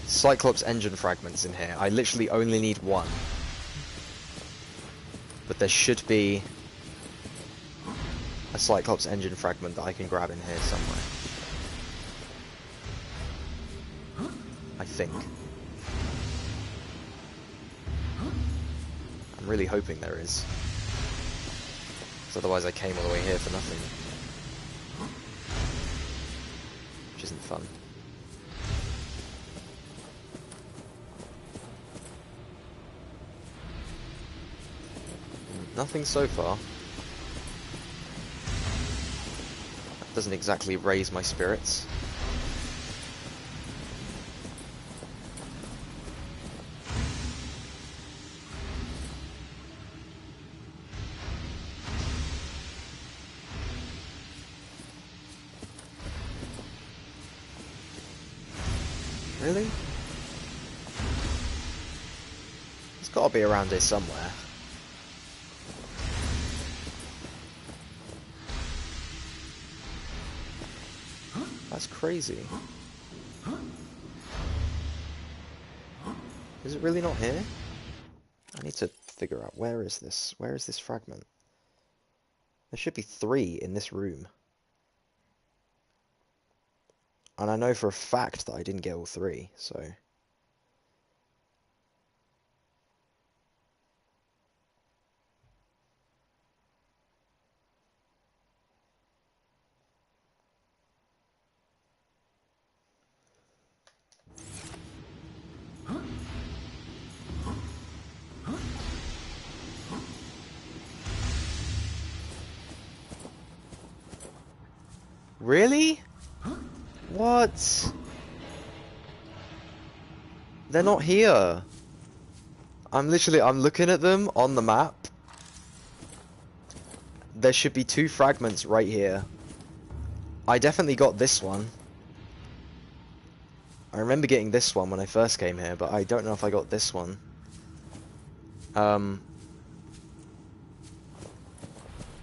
Cyclops engine fragments in here. I literally only need one. But there should be a Cyclops engine fragment that I can grab in here somewhere. I think. I'm really hoping there is. Because otherwise I came all the way here for nothing. Which isn't fun. Nothing so far. That doesn't exactly raise my spirits. Really? It's got to be around here somewhere. That's crazy. Is it really not here? I need to figure out where is this? Where is this fragment? There should be 3 in this room. And I know for a fact that I didn't get all 3, so... Really? What? They're not here. I'm looking at them on the map. There should be 2 fragments right here. I definitely got this one. I remember getting this one when I first came here, but I don't know if I got this one. And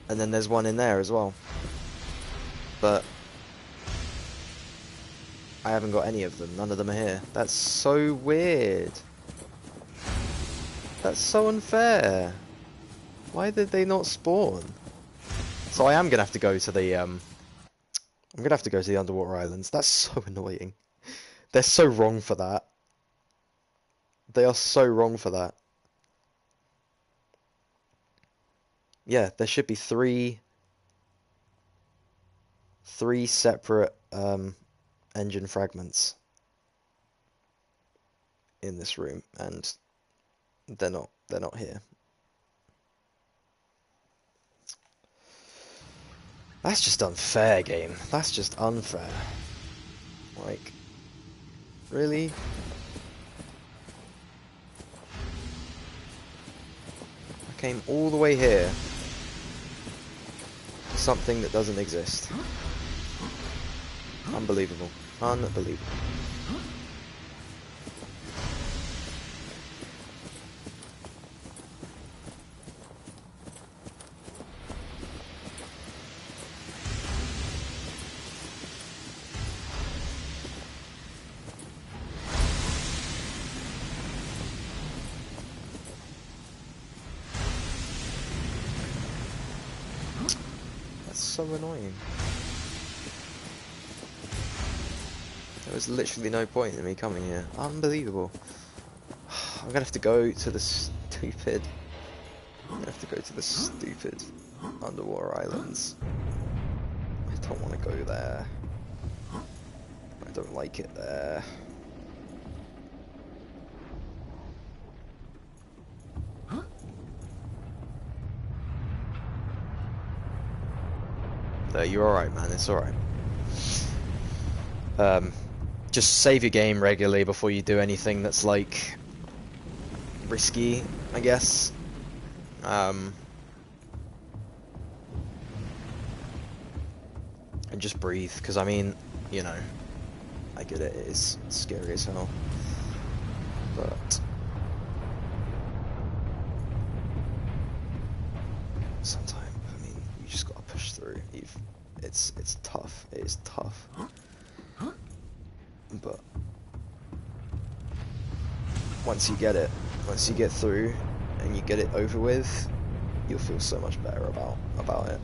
then there's one in there as well. But I haven't got any of them. None of them are here. That's so weird. That's so unfair. Why did they not spawn? So I am gonna have to go to the I'm gonna have to go to the underwater islands. That's so annoying. They're so wrong for that. They are so wrong for that. yeah, there should be three separate engine fragments in this room, and they're not here. That's just unfair, game. That's just unfair. Like, really? I came all the way here for something that doesn't exist. Unbelievable. Unbelievable. So annoying. There was literally no point in me coming here. Unbelievable. I'm gonna have to go to the stupid... underwater islands. I don't want to go there. I don't like it there. You're alright, man, it's alright. Just save your game regularly before you do anything that's, like, risky, I guess. And just breathe, because, I mean, you know, I get it, it is scary as hell. But... sometimes, I mean, you just gotta push through. It's tough. It is tough. But once you get it, once you get through and you get it over with, you'll feel so much better about it.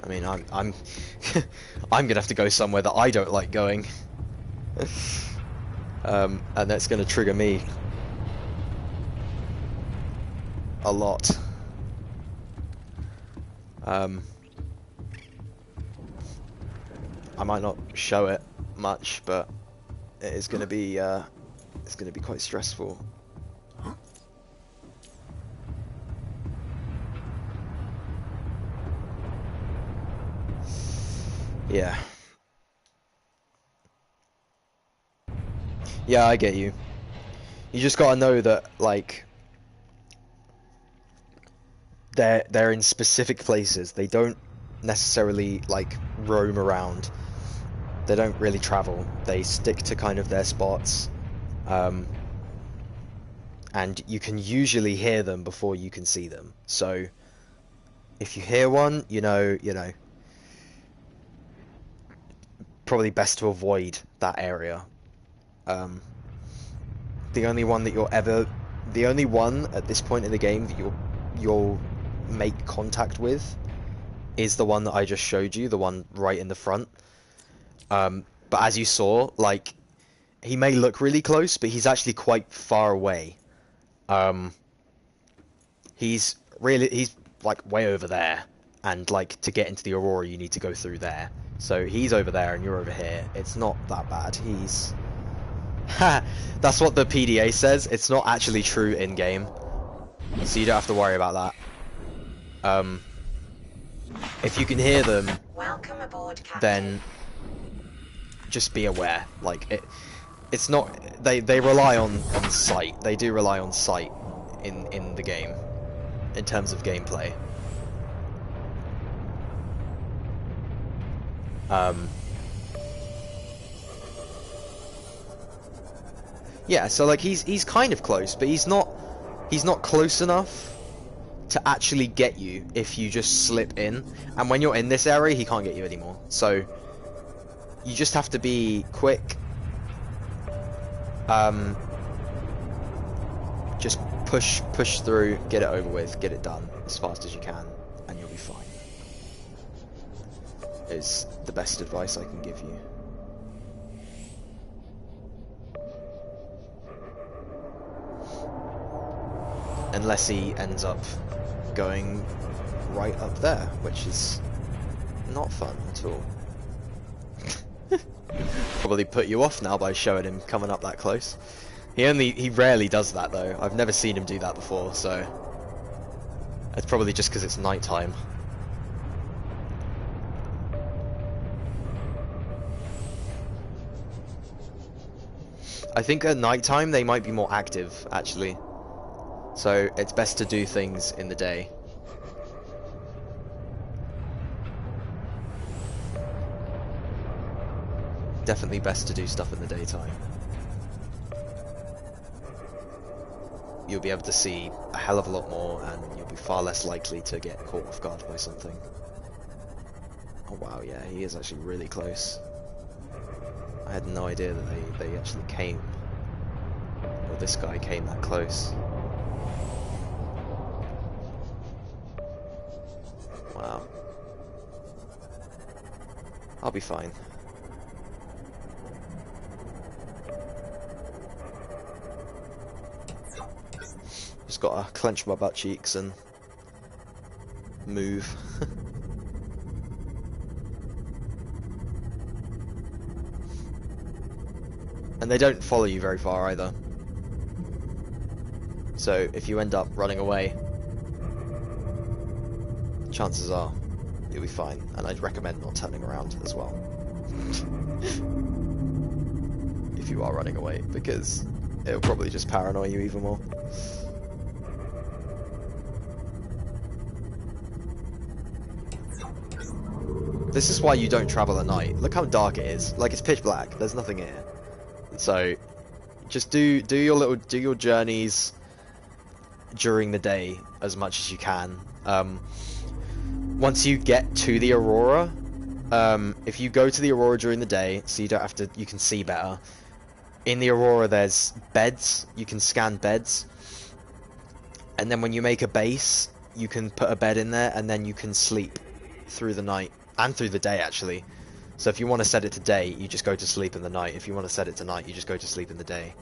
I mean, I'm I'm gonna have to go somewhere that I don't like going, and that's gonna trigger me a lot. I might not show it much, but it is gonna be it's gonna be quite stressful. Yeah. Yeah, I get you. You just gotta know that, like, they're in specific places. They don't necessarily, like, roam around. They don't really travel. They stick to kind of their spots. And you can usually hear them before you can see them. So if you hear one, you know, probably best to avoid that area. The only one at this point in the game that you'll make contact with is the one that I just showed you, the one right in the front. But as you saw, like, he may look really close, but he's actually quite far away. He's like way over there, and like to get into the Aurora you need to go through there. So he's over there and you're over here. It's not that bad. He's that's what the PDA says. It's not actually true in game, so you don't have to worry about that. If you can hear them, Welcome aboard, Captain. then just be aware. Like, it's not, they rely on sight. They do rely on sight in the game in terms of gameplay. Yeah, so like he's kind of close, but he's not close enough to actually get you if you just slip in. And when you're in this area, he can't get you anymore. So you just have to be quick. Just push through, get it over with, get it done as fast as you can, and you'll be fine. Is the best advice I can give you. unless he ends up going right up there, which is not fun at all. Probably put you off now by showing him coming up that close. He rarely does that though. I've never seen him do that before, so it's probably just because it's night time. I think at night time they might be more active actually, so it's best to do things in the day. Definitely best to do stuff in the daytime. You'll be able to see a hell of a lot more, and you'll be far less likely to get caught off guard by something. Oh wow, yeah, he is actually really close. I had no idea that they actually came, or this guy came that close. Wow. I'll be fine. Just gotta clench my butt cheeks and move. And they don't follow you very far either. So if you end up running away, chances are you'll be fine. And I'd recommend not turning around as well. If you are running away, because it'll probably just paranoia you even more. This is why you don't travel at night. Look how dark it is. Like, it's pitch black. There's nothing here. So just do your journeys during the day as much as you can. Once you get to the Aurora, if you go to the Aurora during the day, so you don't have to, you can see better. In the Aurora there's beds, you can scan beds, and then when you make a base you can put a bed in there, and then you can sleep through the night and through the day actually. So if you want to set it to day, you just go to sleep in the night. If you want to set it to night, you just go to sleep in the day.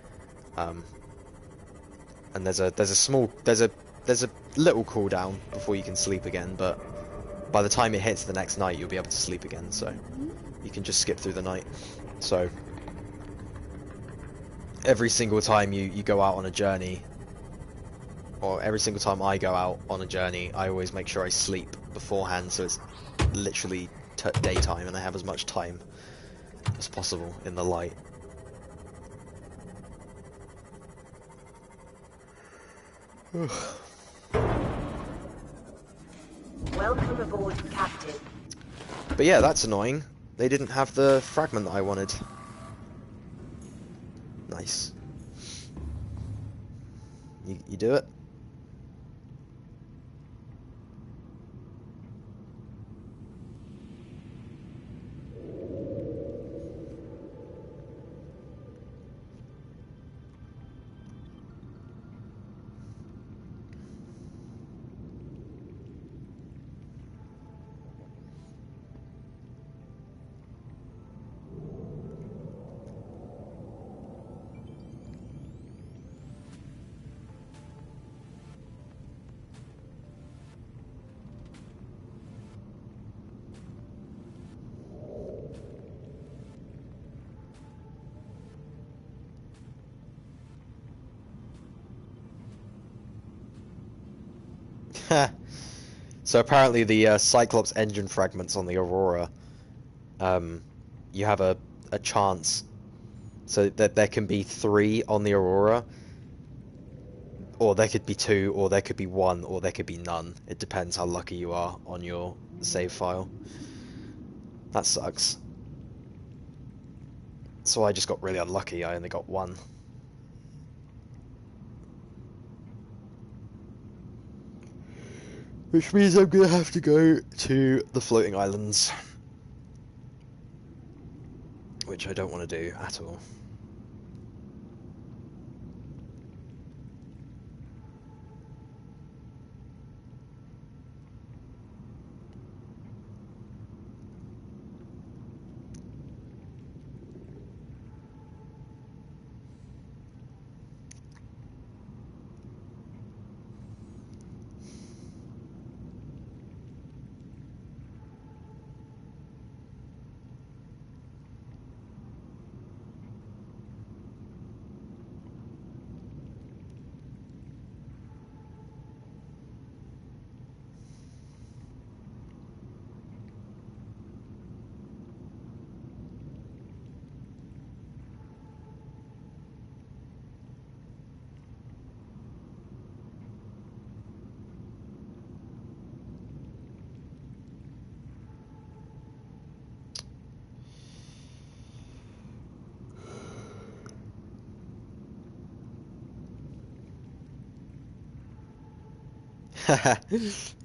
And there's a little cooldown before you can sleep again, but by the time it hits the next night, you'll be able to sleep again. So you can just skip through the night. So every single time you go out on a journey, or every single time I go out on a journey, I always make sure I sleep beforehand, so it's literally daytime and I have as much time as possible in the light. Welcome aboard, Captain. But yeah, that's annoying. They didn't have the fragment that I wanted. Nice. You do it? So apparently the Cyclops engine fragments on the Aurora, you have a chance, so that there can be 3 on the Aurora, or there could be 2, or there could be 1, or there could be none. It depends how lucky you are on your save file. That sucks. So I just got really unlucky, I only got 1. Which means I'm gonna have to go to the floating islands. Which I don't want to do at all.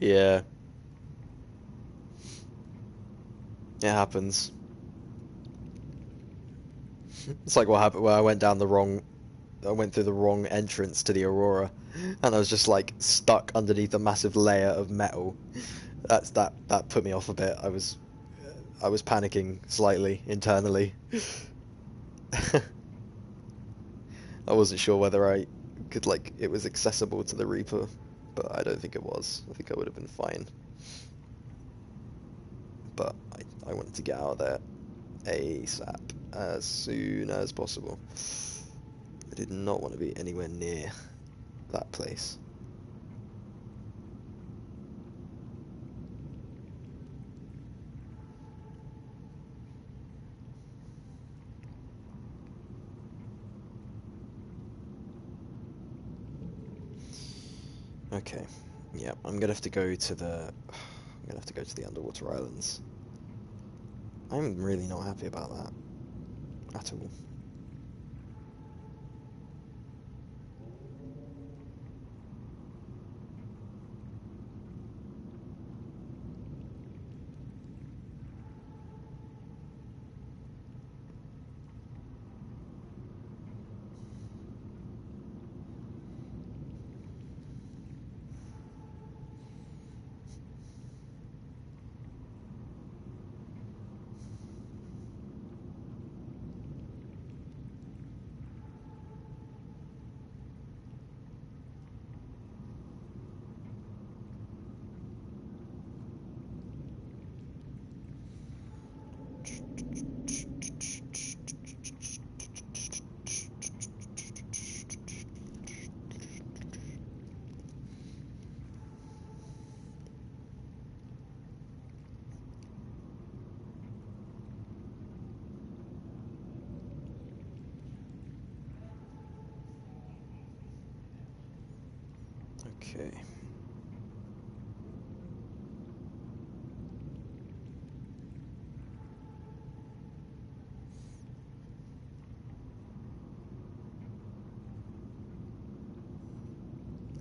Yeah. It happens. It's like what happened where I went through the wrong entrance to the Aurora, and I was just like stuck underneath a massive layer of metal. That put me off a bit. I was panicking slightly internally. I wasn't sure whether I could it was accessible to the Reaper, but I don't think it was. I think I would have been fine. But I wanted to get out of there ASAP, as soon as possible. I did not want to be anywhere near that place. Okay, yeah, I'm gonna have to go to the underwater islands. I'm really not happy about that at all. Okay.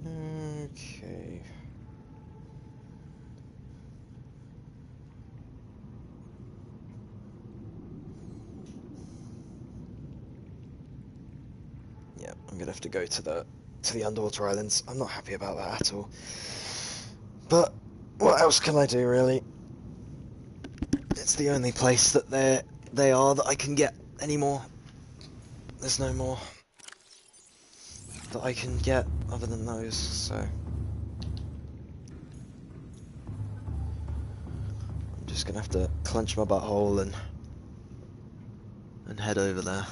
Okay. Yeah, I'm gonna have to go to the underwater islands. I'm not happy about that at all. But what else can I do, really? It's the only place that they are that I can get anymore. There's no more that I can get other than those, so I'm just gonna have to clench my butthole and head over there.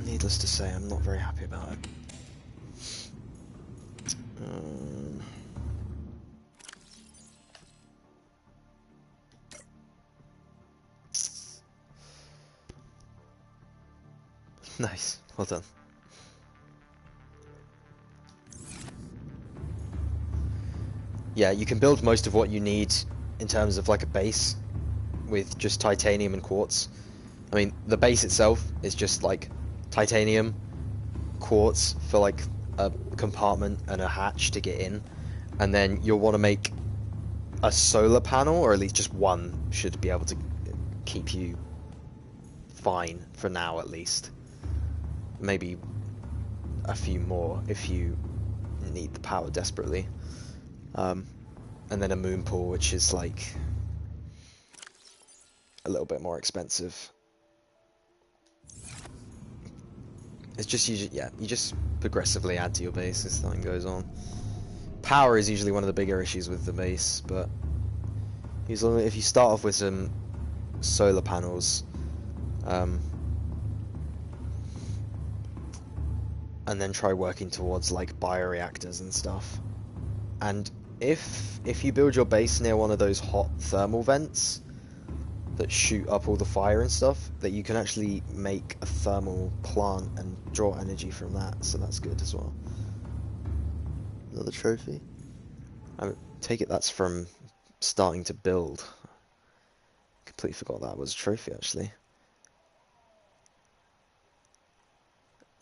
Needless to say, I'm not very happy about it. Nice, well done. Yeah, you can build most of what you need in terms of like a base with just titanium and quartz. I mean, the base itself is just like titanium, quartz for like a compartment and a hatch to get in, and then you'll want to make a solar panel, or at least just one should be able to keep you fine for now at least. Maybe a few more if you need the power desperately. And then a moon pool, which is like a little bit more expensive. It's just you just progressively add to your base as time goes on. Power is usually one of the bigger issues with the base, but if you start off with some solar panels, and then try working towards like bioreactors and stuff, and if you build your base near one of those hot thermal vents that shoot up all the fire and stuff, that you can actually make a thermal plant and draw energy from that, so that's good as well. Another trophy? I take it that's from starting to build. Completely forgot that was a trophy, actually.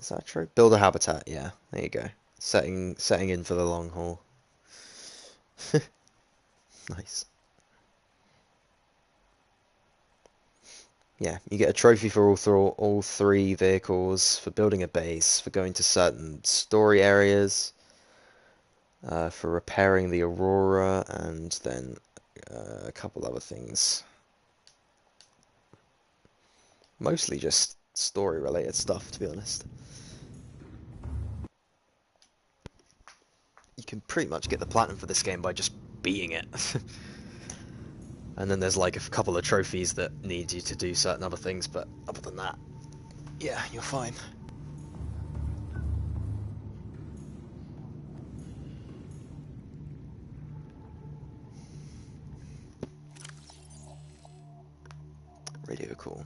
Is that true? Build a habitat, yeah. There you go. Setting in for the long haul. Nice. Yeah, you get a trophy for all three vehicles, for building a base, for going to certain story areas, for repairing the Aurora, and then a couple other things. Mostly just story related stuff, to be honest. You can pretty much get the platinum for this game by just beating it. And then there's like a couple of trophies that need you to do certain other things, but other than that, yeah, you're fine. Radio cool.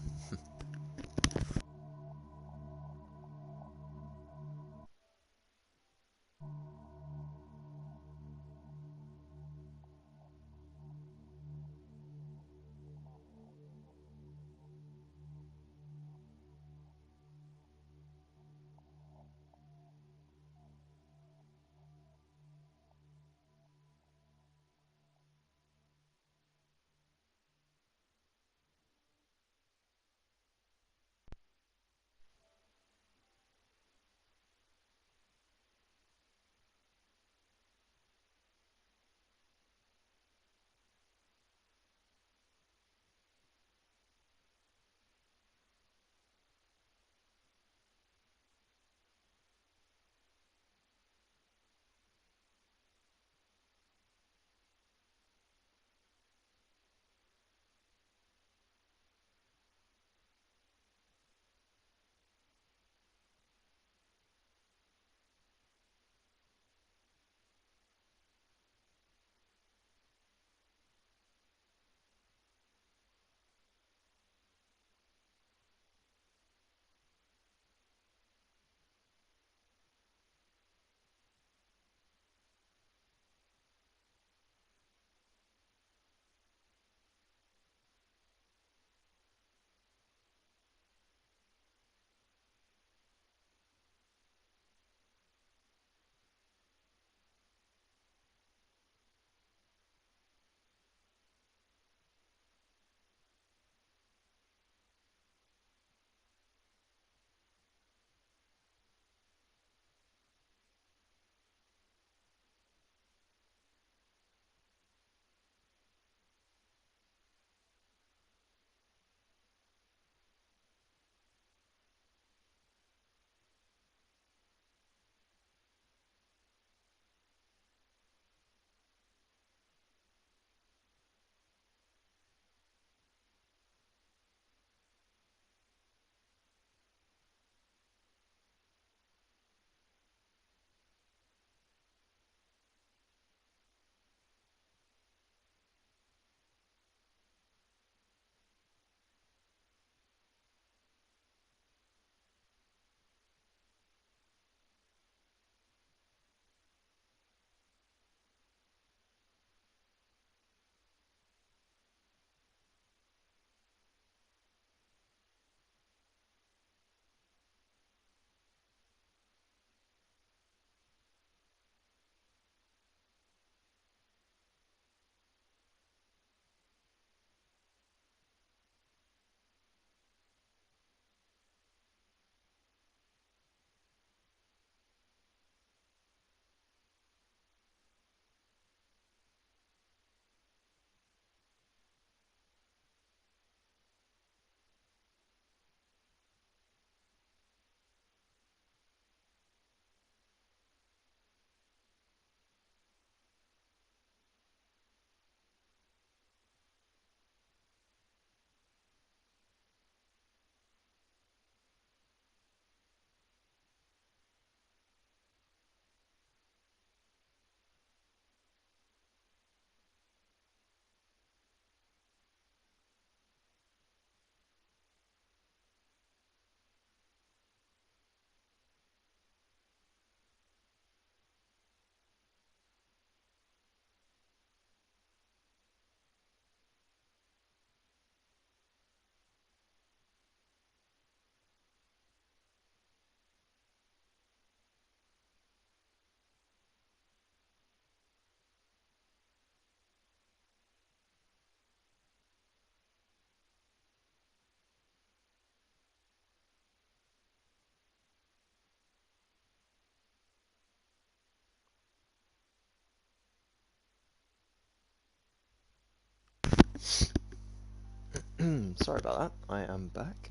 Sorry about that. I am back.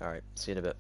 Alright, see you in a bit.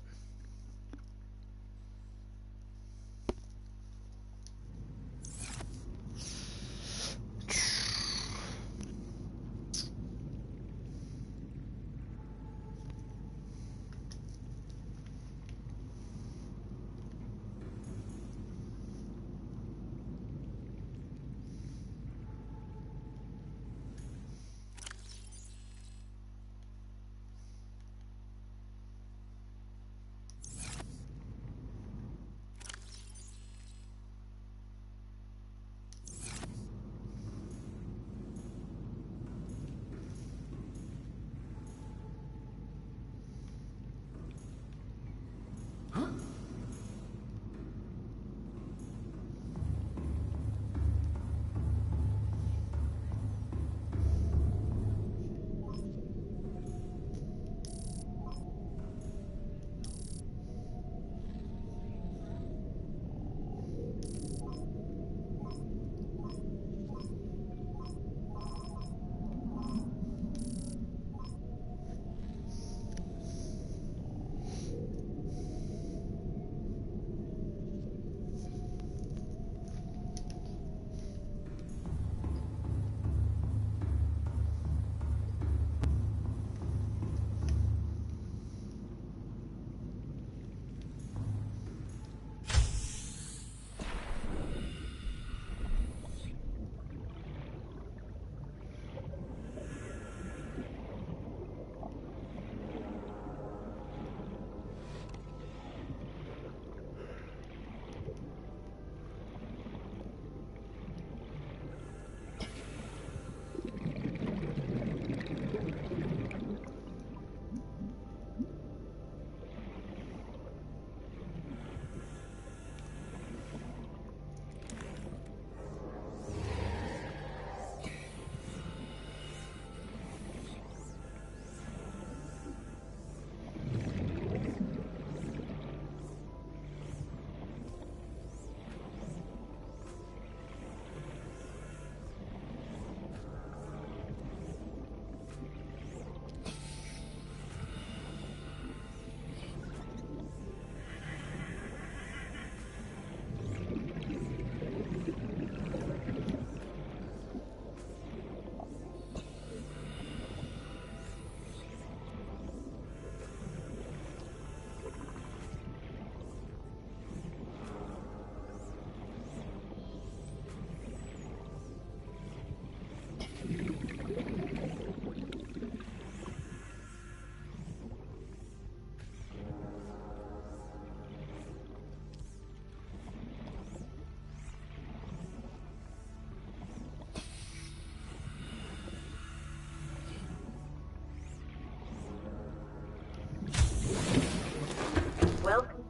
Welcome,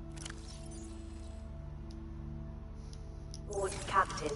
Board Captain.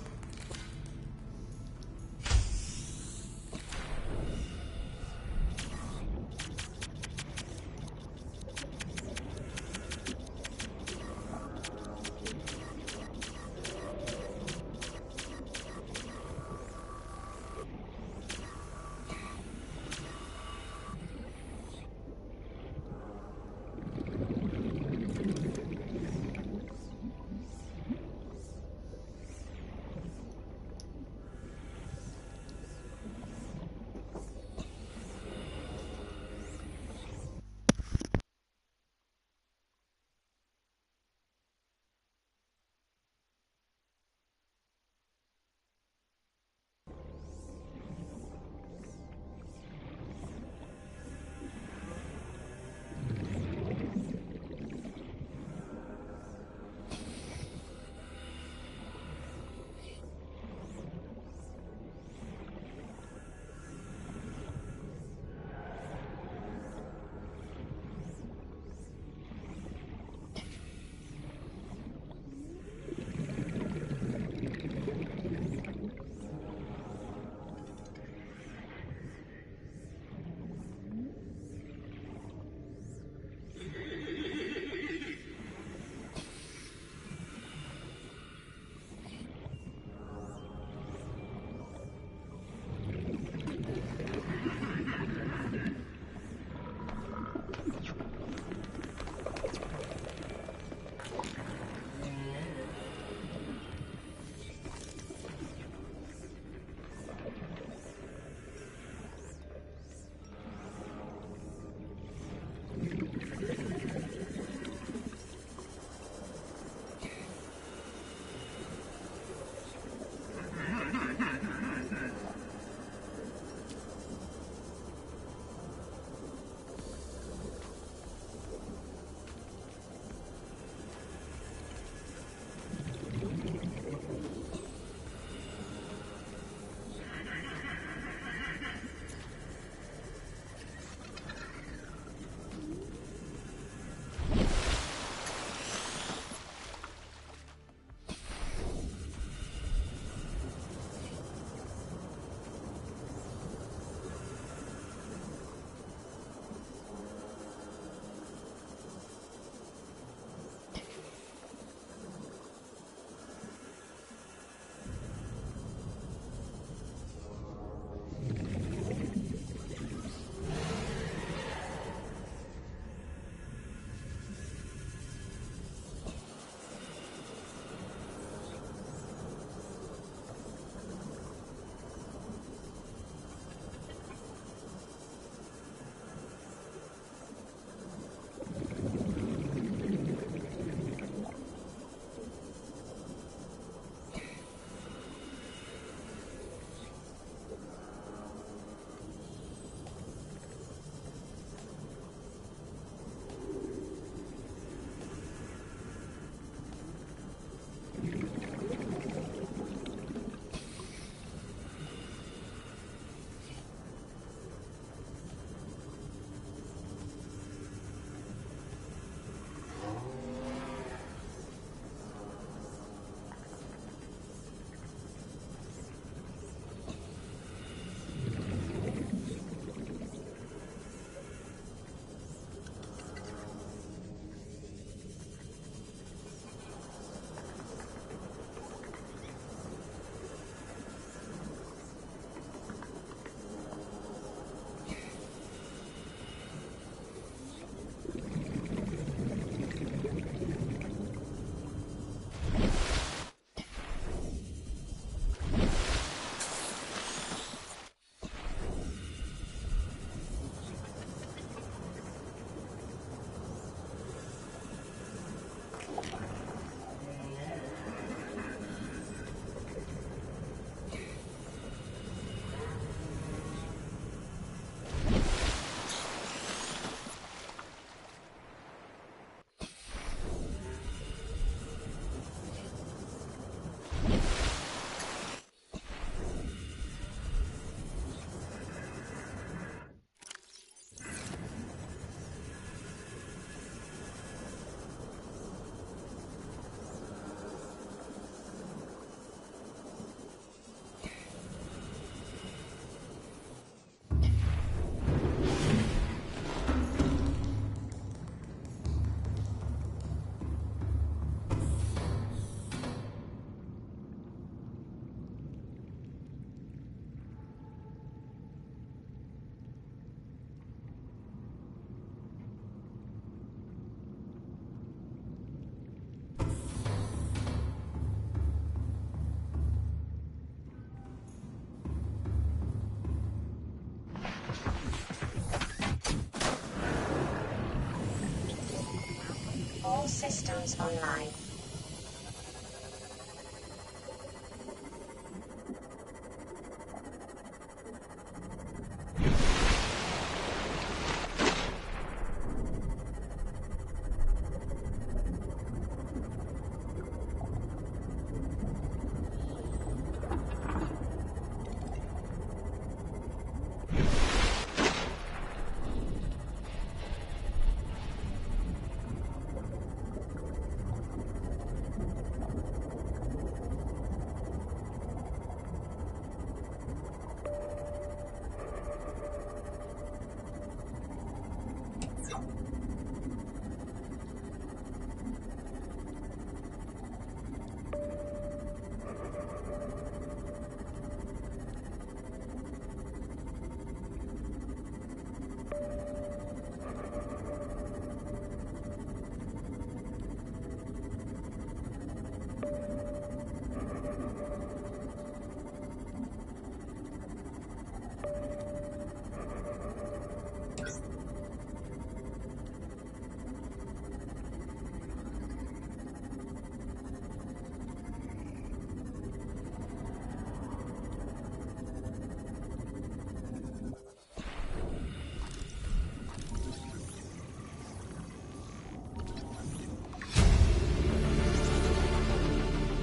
All systems online.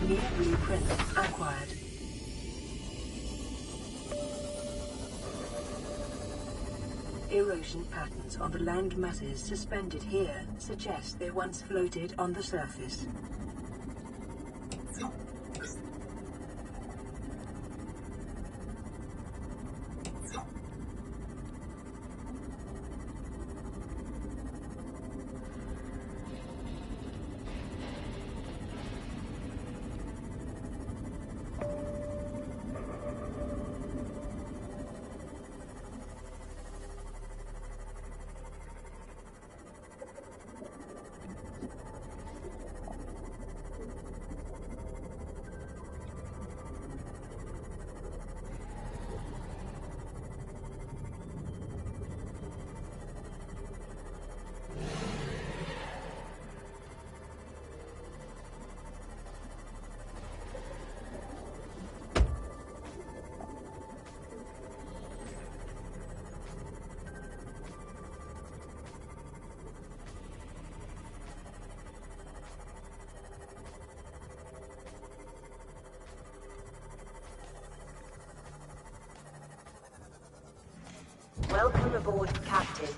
New blueprint acquired. Erosion patterns on the land masses suspended here suggest they once floated on the surface. Welcome aboard, Captain.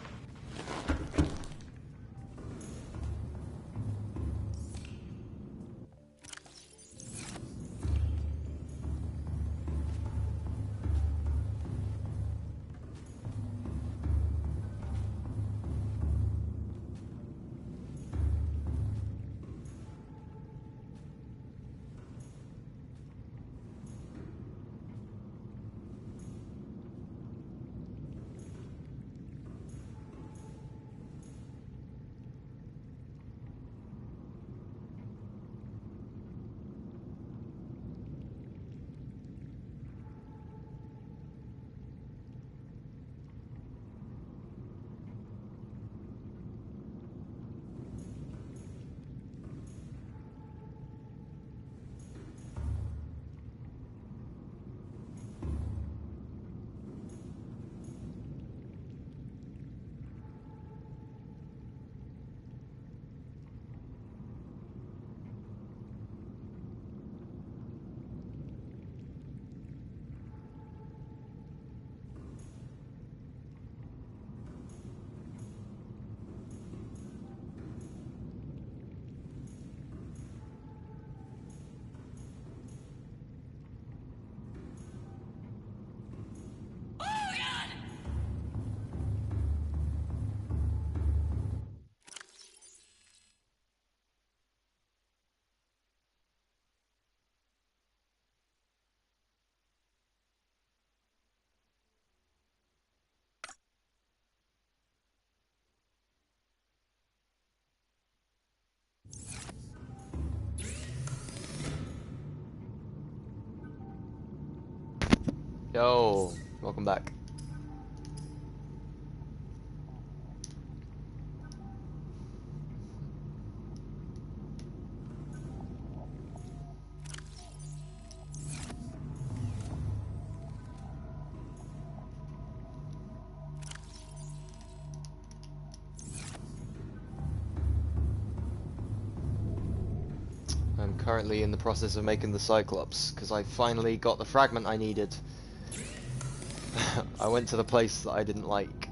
Yo, welcome back. currently in the process of making the Cyclops, because I finally got the fragment I needed. I went to the place that I didn't like.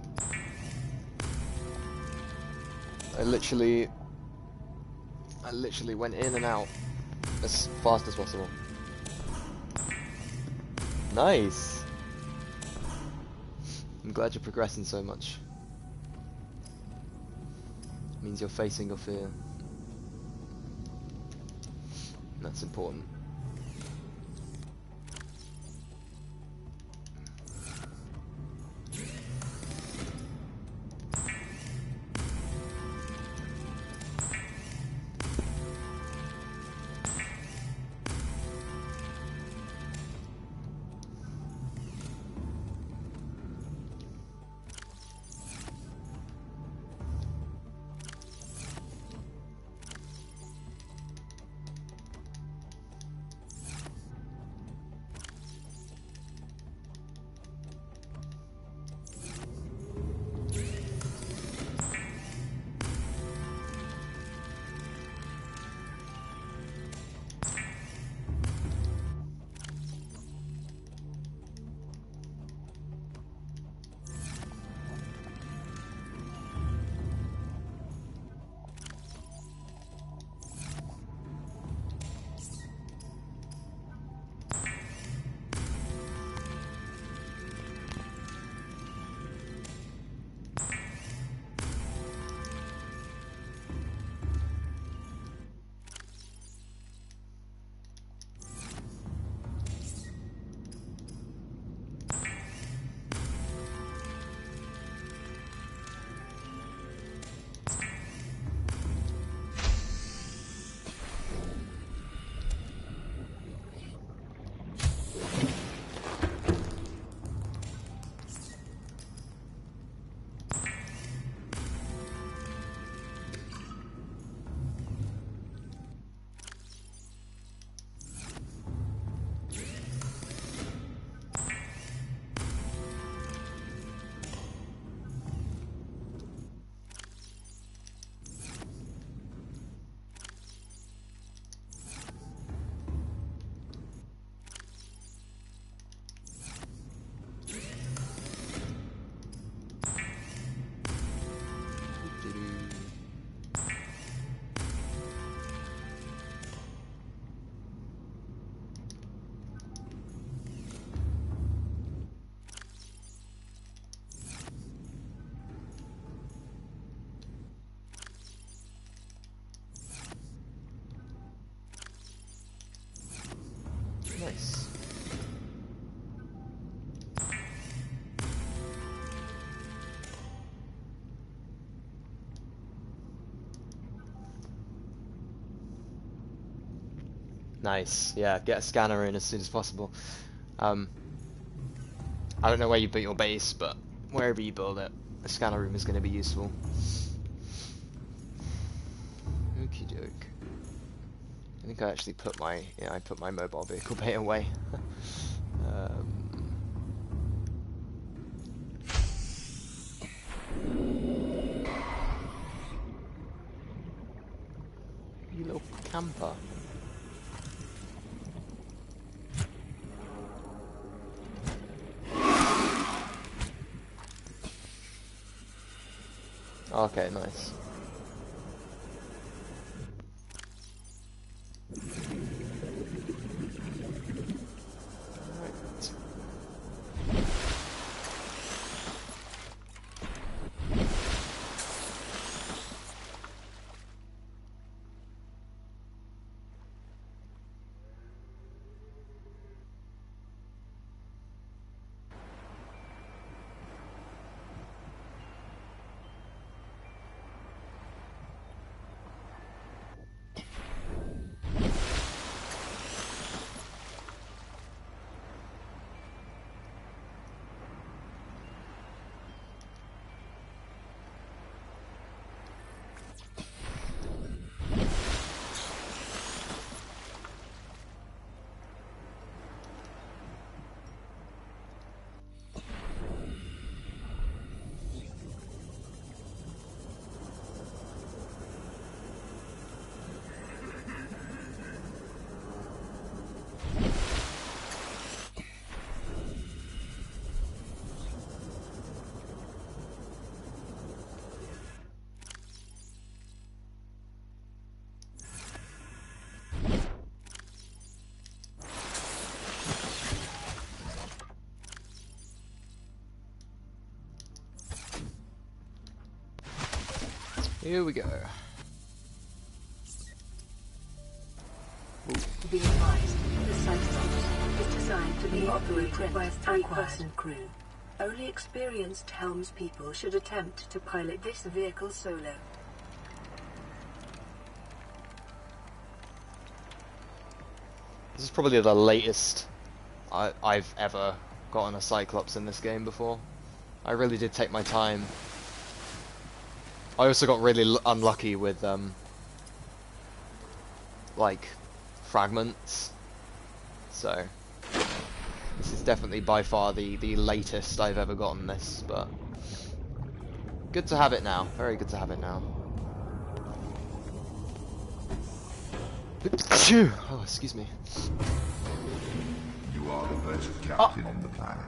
I literally went in and out as fast as possible. Nice! I'm glad you're progressing so much. It means you're facing your fear. That's important. Nice. Nice. Yeah, get a scanner in as soon as possible. I don't know where you built your base, but wherever you build it, a scanner room is going to be useful. Okie doke. I think I actually put my I put my mobile vehicle bay away. You little camper. Okay, nice. Here we go. Be advised, the Cyclops is designed to be operated by a three-person crew. Only experienced helmspeople should attempt to pilot this vehicle solo. This is probably the latest I've ever gotten a Cyclops in this game before. I really did take my time. I also got really unlucky with like fragments, so this is definitely by far the latest I've ever gotten this, but good to have it now. Very good to have it now. Oh, excuse me. You are the best captain on the planet.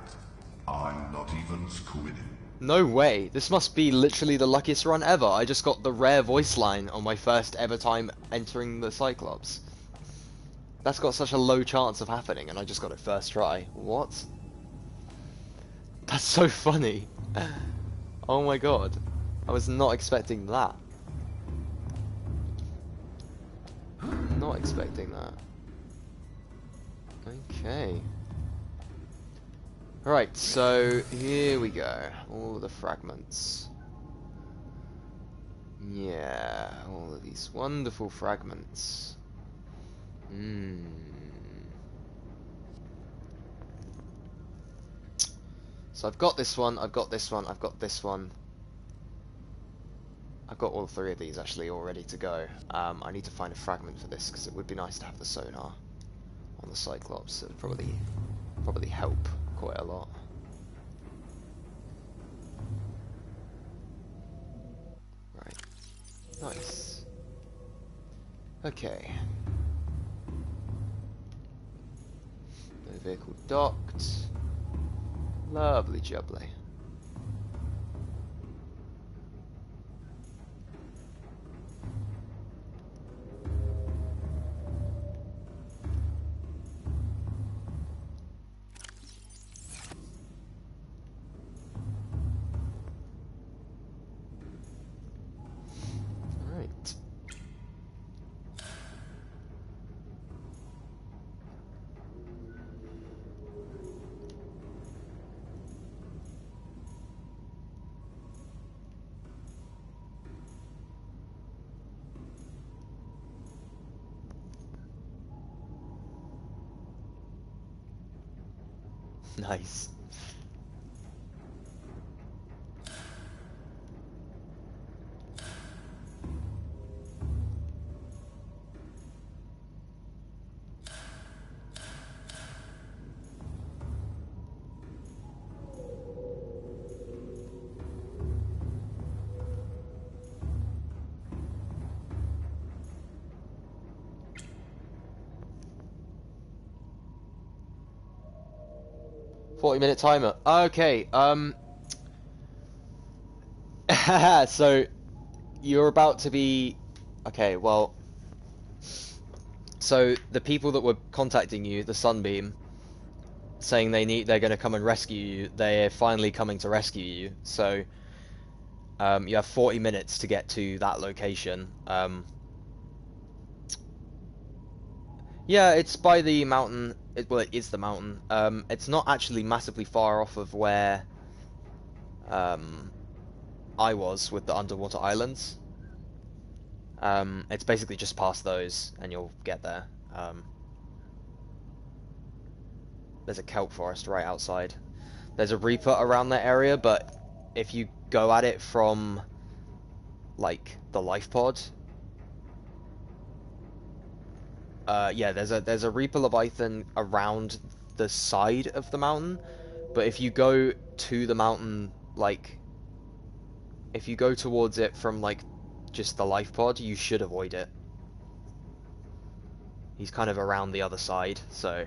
I'm not even squinting. No way. This must be literally the luckiest run ever. I just got the rare voice line on my first ever time entering the Cyclops. That's got such a low chance of happening, and I just got it first try. What? That's so funny. Oh my god. I was not expecting that. Not expecting that. Okay. Right, so here we go. All the fragments. Yeah, all of these wonderful fragments. So I've got this one, I've got this one, I've got this one. I've got all three of these actually all ready to go. I need to find a fragment for this because it would be nice to have the sonar on the Cyclops. It would probably help quite a lot. Right. Nice. Okay. The vehicle docked. Lovely jubbly. Nice. Minute timer. Okay, so you're about to be... Okay, well... So the people that were contacting you, the Sunbeam, saying they're going to come and rescue you, they're finally coming to rescue you. So you have 40 minutes to get to that location. Yeah, it's by the mountain. Well, it is the mountain. It's not actually massively far off of where I was with the underwater islands. It's basically just past those, and you'll get there. There's a kelp forest right outside. There's a Reaper around that area, but if you go at it from, like, the life pod... yeah, there's a Reaper Leviathan around the side of the mountain, but if you go to the mountain, like, if you go towards it from, like, just the life pod, you should avoid it. He's kind of around the other side, so...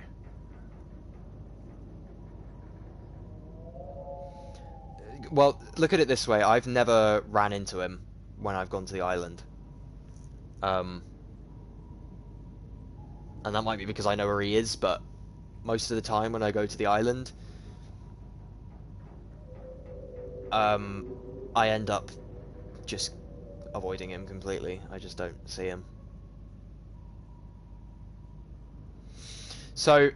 Well, look at it this way, I've never ran into him when I've gone to the island. And that might be because I know where he is, but most of the time when I go to the island, I end up just avoiding him completely. I just don't see him. So,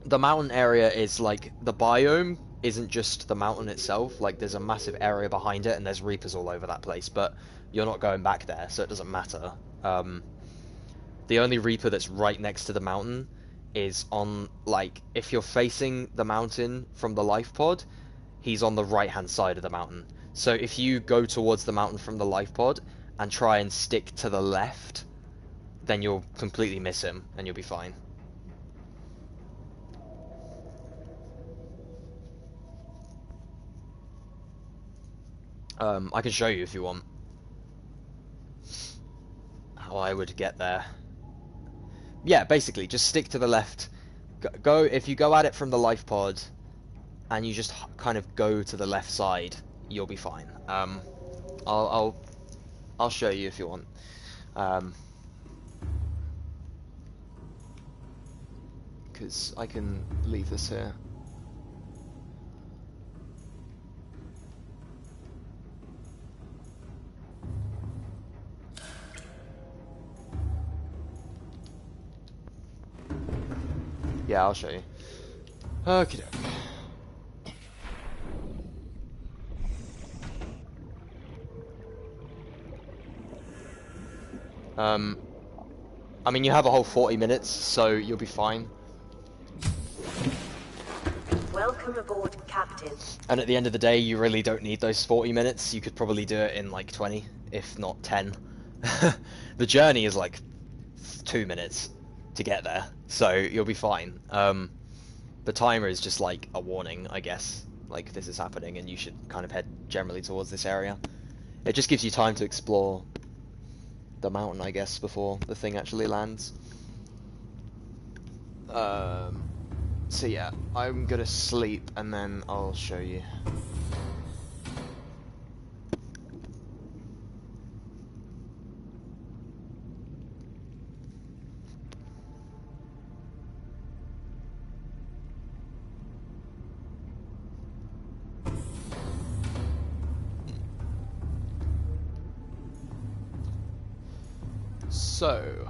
the mountain area is like, the biome isn't just the mountain itself, like there's a massive area behind it and there's reapers all over that place, but you're not going back there, so it doesn't matter. The only reaper that's right next to the mountain is on, like, if you're facing the mountain from the life pod, he's on the right hand side of the mountain. So if you go towards the mountain from the life pod and try and stick to the left, then you'll completely miss him and you'll be fine. I can show you if you want how I would get there. Yeah, basically, just stick to the left. Go if you go at it from the life pod, and you just kind of go to the left side, you'll be fine. I'll show you if you want. Because I can leave this here. Yeah, I'll show you. Okie doke. I mean, you have a whole 40 minutes, so you'll be fine. Welcome aboard, Captain. And at the end of the day, you really don't need those 40 minutes. You could probably do it in like 20, if not 10. The journey is like 2 minutes to get there, so you'll be fine. The timer is just like a warning, I guess, like this is happening and you should kind of head generally towards this area. It just gives you time to explore the mountain, I guess, before the thing actually lands. So yeah, I'm gonna sleep and then I'll show you. So,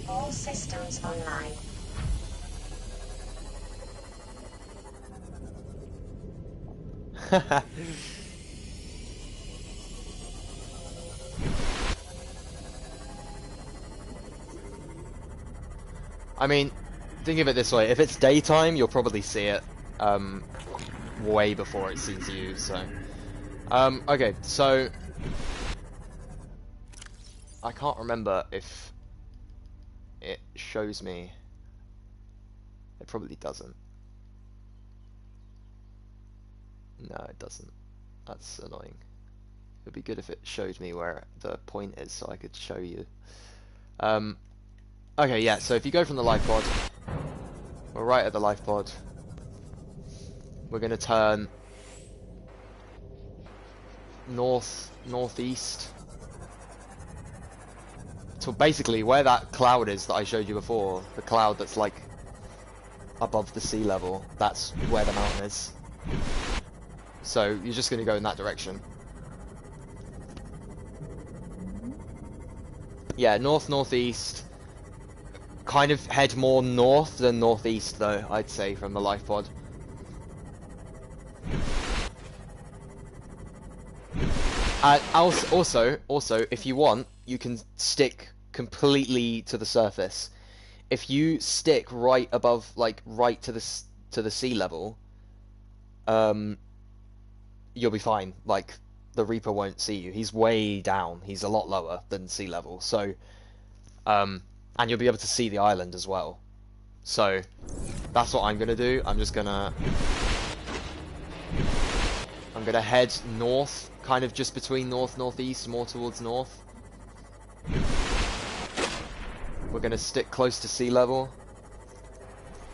All systems online. I mean, think of it this way, if it's daytime, you'll probably see it, way before it sees you, so... okay, so... I can't remember if it shows me... It probably doesn't. No, it doesn't. That's annoying. It would be good if it showed me where the point is so I could show you. Okay, yeah, so if you go from the life pod, we're right at the life pod. We're going to turn northeast to basically where that cloud is that I showed you before, the cloud that's like above the sea level, that's where the mountain is. So you're just going to go in that direction. Yeah, northeast. Kind of head more north than northeast though, I'd say, from the life pod. Also, if you want, you can stick completely to the surface. If you stick right above, like right to the sea level, you'll be fine. Like the Reaper won't see you. He's way down. He's a lot lower than sea level. So, and you'll be able to see the island as well. So that's what I'm gonna do. I'm gonna head north, kind of just between northeast, more towards north. We're gonna stick close to sea level.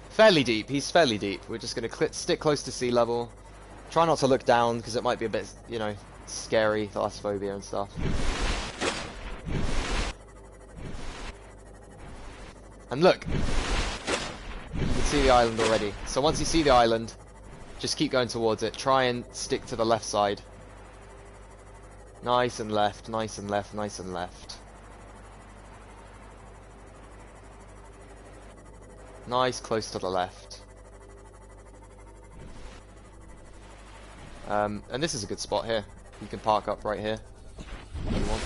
Fairly deep. He's fairly deep. We're just gonna stick close to sea level. Try not to look down because it might be a bit, you know, scary, thalassophobia and stuff. And look, you can see the island already. So once you see the island, Just keep going towards it. Try and stick to the left side. Nice and left, nice and left, nice and left. Nice, close to the left. And this is a good spot here. You can park up right here if you want.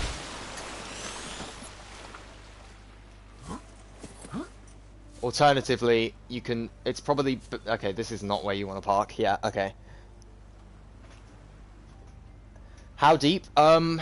Alternatively, you can... It's probably... Okay, this is not where you want to park. Yeah, okay. How deep? Oh.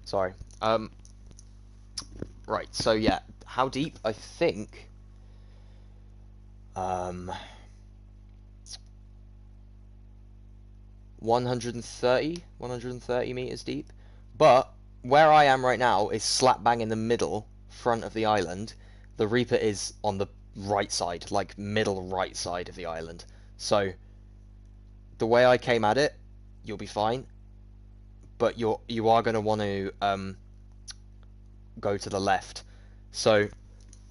Sorry. Right, so yeah. How deep? I think... 130 meters deep. But where I am right now is slap bang in the middle front of the island. The Reaper is on the right side, like middle right side of the island. So the way I came at it, you'll be fine. But you are going to want to go to the left. So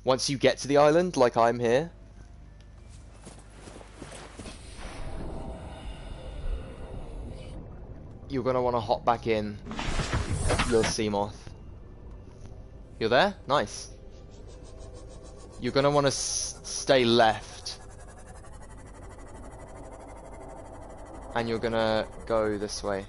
once you get to the island, like I'm here, you're going to want to hop back in your Seamoth. You're there? Nice. You're going to want to stay left. And you're going to go this way.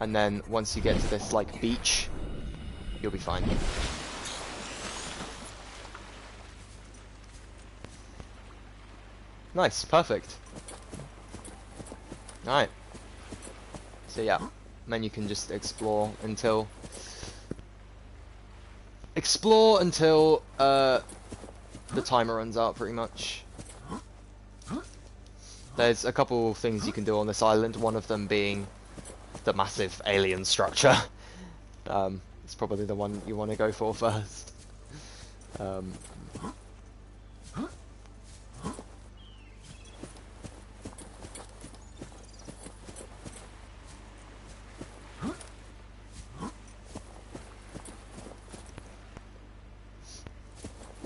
And then once you get to this like beach, you'll be fine. Nice, perfect. Alright. So yeah, then you can just explore until the timer runs out, pretty much. There's a couple things you can do on this island, one of them being the massive alien structure. It's probably the one you want to go for first.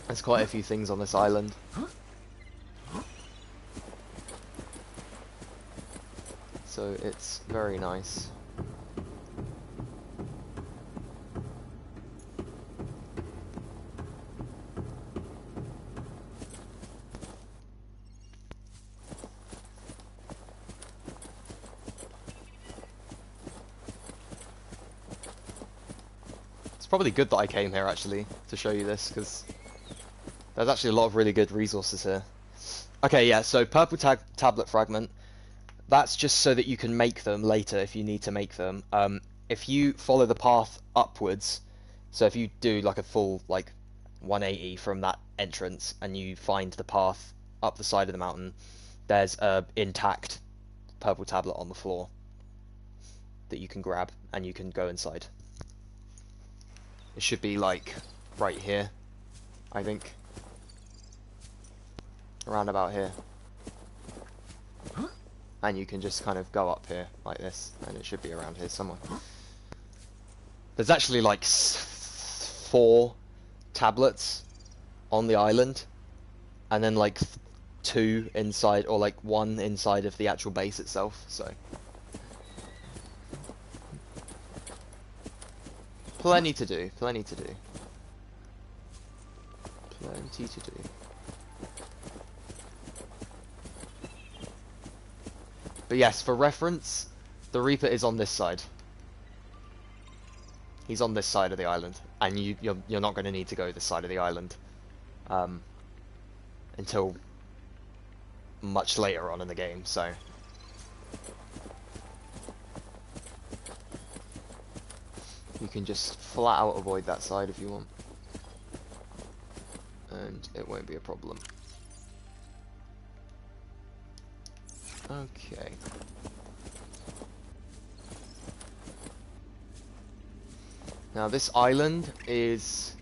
There's quite a few things on this island. So it's very nice. It's probably good that I came here actually to show you this, because there's actually a lot of really good resources here. Okay, yeah, so purple tablet fragment. That's just so that you can make them later if you need to make them. If you follow the path upwards, so if you do like a full like 180 from that entrance and you find the path up the side of the mountain, there's a intact purple tablet on the floor that you can grab and you can go inside. It should be like right here, I think. Around about here. And you can just kind of go up here like this, and it should be around here somewhere. There's actually like 4 tablets on the island, and then like 2 inside, or like 1 inside of the actual base itself, so. Plenty to do, plenty to do. Plenty to do. But yes, for reference, the Reaper is on this side. He's on this side of the island, and you're not going to need to go this side of the island until much later on in the game. So you can just flat out avoid that side if you want, and it won't be a problem. Okay. Now this island is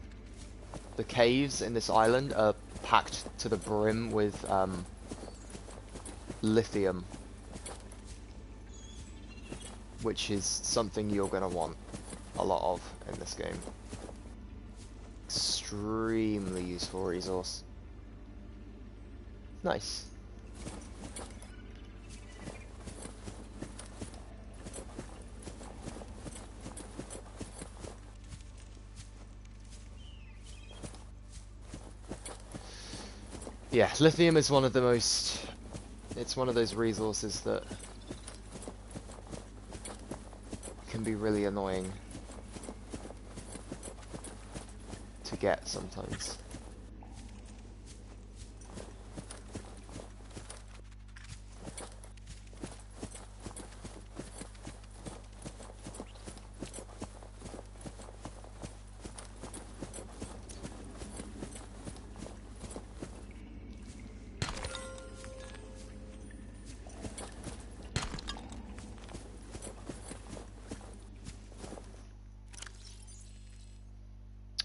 the caves in this island are packed to the brim with lithium, which is something you're going to want a lot of in this game. Extremely useful resource. Nice. Yeah, lithium is one of the most... It's one of those resources that can be really annoying to get sometimes.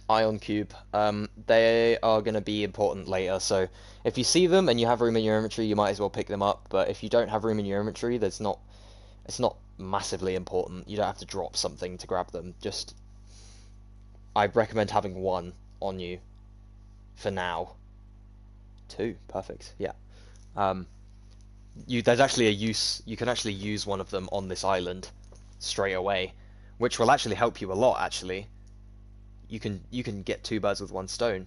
Ion cube. They are going to be important later, so if you see them and you have room in your inventory, you might as well pick them up. But if you don't have room in your inventory, it's not massively important. You don't have to drop something to grab them. Just, I'd recommend having one on you for now. Two, perfect. Yeah. There's actually a use. You can actually use one of them on this island straight away, which will actually help you a lot. Actually. You can get two birds with one stone.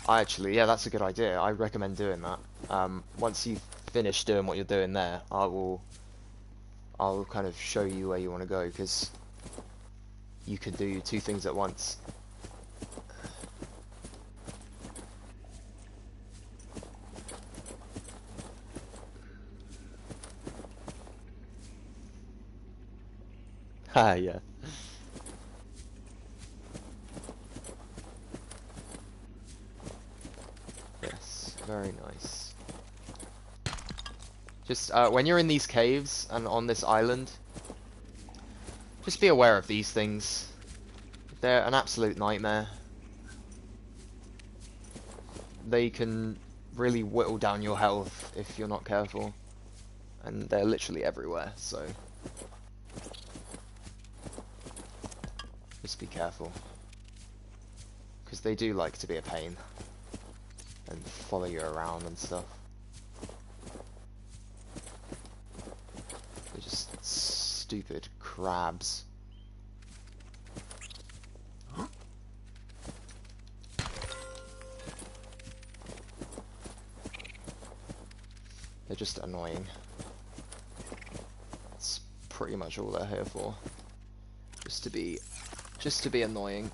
Yeah, that's a good idea. I recommend doing that. Once you've finished doing what you're doing there, I'll kind of show you where you want to go, because you can do two things at once. Ah, yeah. Very nice. Just when you're in these caves and on this island, just be aware of these things. They're an absolute nightmare. They can really whittle down your health if you're not careful, and they're literally everywhere, so just be careful, because they do like to be a pain and follow you around and stuff. They're just stupid crabs. They're just annoying. That's pretty much all they're here for. Just to be annoying.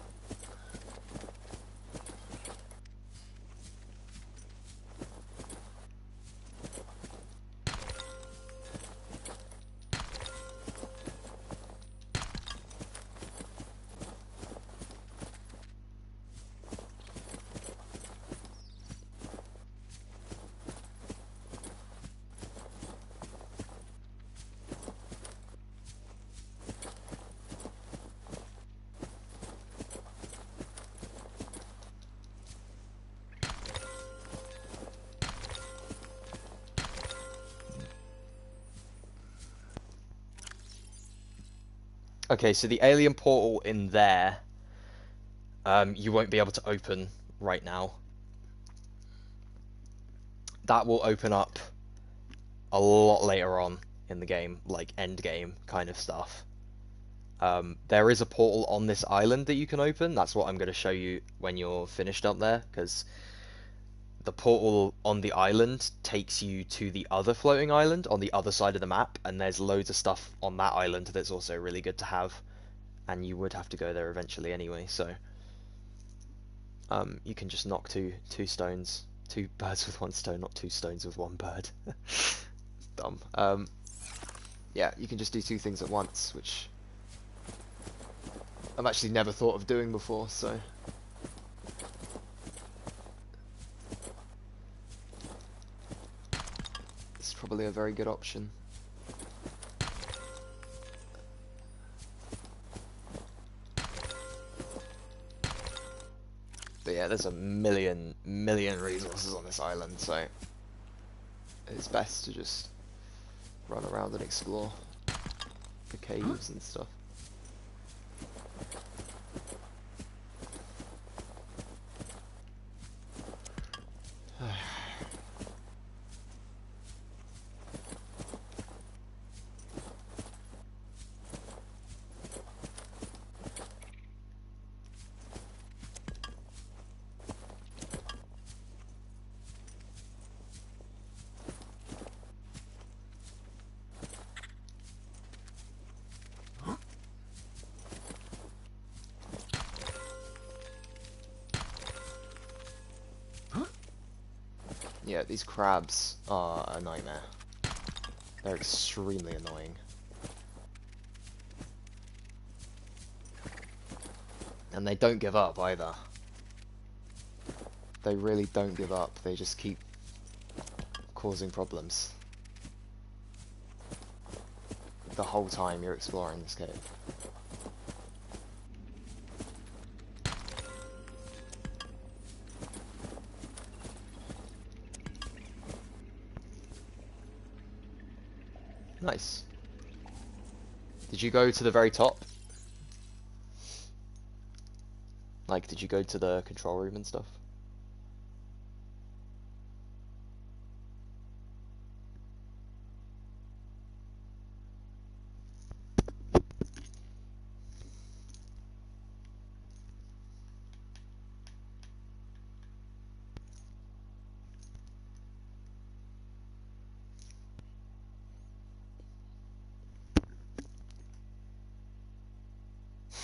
Okay, so the alien portal in there, you won't be able to open right now. That will open up a lot later on in the game, like end game kind of stuff. There is a portal on this island that you can open. That's what I'm going to show you when you're finished up there, because the portal on the island takes you to the other floating island on the other side of the map, and there's loads of stuff on that island that's also really good to have, and you would have to go there eventually anyway, so you can just knock two birds with one stone, not two stones with one bird. Dumb. Yeah, you can just do two things at once, which I've actually never thought of doing before, so probably a very good option. But yeah, there's a million resources on this island, so it's best to just run around and explore the caves and stuff. Yeah, these crabs are a nightmare. They're extremely annoying. And they don't give up either. They really don't give up. They just keep causing problems the whole time you're exploring this cave. Nice. Did you go to the very top? Like, did you go to the control room and stuff?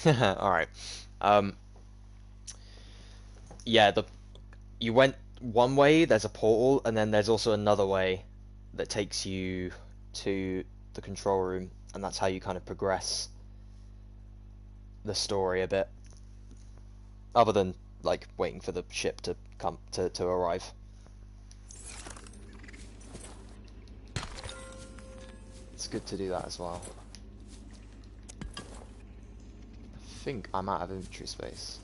Alright. Yeah, you went one way, there's a portal, and then there's also another way that takes you to the control room, and that's how you kind of progress the story a bit. Other than, like, waiting for the ship to come to arrive. It's good to do that as well. I think I'm out of inventory space.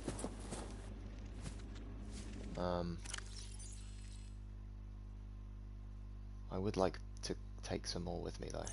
I would like to take some more with me though.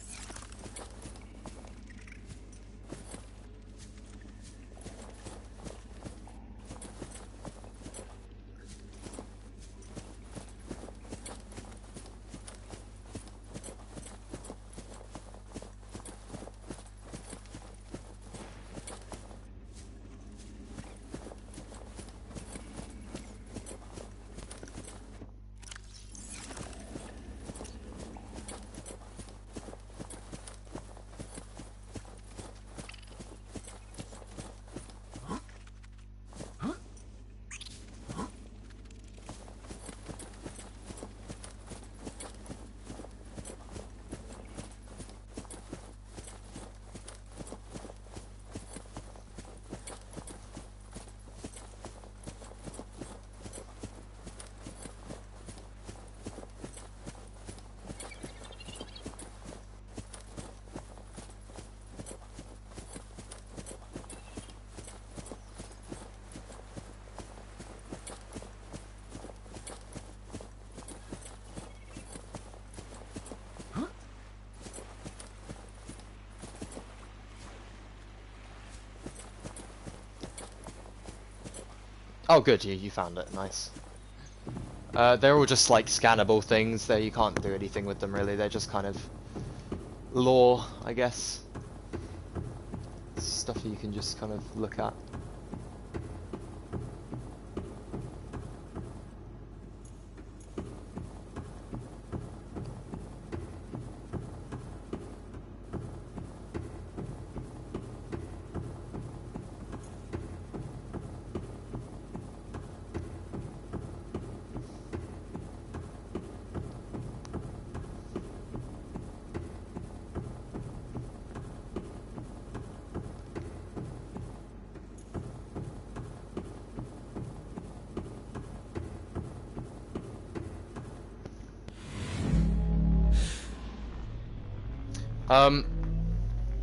Oh good, you found it, nice. They're all just like scannable things, you can't do anything with them really, they're just kind of lore, I guess. Stuff you can just kind of look at.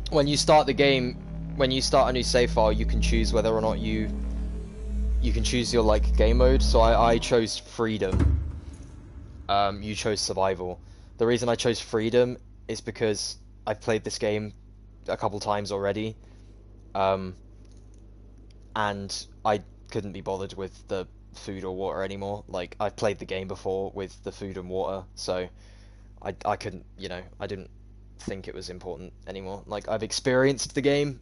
When you start the game, when you start a new save file, you can choose whether or not you you can choose your like game mode. So I chose freedom. You chose survival. The reason I chose freedom is because I've played this game a couple times already, and I couldn't be bothered with the food or water anymore. Like, I've played the game before with the food and water, so I couldn't, you know, I didn't think it was important anymore. Like, I've experienced the game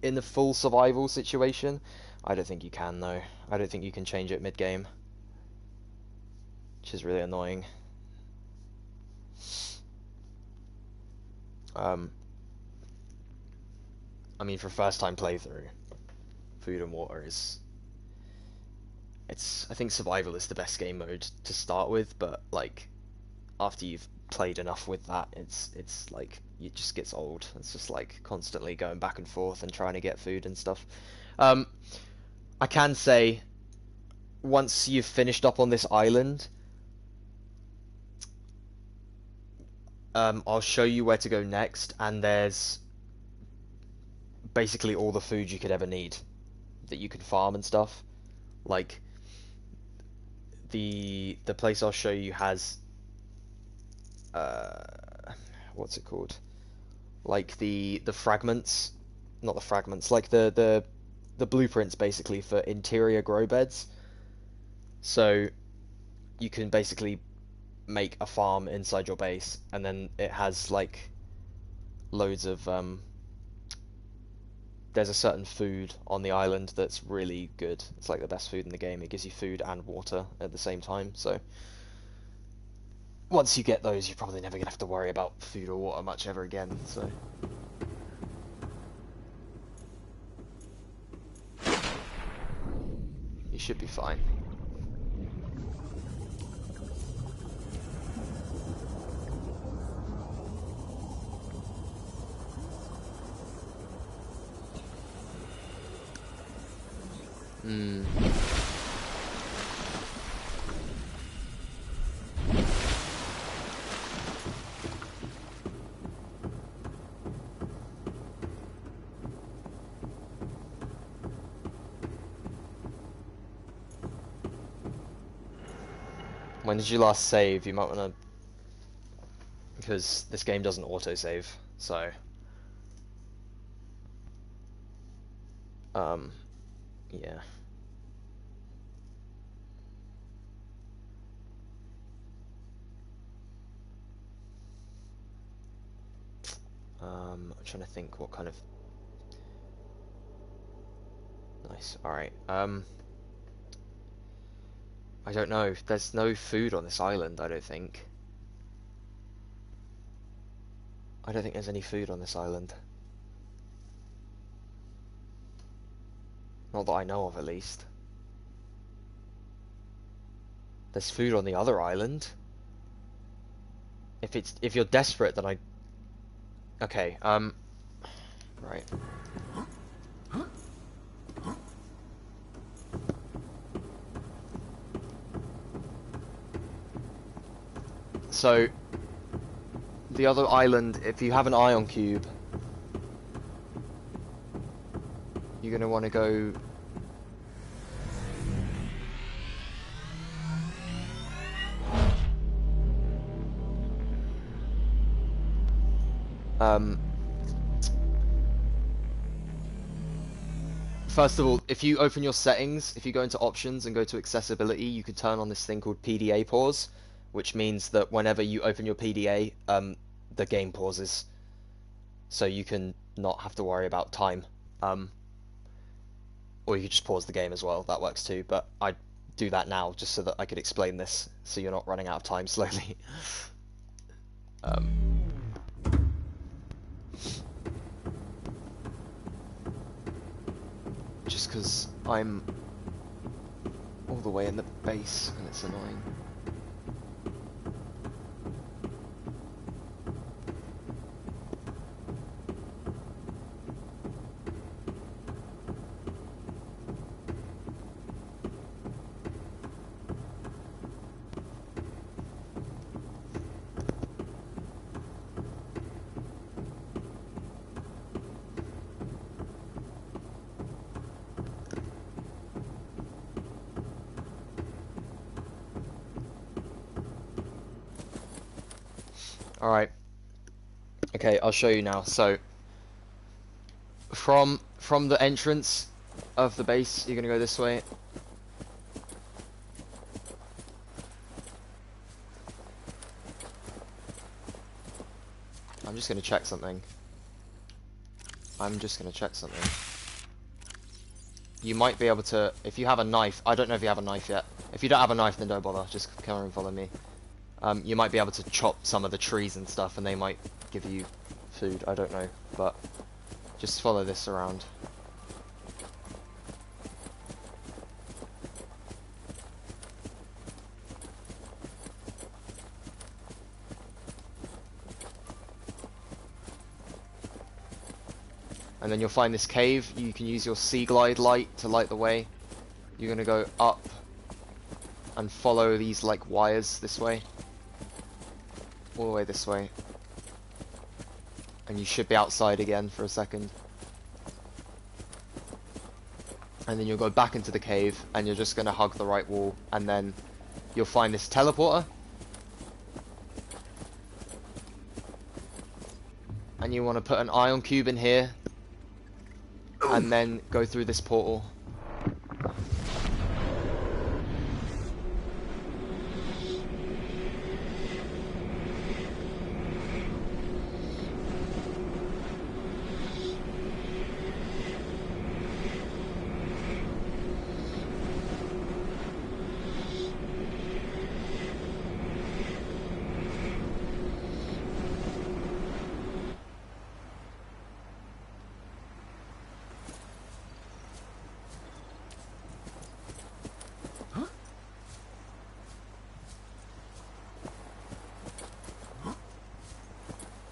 in the full survival situation. I don't think you can, though. I don't think you can change it mid-game, which is really annoying. I mean, for first time playthrough, food and water is... I think survival is the best game mode to start with, but, like, after you've played enough with that, it's like, it just gets old. It's just, like, constantly going back and forth and trying to get food and stuff. I can say, once you've finished up on this island, I'll show you where to go next, and there's basically all the food you could ever need that you can farm and stuff. Like, the place I'll show you has what's it called? Like the fragments, not the fragments, like the blueprints basically for interior grow beds. So you can basically make a farm inside your base, and then it has like loads of there's a certain food on the island that's really good. It's like the best food in the game. It gives you food and water at the same time, so once you get those, you're probably never gonna have to worry about food or water much ever again, so you should be fine. When did you last save? You might want to... because this game doesn't autosave, so... yeah. I'm trying to think what kind of... Nice, alright. I don't know. There's no food on this island, I don't think. I don't think there's any food on this island. Not that I know of, at least. There's food on the other island. If you're desperate, then I... Okay, right. So, the other island, if you have an ion cube, you're going to want to go... First of all, if you open your settings, if you go into options and go to accessibility, you can turn on this thing called PDA pause, which means that whenever you open your PDA, the game pauses. So you can not have to worry about time. Or you could just pause the game as well, that works too, but I do that now just so that I could explain this, so you're not running out of time slowly. Just because I'm all the way in the base and it's annoying. Alright. Okay, I'll show you now. So, from the entrance of the base, you're gonna go this way. I'm just gonna check something. You might be able to, if you have a knife, I don't know if you have a knife yet. If you don't have a knife, then don't bother, just come and follow me. You might be able to chop some of the trees and stuff, and they might give you food, I don't know, but just follow this around. And then you'll find this cave. You can use your sea glide light to light the way. You're gonna go up and follow these like wires this way. All the way this way. And you should be outside again for a second. And then you'll go back into the cave and you're just gonna hug the right wall, and then you'll find this teleporter. And you want to put an ion cube in here. And then go through this portal.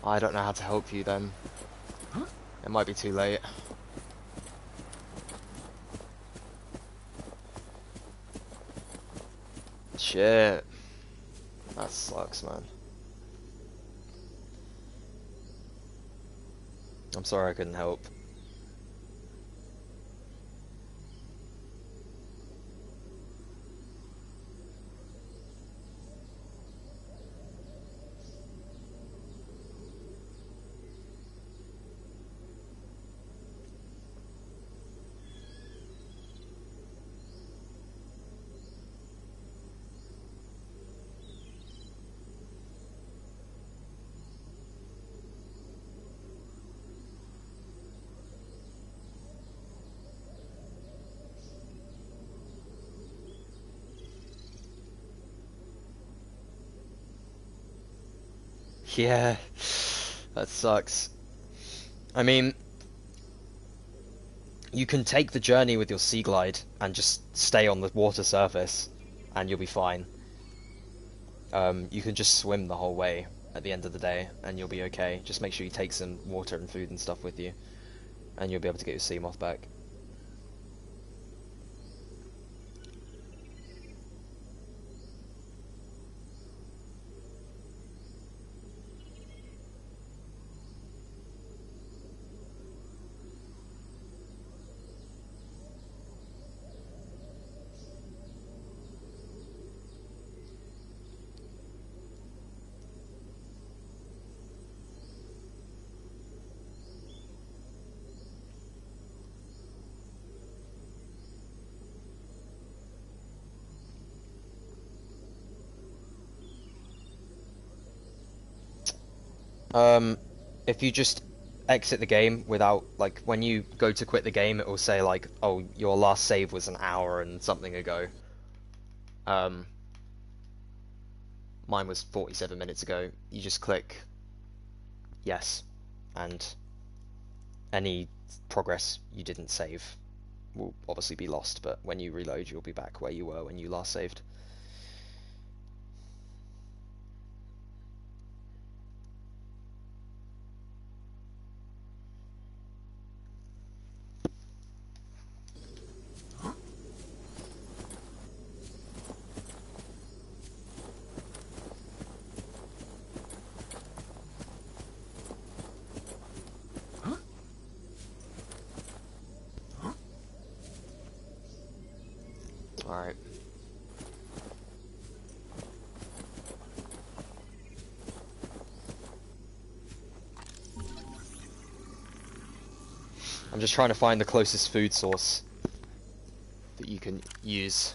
I don't know how to help you then. It might be too late. Shit. That sucks, man. I'm sorry I couldn't help. Yeah, that sucks. I mean, you can take the journey with your sea glide and just stay on the water surface, and you'll be fine. You can just swim the whole way at the end of the day, and you'll be okay. Just make sure you take some water and food and stuff with you, and you'll be able to get your sea moth back. If you just exit the game without, like, when you go to quit the game, it will say, like, oh, your last save was an hour and something ago. Mine was 47 minutes ago. You just click yes, and any progress you didn't save will obviously be lost, but when you reload, you'll be back where you were when you last saved. Alright. I'm just trying to find the closest food source that you can use.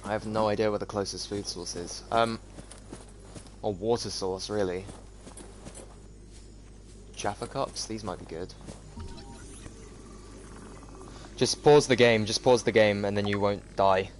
I have no idea where the closest food source is. Or water source, really. Jaffa cups? These might be good. Just pause the game, and then you won't die.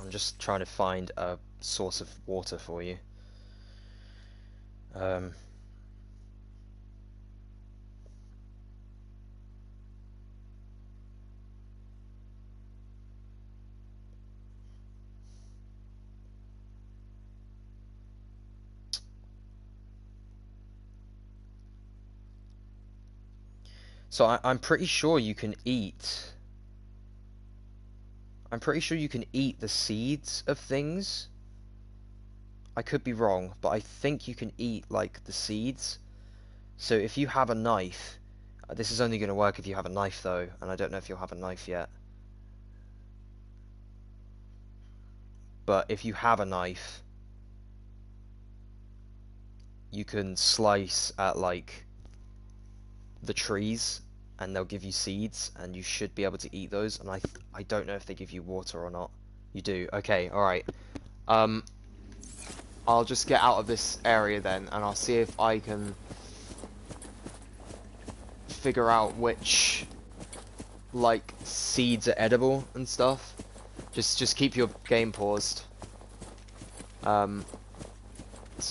Just trying to find a source of water for you. So I'm pretty sure you can eat. I'm pretty sure you can eat the seeds of things. I could be wrong, but I think you can eat, like, the seeds. So if you have a knife... this is only going to work if you have a knife, though, and I don't know if you'll have a knife yet. But if you have a knife, you can slice at, like, the trees, and they'll give you seeds, and you should be able to eat those, and I don't know if they give you water or not. You do? Okay, alright. I'll just get out of this area then, and I'll see if I can figure out which, like, seeds are edible and stuff. Just keep your game paused. So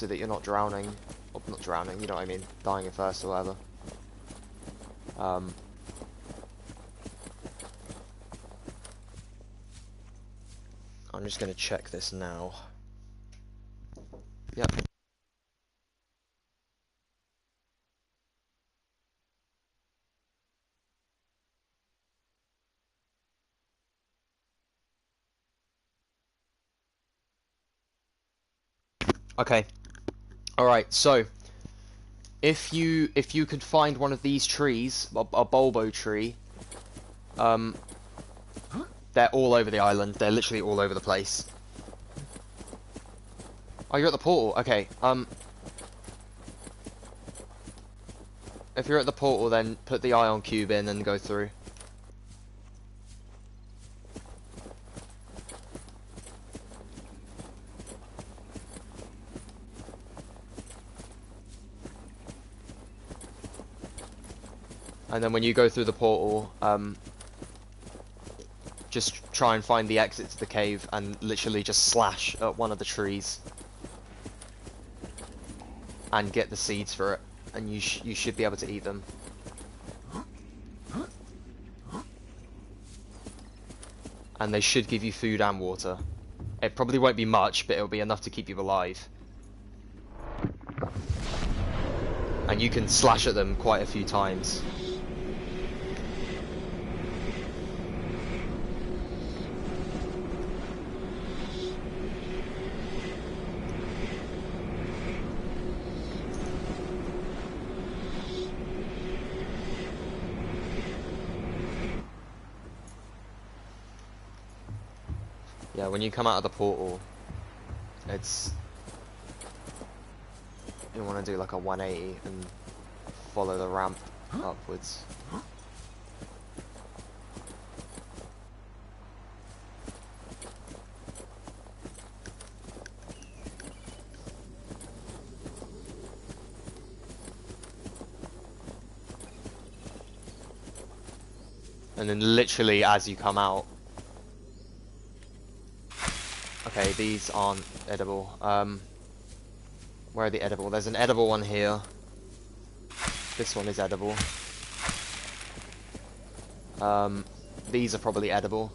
that you're not drowning. Or not drowning, you know what I mean. Dying in thirst or whatever. I'm just going to check this now. Yep. Okay. Alright, so if you could find one of these trees, a bulbo tree, they're all over the island. They're literally all over the place. Oh, you're at the portal. Okay. If you're at the portal, then put the ion cube in and go through. And then when you go through the portal, just try and find the exit to the cave and literally just slash at one of the trees. And get the seeds for it. And you should be able to eat them. And they should give you food and water. It probably won't be much, but it'll be enough to keep you alive. and you can slash at them quite a few times. Yeah, when you come out of the portal, you want to do like a 180 and follow the ramp upwards. And then literally as you come out, okay, these aren't edible. Where are the edible? There's an edible one here. This one is edible. These are probably edible.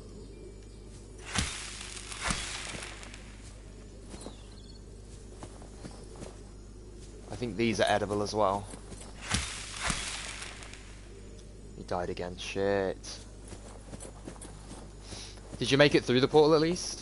I think these are edible as well. He died again. Shit. Did you make it through the portal at least?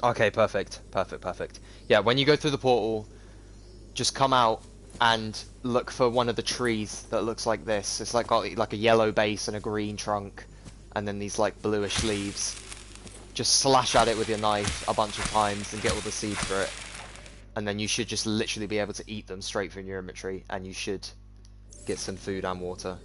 Okay, perfect. Yeah, when you go through the portal, just come out and look for one of the trees that looks like this. It's like got like a yellow base and a green trunk, and then these like bluish leaves. Just slash at it with your knife a bunch of times and get all the seeds for it. And then you should just literally be able to eat them straight from your inventory, and you should get some food and water.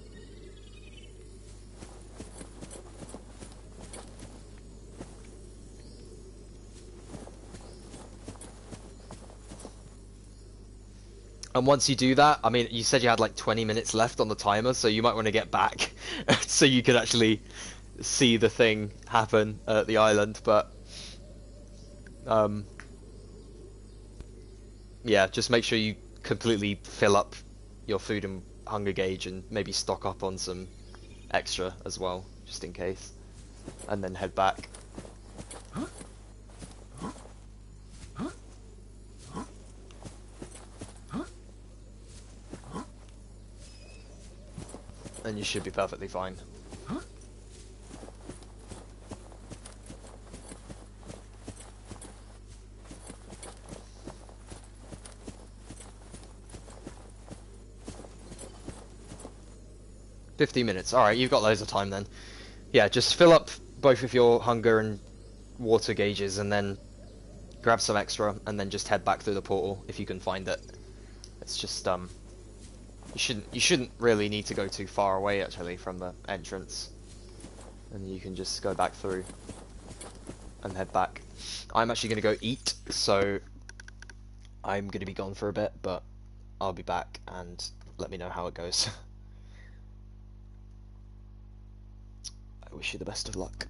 And once you do that, I mean, you said you had like 20 minutes left on the timer, so you might want to get back so you could actually see the thing happen at the island. But yeah, just make sure you completely fill up your food and hunger gauge, and maybe stock up on some extra as well, just in case, and then head back. And you should be perfectly fine. Huh? 50 minutes. Alright, you've got loads of time then. Yeah, just fill up both of your hunger and water gauges, and then grab some extra, and then just head back through the portal if you can find it. It's just you shouldn't really need to go too far away actually from the entrance, and you can just go back through and head back. I'm actually going to go eat, so I'm going to be gone for a bit, but I'll be back, and let me know how it goes. I wish you the best of luck.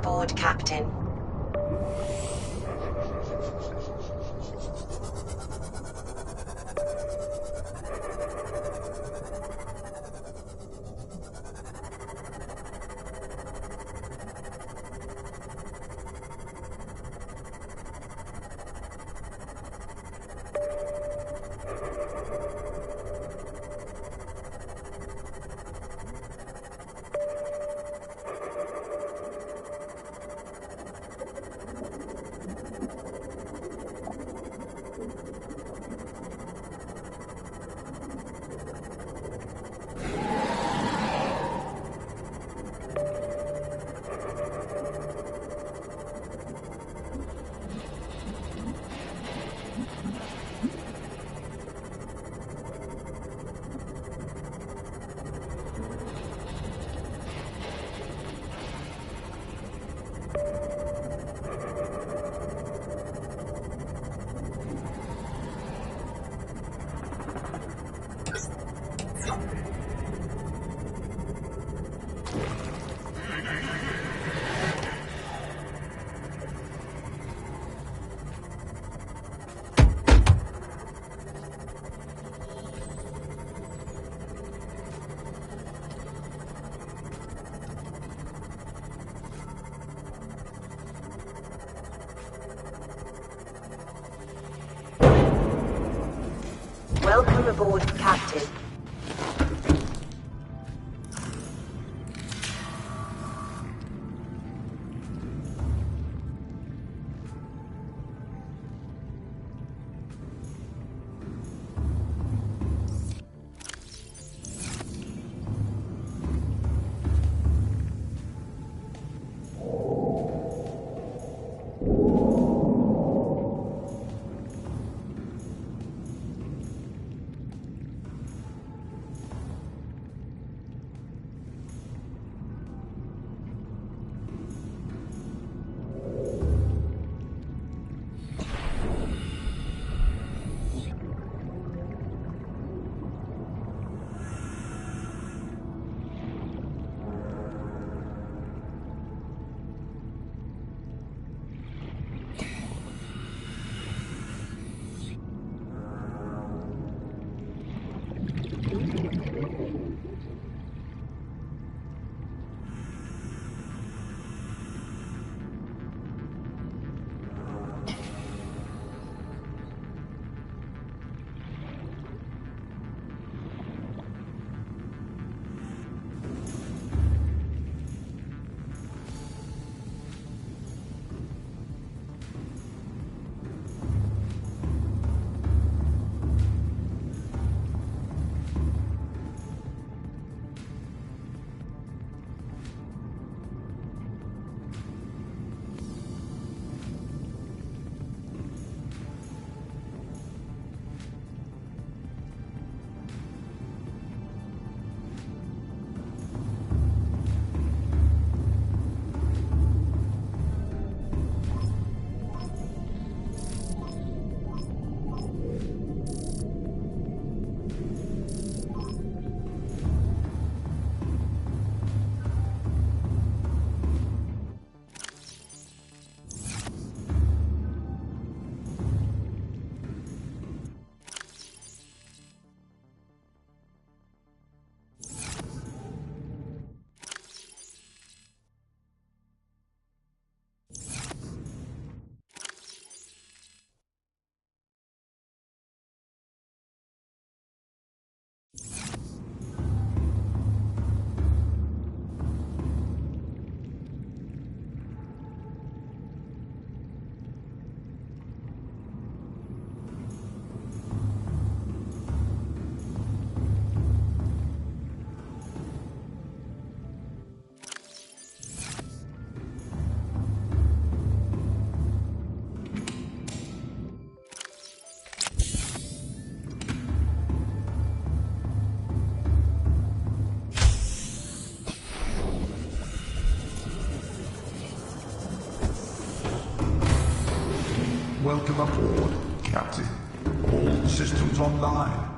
aboard, Captain. Welcome aboard, Captain. Welcome aboard, Captain. All systems online.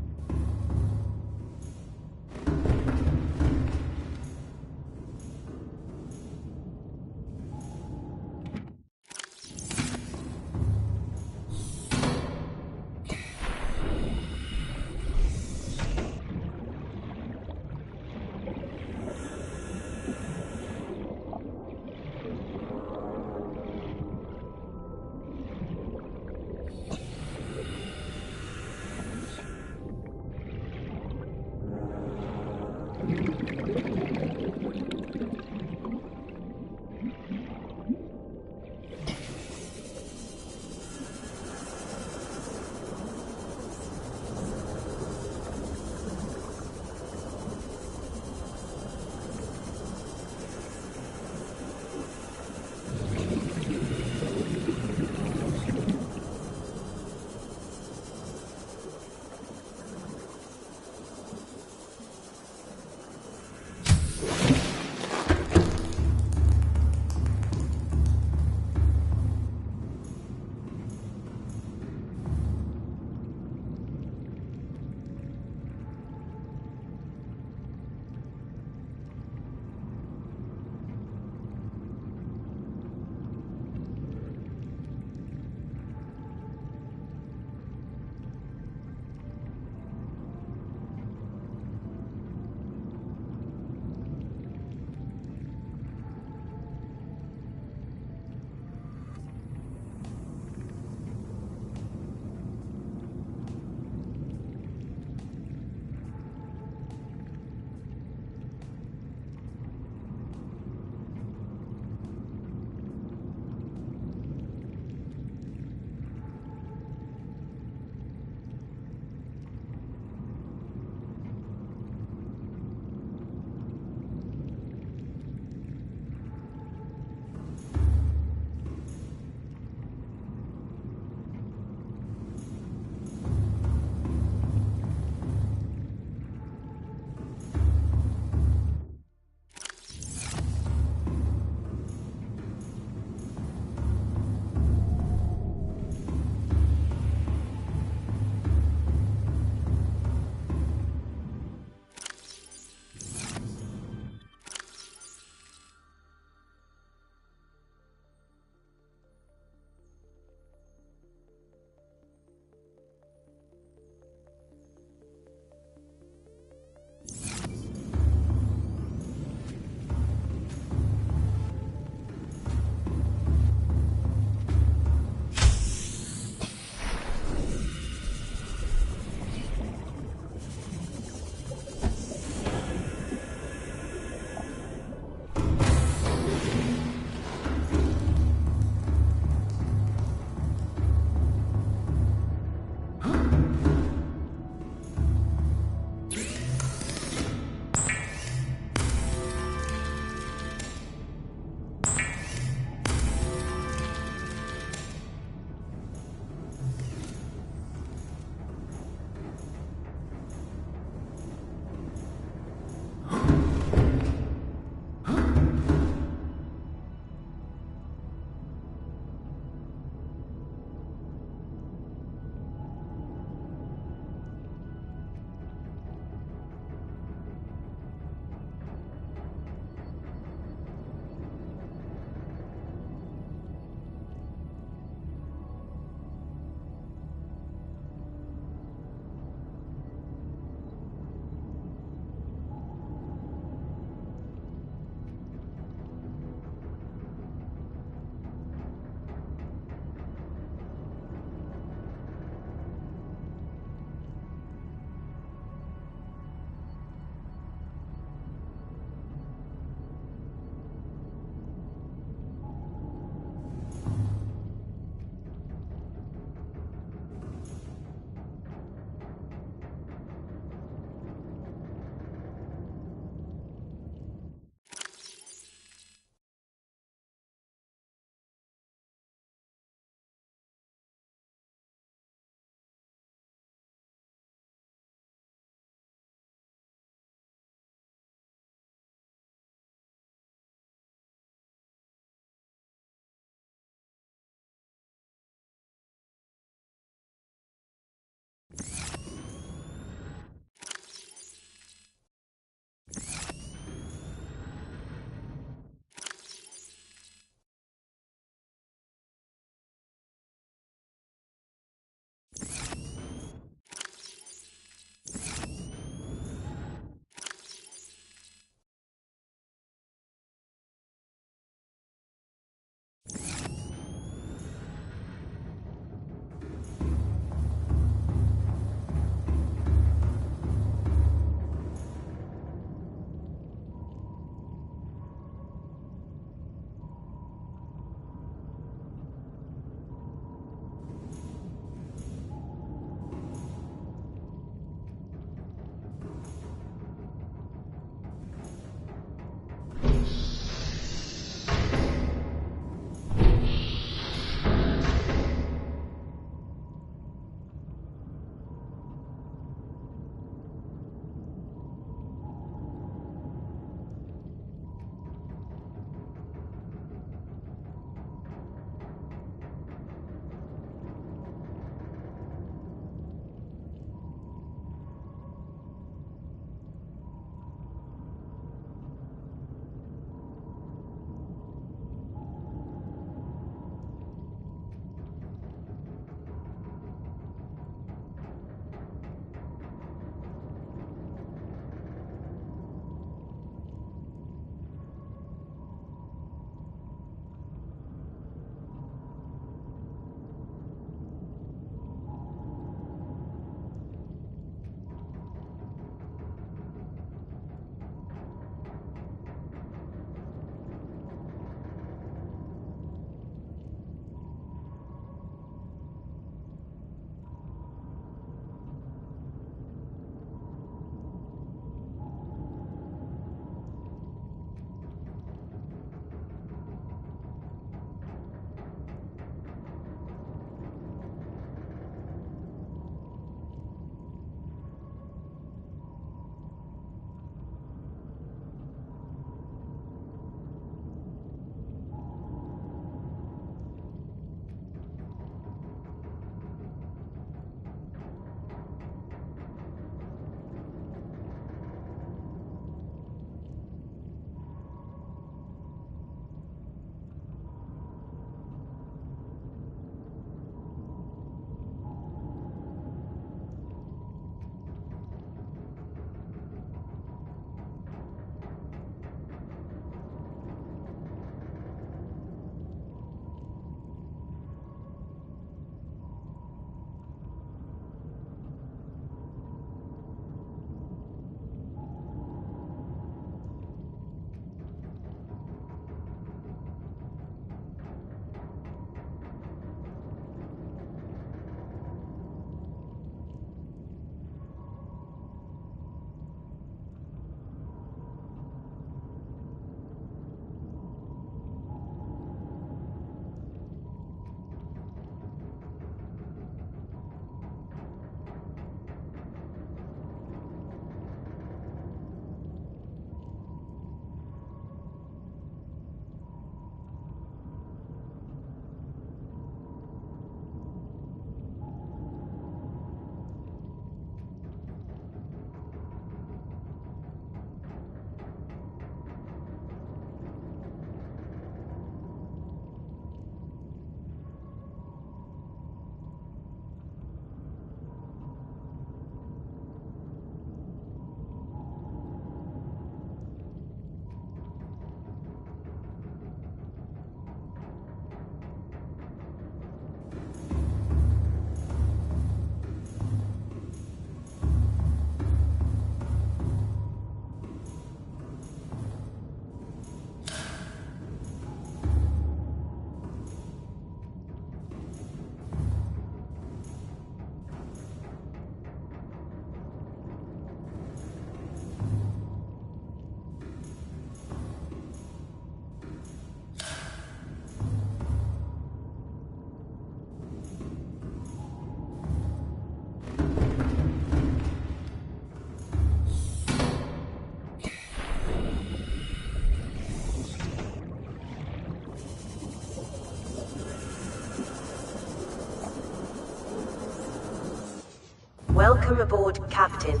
Welcome aboard, Captain.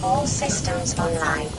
All systems online.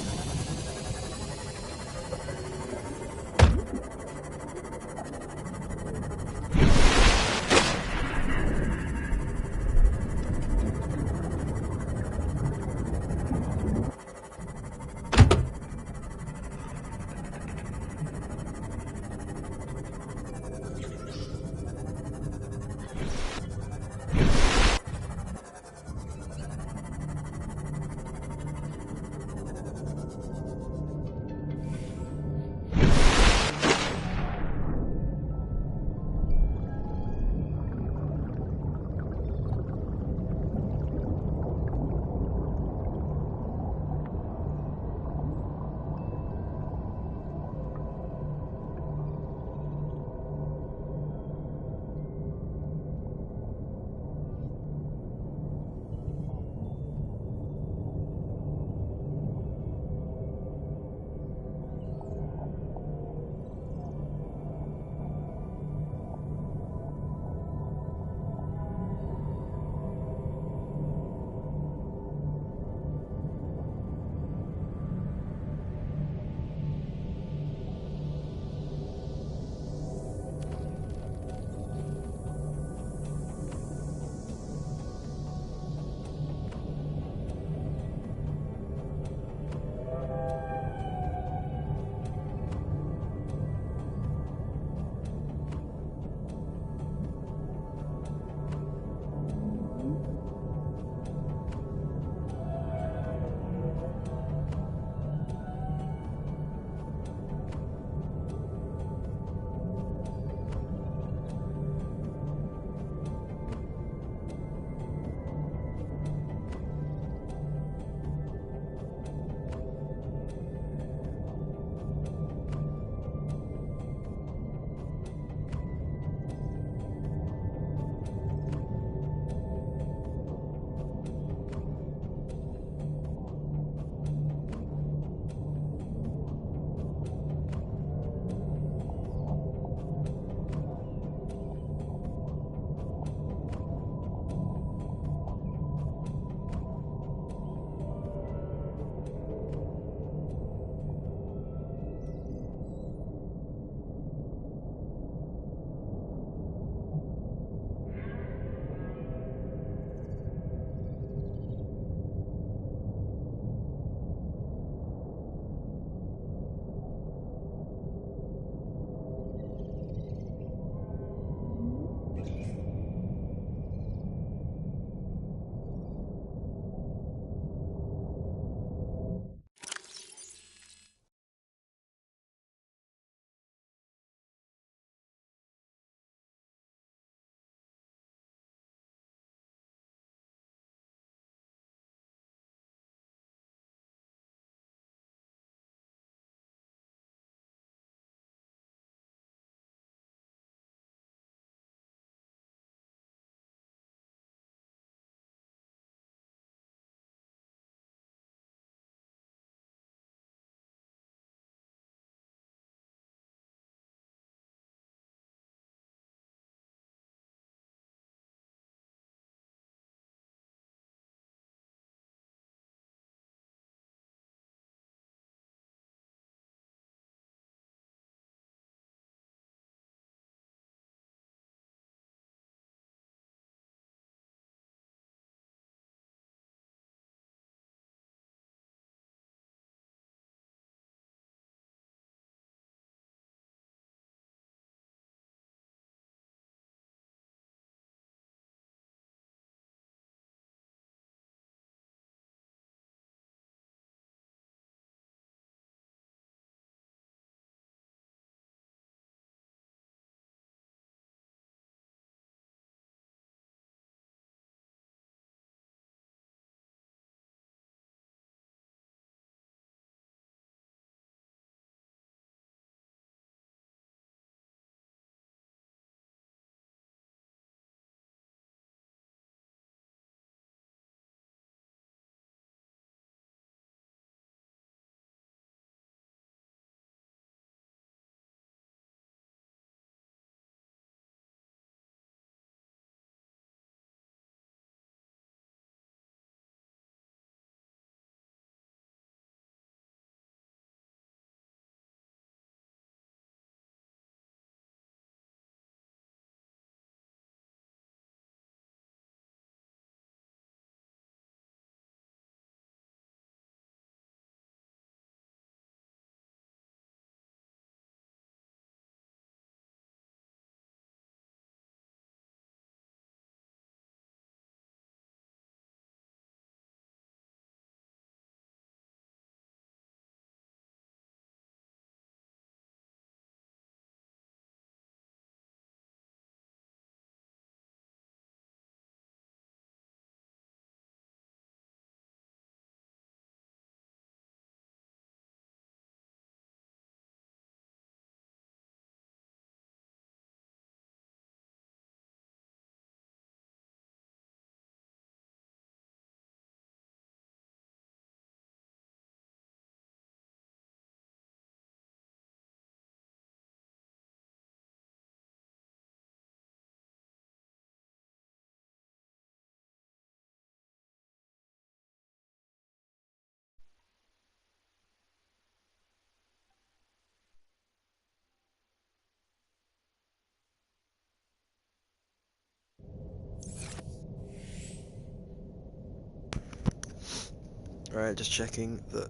Alright, just checking that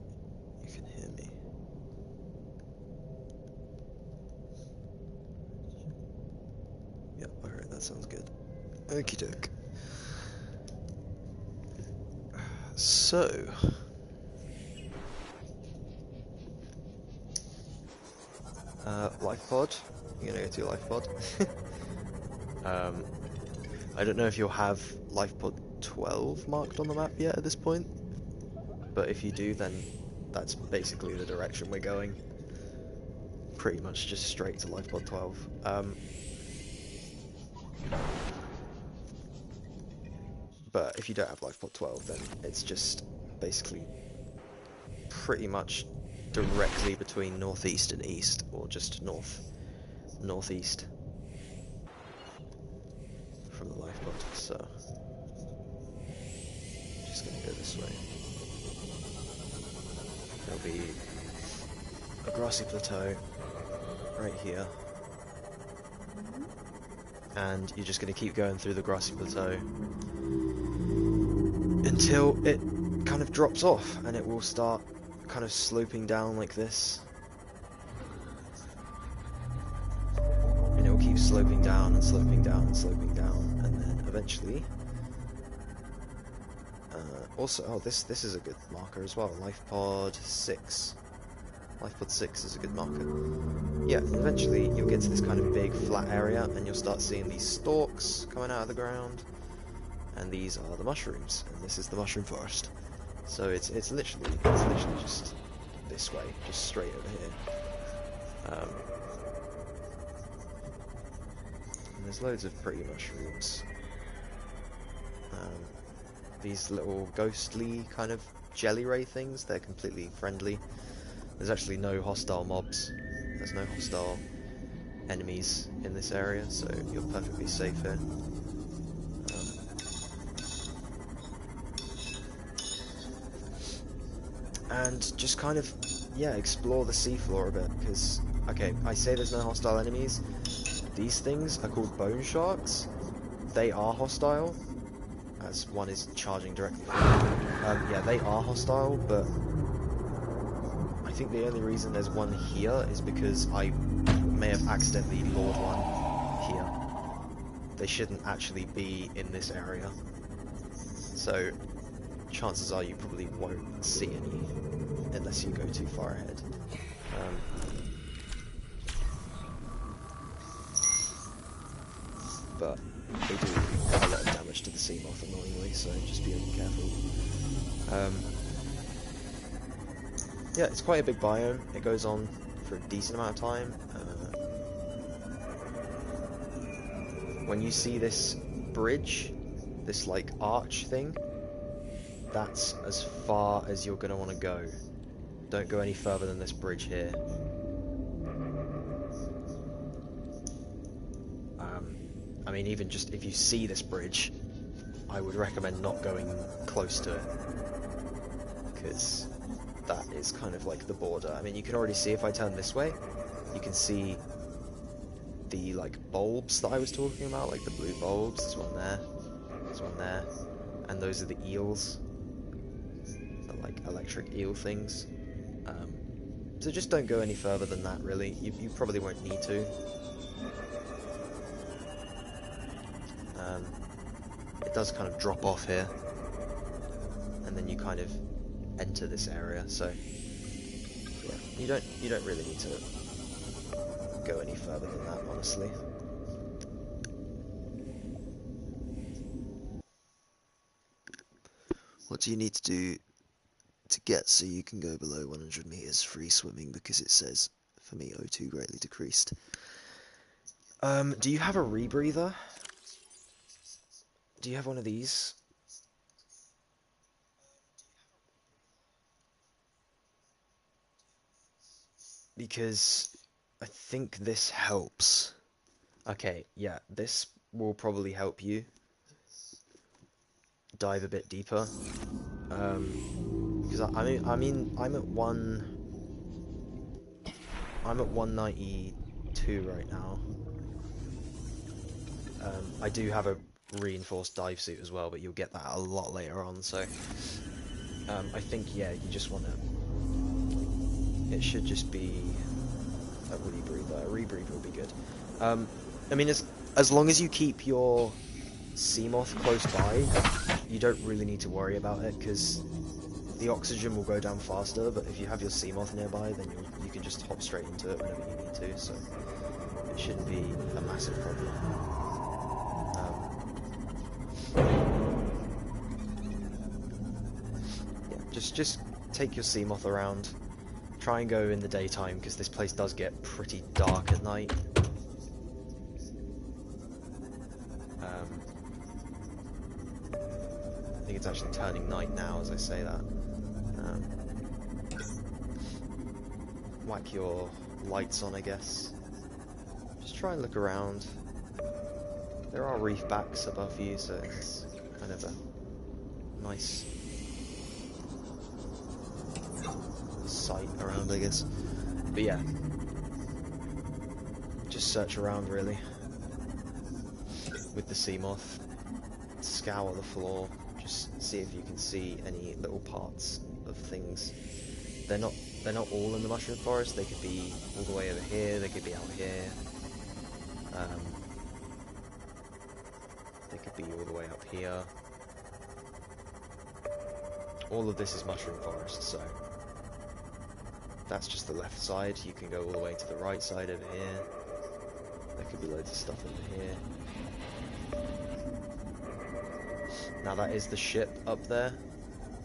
you can hear me. Yep, alright, that sounds good. Okie doke. So... life pod. You're gonna go to your life pod. I don't know if you'll have life pod 12 marked on the map yet at this point, but if you do, then that's basically the direction we're going. Pretty much just straight to life pod 12. But if you don't have life pod 12, then it's just basically pretty much directly between northeast and east, or just northeast from the life pod. So just gonna go this way. There'll be a grassy plateau right here, and you're just gonna keep going through the grassy plateau until it kind of drops off, and it will start kind of sloping down like this, and it will keep sloping down and sloping down and sloping down, and then eventually also, oh, this is a good marker as well. Life pod 6. Life pod 6 is a good marker. Yeah, eventually you'll get to this kind of big flat area, and you'll start seeing these stalks coming out of the ground, and these are the mushrooms, and this is the mushroom forest. So it's literally just this way, just straight over here. And there's loads of pretty mushrooms. These little ghostly kind of jelly ray things, they're completely friendly. There's actually no hostile mobs. There's no hostile enemies in this area, so you're perfectly safe here. And just kind of, yeah, explore the seafloor a bit, because, okay, I say there's no hostile enemies. These things are called bone sharks. They are hostile, as one is charging directly for them. Yeah, they are hostile, but I think the only reason there's one here is because I may have accidentally lured one here. They shouldn't actually be in this area, so chances are you probably won't see any unless you go too far ahead. But they do a lot of damage to the sea moth annoyingly, so just be careful. Yeah, it's quite a big biome. It goes on for a decent amount of time. When you see this bridge, this like arch thing, that's as far as you're going to want to go. Don't go any further than this bridge here. I mean, even just if you see this bridge, I would recommend not going close to it, because that is kind of like the border. I mean, you can already see if I turn this way, you can see the like bulbs that I was talking about, like the blue bulbs. There's one there, there's one there, and those are the eels, the like electric eel things. So just don't go any further than that, really. You probably won't need to. It does kind of drop off here, and then you kind of enter this area. So yeah, you don't really need to go any further than that, honestly. What do you need to do to get so you can go below 100 meters free swimming? Because it says, for me, O2 greatly decreased. Do you have a rebreather? Do you have one of these? Because I think this helps. Okay, yeah, this will probably help you dive a bit deeper. Because I'm at 192 right now. I do have a reinforced dive suit as well, but you'll get that a lot later on, so I think, yeah, you just want to... It should just be a rebreather. A rebreather will be good. I mean, as long as you keep your Seamoth close by, you don't really need to worry about it, because the oxygen will go down faster, but if you have your Seamoth nearby, then you can just hop straight into it whenever you need to, so it shouldn't be a massive problem. Yeah, just take your Seamoth around. Try and go in the daytime, because this place does get pretty dark at night. I think it's actually turning night now as I say that. Whack your lights on, I guess. Just try and look around. There are reef backs above you, so it's kind of a nice sight around, I guess. But yeah, just search around really with the Seamoth. Scour the floor, just see if you can see any little parts of things. They're not all in the mushroom forest. They could be all the way over here, they could be out here, they could be all the way up here. All of this is mushroom forest, so that's just the left side. You can go all the way to the right side over here. There could be loads of stuff over here. Now that is the ship up there,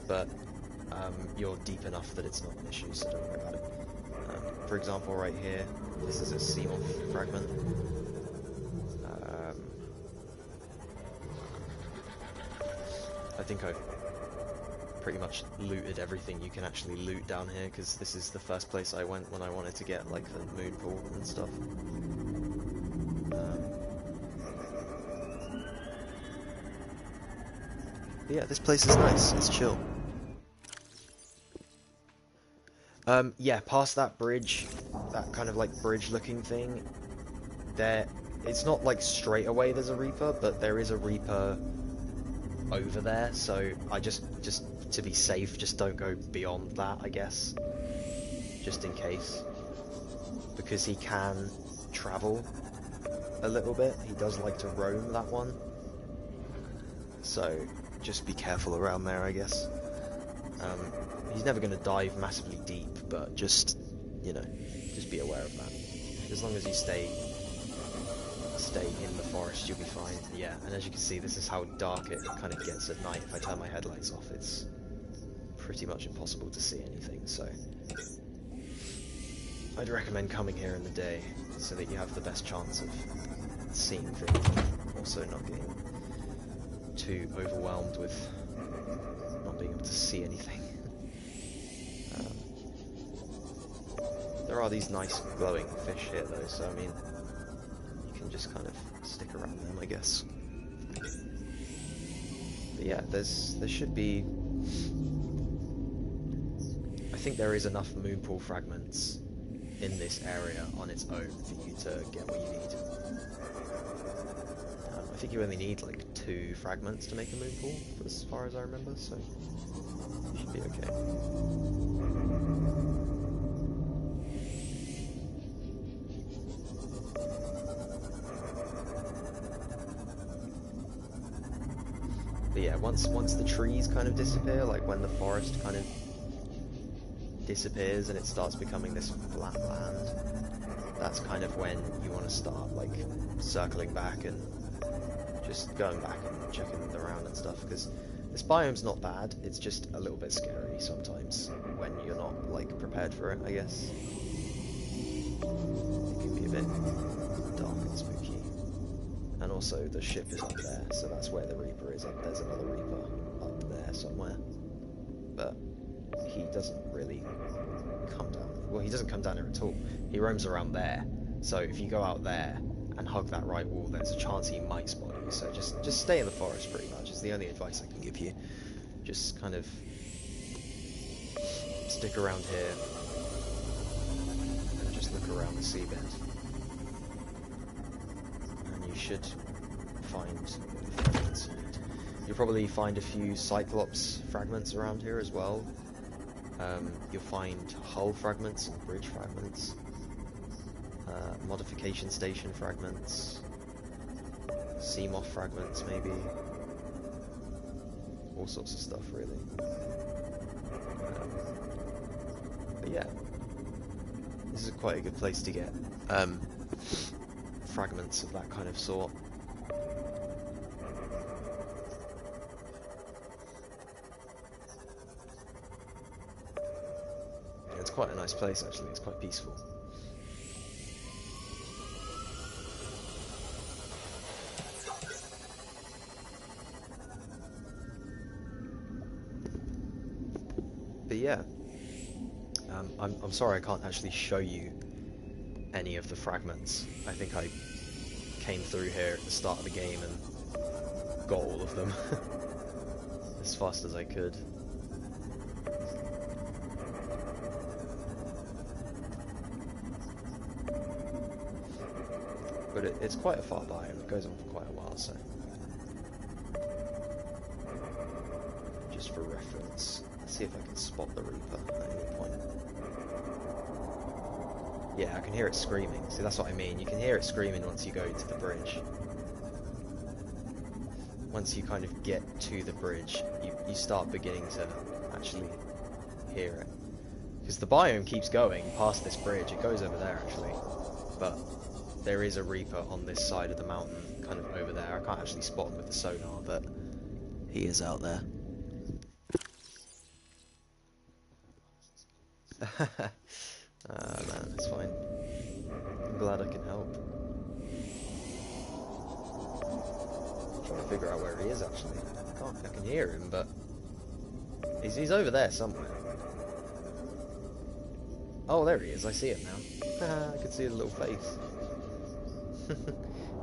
but you're deep enough that it's not an issue, so don't worry about it. For example, right here, this is a Seamoth fragment. I think I've pretty much looted everything you can actually loot down here, because this is the first place I went when I wanted to get like the moon pool and stuff. But yeah, this place is nice, it's chill. Yeah, past that bridge, that kind of like bridge looking thing, it's not like straight away there's a Reaper, but there is a Reaper over there, so I just to be safe, just don't go beyond that, I guess, just in case, because he can travel a little bit. He does like to roam, that one, so just be careful around there, I guess. He's never going to dive massively deep, but just, you know, just be aware of that. As long as you stay in the forest, you'll be fine. Yeah, and as you can see, this is how dark it kind of gets at night. If I turn my headlights off, it's pretty much impossible to see anything, so I'd recommend coming here in the day so that you have the best chance of seeing things, and also not getting too overwhelmed with not being able to see anything. There are these nice glowing fish here though, so I mean, you can just kind of stick around them, I guess. But yeah, there should be... I think there is enough moonpool fragments in this area on its own for you to get what you need. I think you only need like 2 fragments to make a moonpool, as far as I remember, so you should be okay. But yeah, once the trees kind of disappear, like when the forest kind of disappears and it starts becoming this flat land, that's kind of when you want to start like circling back and just going back and checking around and stuff, because this biome's not bad, it's just a little bit scary sometimes when you're not like prepared for it, I guess. It can be a bit dark and spooky. And also the ship is up there, so that's where the Reaper is. There's another Reaper up there somewhere. But he doesn't really come down. Well, he doesn't come down here at all. He roams around there. So if you go out there and hug that right wall, there's a chance he might spot you. So just stay in the forest pretty much is the only advice I can give you. Just kind of stick around here and just look around the seabed. And you should find fragments. You'll probably find a few Cyclops fragments around here as well. You'll find hull fragments and bridge fragments, modification station fragments, Seamoth fragments maybe, all sorts of stuff really. But yeah, this is quite a good place to get fragments of that kind of sort. It's quite a nice place actually, it's quite peaceful. But yeah, I'm sorry I can't actually show you any of the fragments. I think I came through here at the start of the game and got all of them as fast as I could. But it's quite a far biome, it goes on for quite a while, so just for reference, let's see if I can spot the Reaper at any point. Yeah, I can hear it screaming, see that's what I mean, you can hear it screaming once you go to the bridge. Once you kind of get to the bridge, you start beginning to actually hear it. Because the biome keeps going past this bridge, it goes over there actually, but there is a Reaper on this side of the mountain, kind of over there. I can't actually spot him with the sonar, but he is out there. Man, it's fine. I'm glad I can help. I'm trying to figure out where he is actually. I can hear him, but he's over there somewhere. Oh, there he is. I see him now. I can see his little face.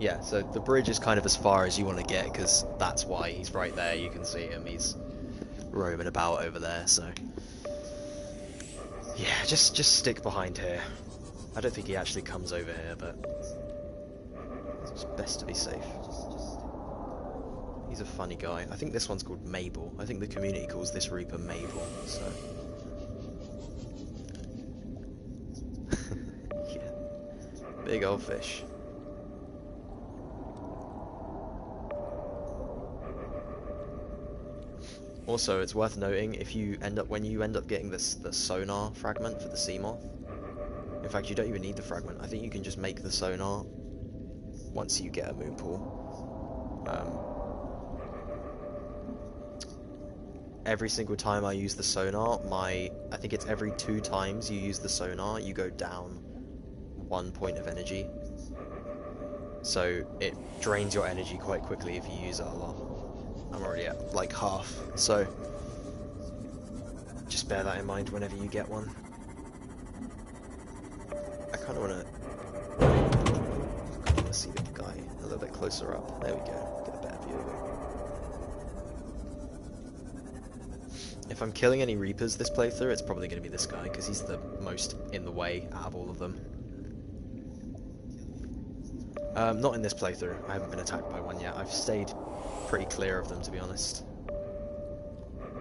Yeah, so the bridge is kind of as far as you want to get, because that's why he's right there. You can see him. He's roaming about over there, so yeah, just stick behind here. I don't think he actually comes over here, but it's best to be safe. He's a funny guy. I think this one's called Mabel. I think the community calls this Reaper Mabel, so yeah, big old fish. Also, it's worth noting, when you end up getting the sonar fragment for the Seamoth, in fact you don't even need the fragment, I think you can just make the sonar once you get a moon pool. Every single time I use the sonar, I think it's every 2 times you use the sonar, you go down 1 point of energy. So it drains your energy quite quickly if you use it a lot. I'm already at like half, so just bear that in mind whenever you get one. I kind of want to see the guy a little bit closer up. There we go, get a better view of it. If I'm killing any Reapers this playthrough, it's probably going to be this guy, because he's the most in the way out of all of them. Not in this playthrough, I haven't been attacked by one yet. I've stayed pretty clear of them, to be honest.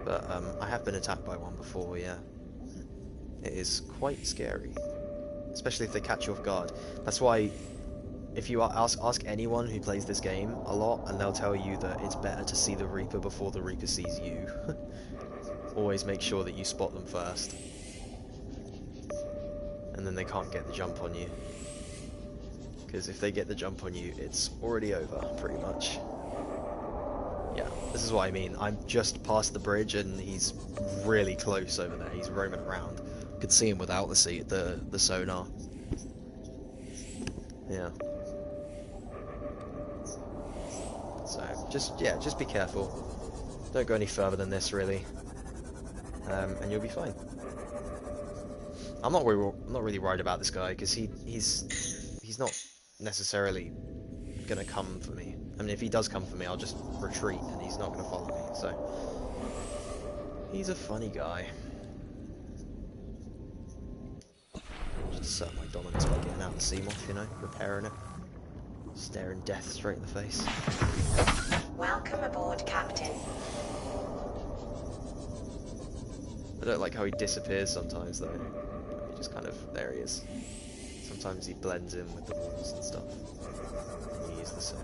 But I have been attacked by one before, yeah. It is quite scary, especially if they catch you off guard. That's why, if you ask anyone who plays this game a lot, and they'll tell you that it's better to see the Reaper before the Reaper sees you. Always make sure that you spot them first, and then they can't get the jump on you. Because if they get the jump on you, it's already over, pretty much. Yeah, this is what I mean. I'm just past the bridge and he's really close over there. He's roaming around. I could see him without the sonar. Yeah. So, just be careful. Don't go any further than this, really. And you'll be fine. I'm not really worried about this guy, because he's not necessarily gonna come for me. I mean, if he does come for me, I'll just retreat, and he's not gonna follow me, so he's a funny guy. Just assert my dominance by getting out the Seamoth, you know, repairing it. Staring death straight in the face. Welcome aboard, Captain. I don't like how he disappears sometimes though. He just kind of, there he is. Sometimes he blends in with the walls and stuff. And he is the same.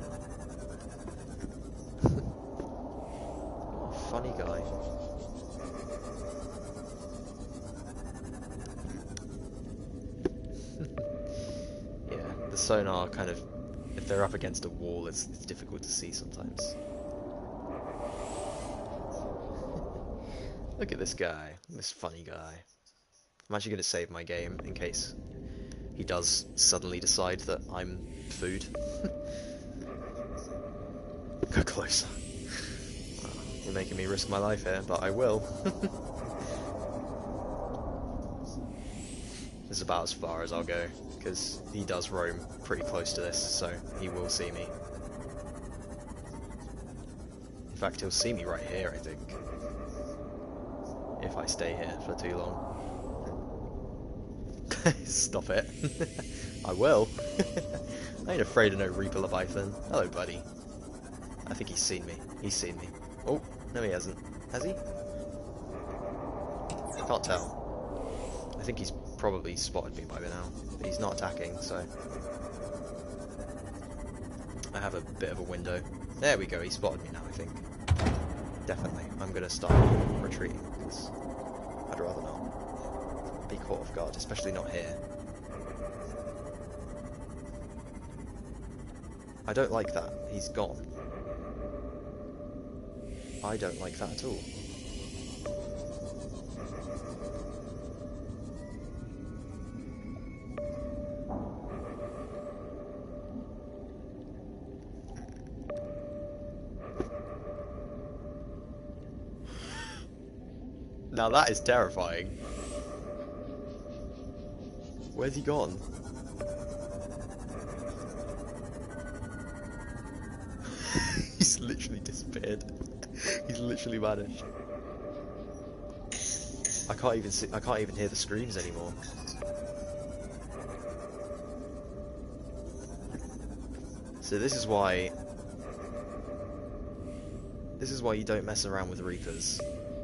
Oh, funny guy. Yeah, the sonar kind of, if they're up against a wall, it's difficult to see sometimes. Look at this guy, this funny guy. I'm actually going to save my game in case he does suddenly decide that I'm food. Go closer. You're making me risk my life here, but I will. This is about as far as I'll go, because he does roam pretty close to this, so he will see me. In fact, he'll see me right here, I think. If I stay here for too long. Stop it. I will. I ain't afraid of no Reaper Leviathan. Hello, buddy. I think he's seen me. He's seen me. Oh, no he hasn't. Has he? Can't tell. I think he's probably spotted me by now. But he's not attacking, so... I have a bit of a window. There we go, he spotted me now, I think. Definitely. I'm gonna start retreating, because I'd rather not be caught off guard, especially not here. I don't like that. He's gone. I don't like that at all. Now that is terrifying. Where's he gone? He's literally disappeared. He's literally vanished. I can't even see, I can't even hear the screams anymore. So this is why you don't mess around with Reapers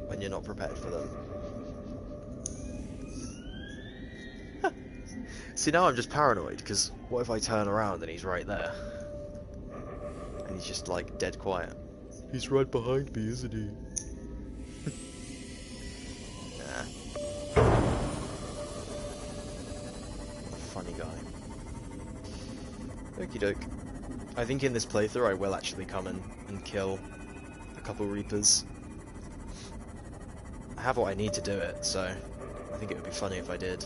when you're not prepared for them. See, now I'm just paranoid, because what if I turn around and he's right there? And he's just like dead quiet. He's right behind me, isn't he? Nah. Funny guy. Okie doke. I think in this playthrough I will actually come in and kill a couple Reapers. I have what I need to do it, so I think it would be funny if I did.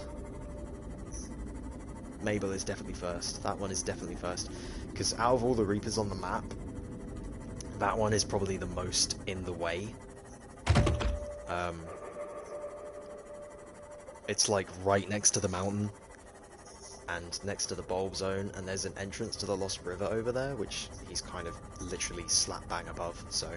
Mabel is definitely first. That one is definitely first. Because out of all the Reapers on the map, that one is probably the most in the way. It's like right next to the mountain and next to the bulb zone, and there's an entrance to the Lost River over there, which he's kind of literally slap bang above, so...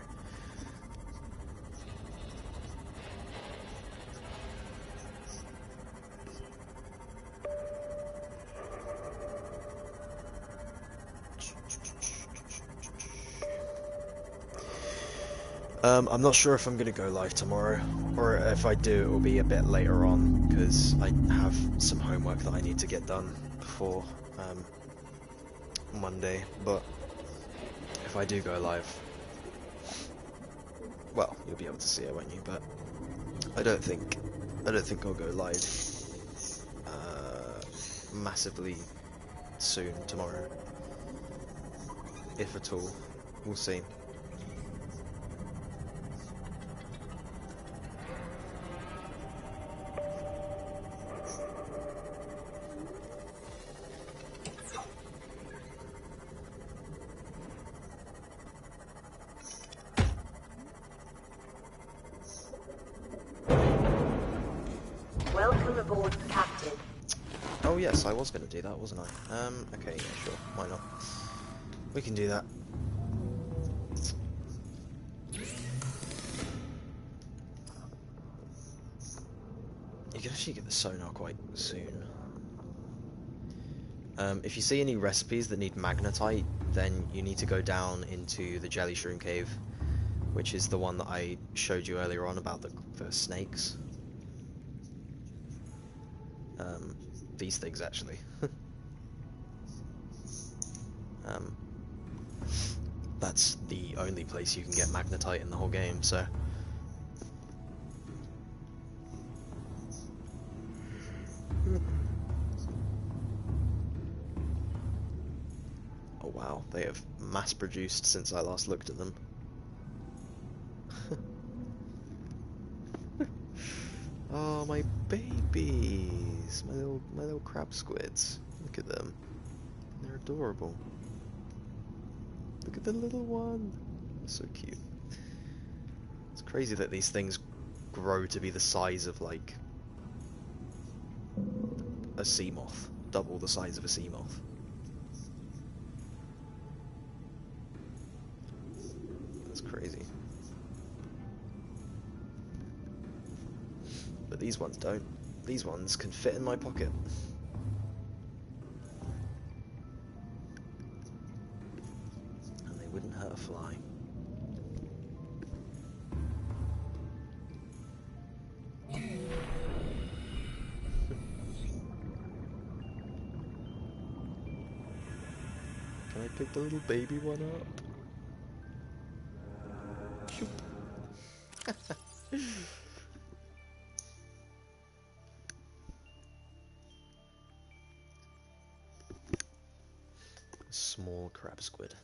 I'm not sure if I'm going to go live tomorrow, or if I do, it will be a bit later on, because I have some homework that I need to get done before Monday, but if I do go live, well, you'll be able to see it, won't you, but I don't think I'll go live massively soon tomorrow, if at all. We'll see. Welcome aboard, Captain. Oh yes, I was going to do that, wasn't I? Okay, yeah, sure, why not? We can do that. You can actually get the sonar quite soon. If you see any recipes that need magnetite, then you need to go down into the jelly shroom cave, which is the one that I showed you earlier on about the snakes. These things, actually. That's the only place you can get magnetite in the whole game, so... Oh wow, they have mass-produced since I last looked at them. Oh, my babies! My little crab squids. Look at them. They're adorable. Look at the little one. So cute. It's crazy that these things grow to be the size of, like, a sea moth. Double the size of a sea moth. That's crazy. But these ones don't. These ones can fit in my pocket. And they wouldn't hurt a fly. Can I pick the little baby one up? Shoop. Small crab squid.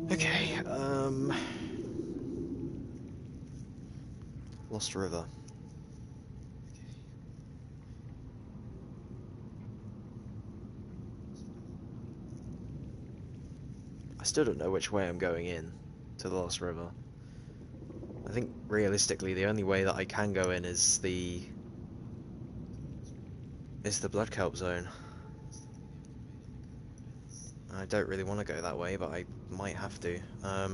Okay, Lost River. I still don't know which way I'm going in to the Lost River. I think realistically the only way that I can go in is the blood kelp zone. I don't really want to go that way, but I might have to. I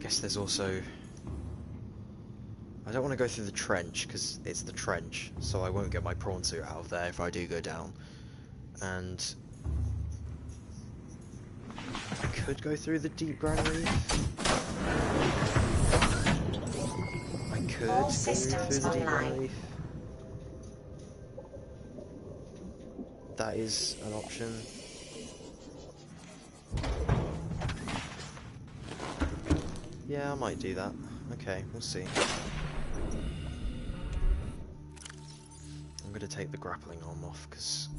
guess there's also... I don't want to go through the trench, because it's the trench, so I won't get my prawn suit out of there if I do go down. And... I could go through the deep ground reef. I could go through the deep ground reef. That is an option. Yeah, I might do that. Okay, we'll see. I'm gonna take the grappling arm off, because...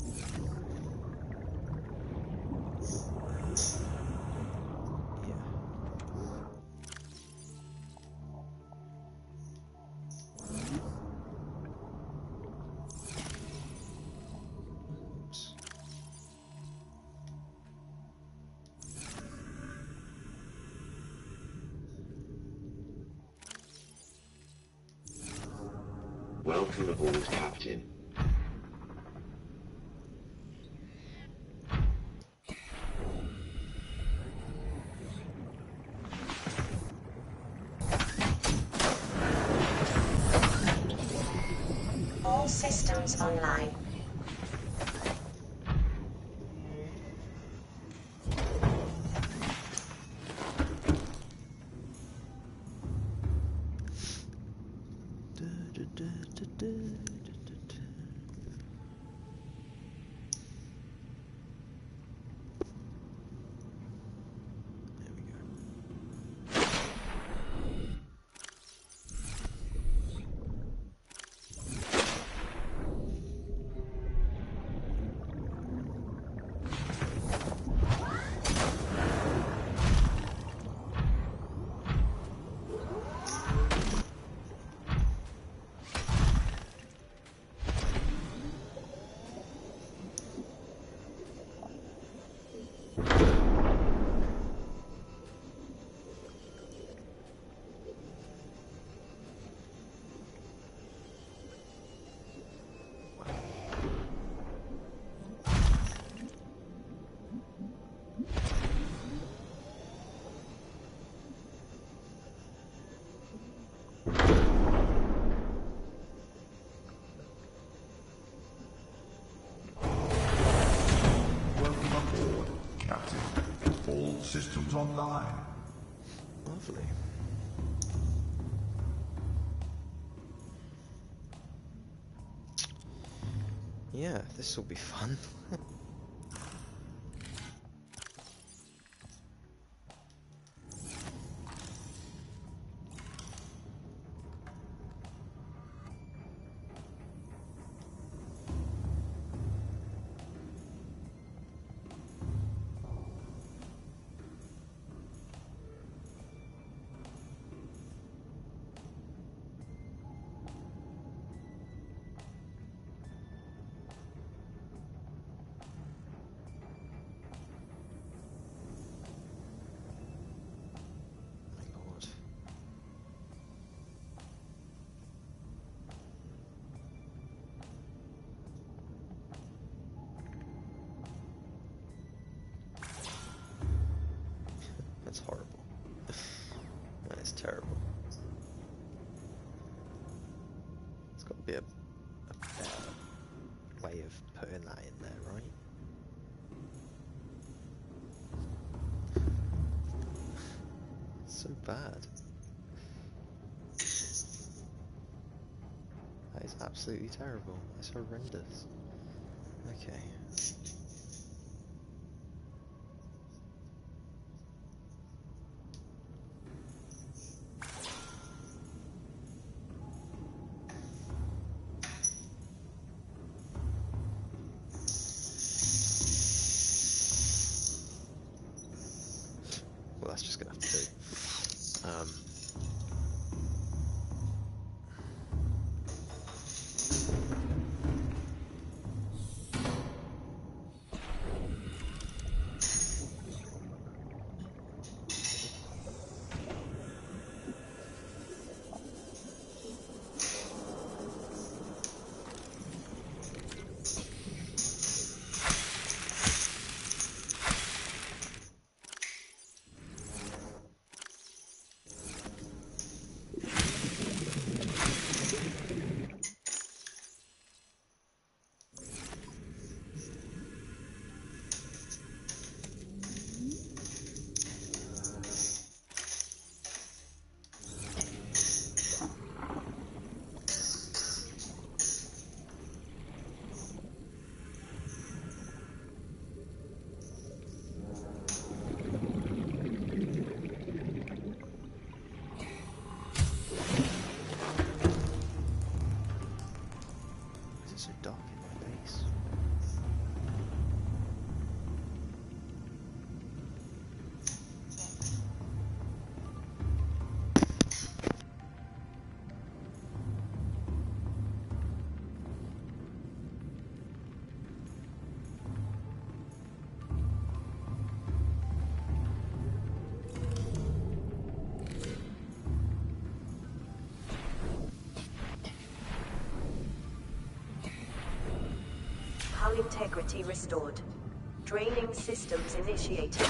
yeah. Oops. Welcome aboard, Captain. All systems online. There we go. online. Lovely. Yeah, this will be fun. That's horrible. That is terrible. There's got to be a better way of putting that in there, right? It's so bad. That is absolutely terrible. It's horrendous. Okay. Well, that's just gonna have to do. So dark in my base. Hull integrity restored. Draining systems initiated.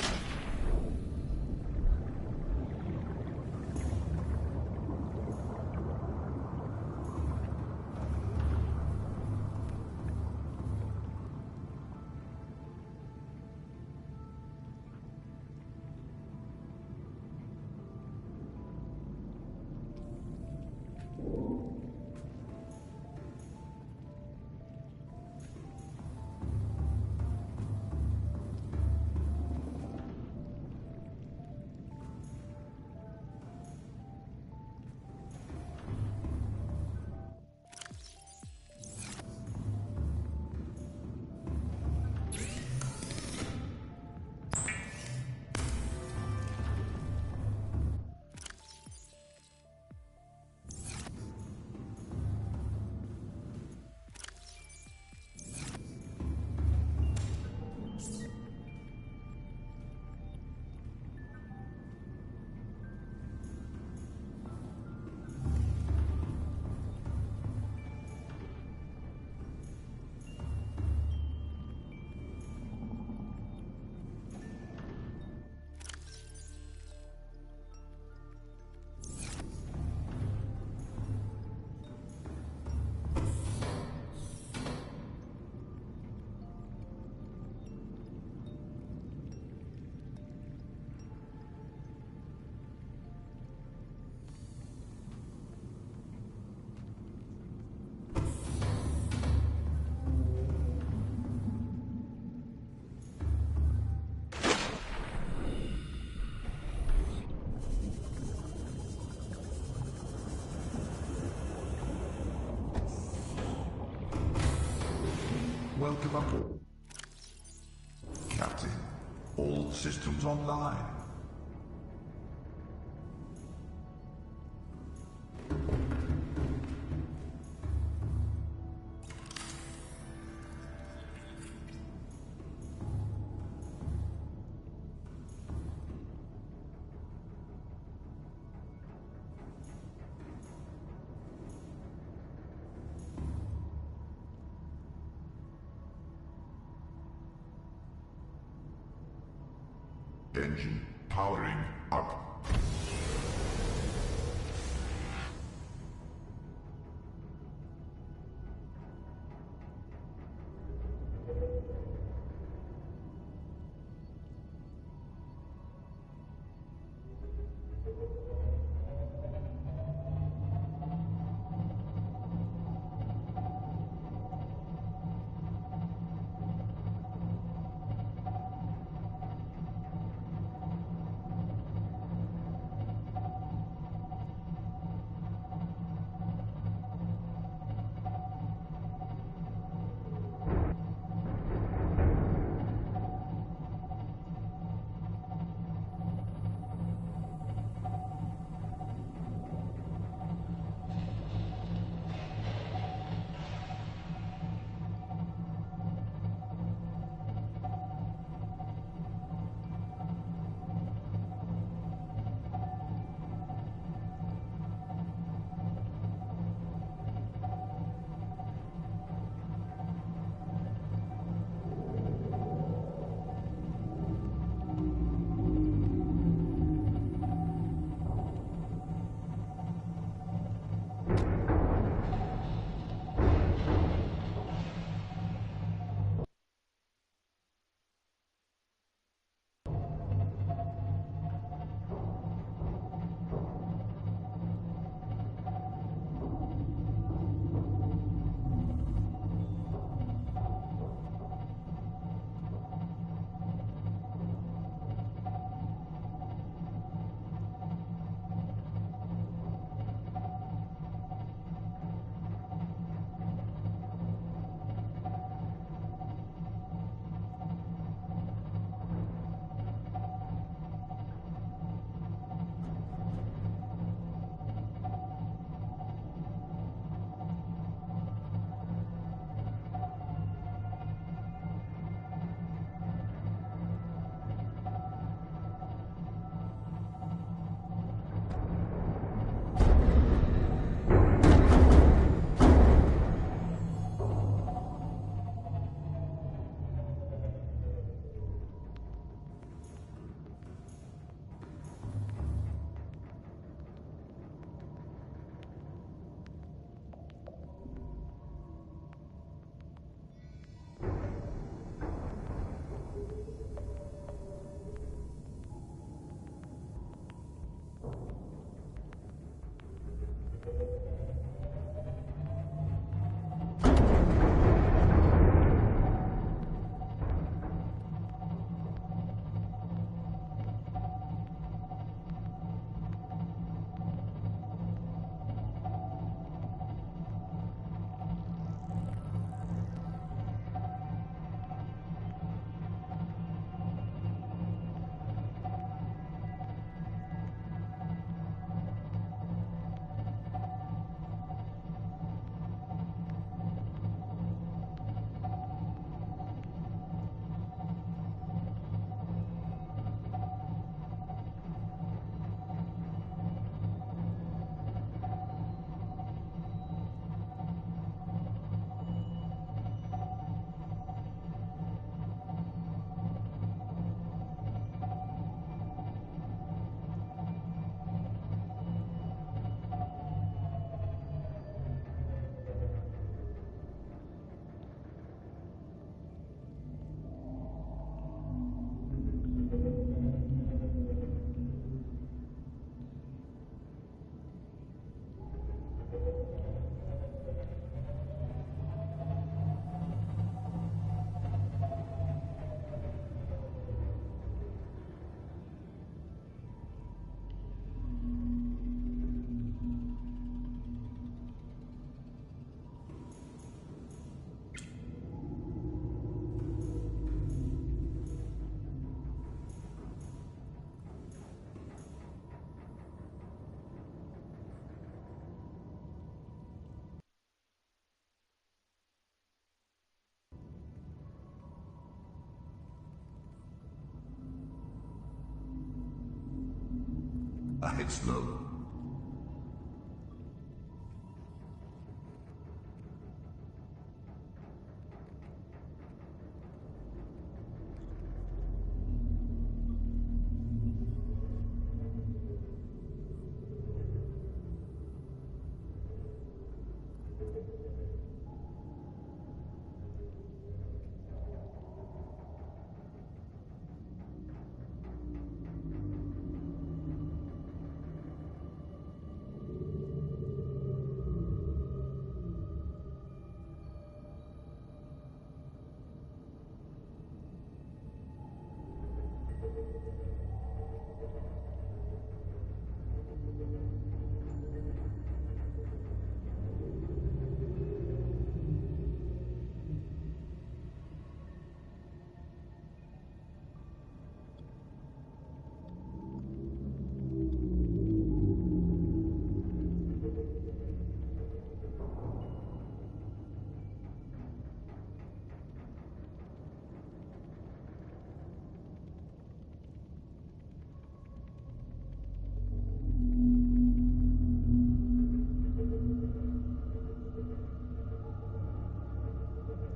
Welcome aboard. Captain, all systems online. Engine powering up. gets low.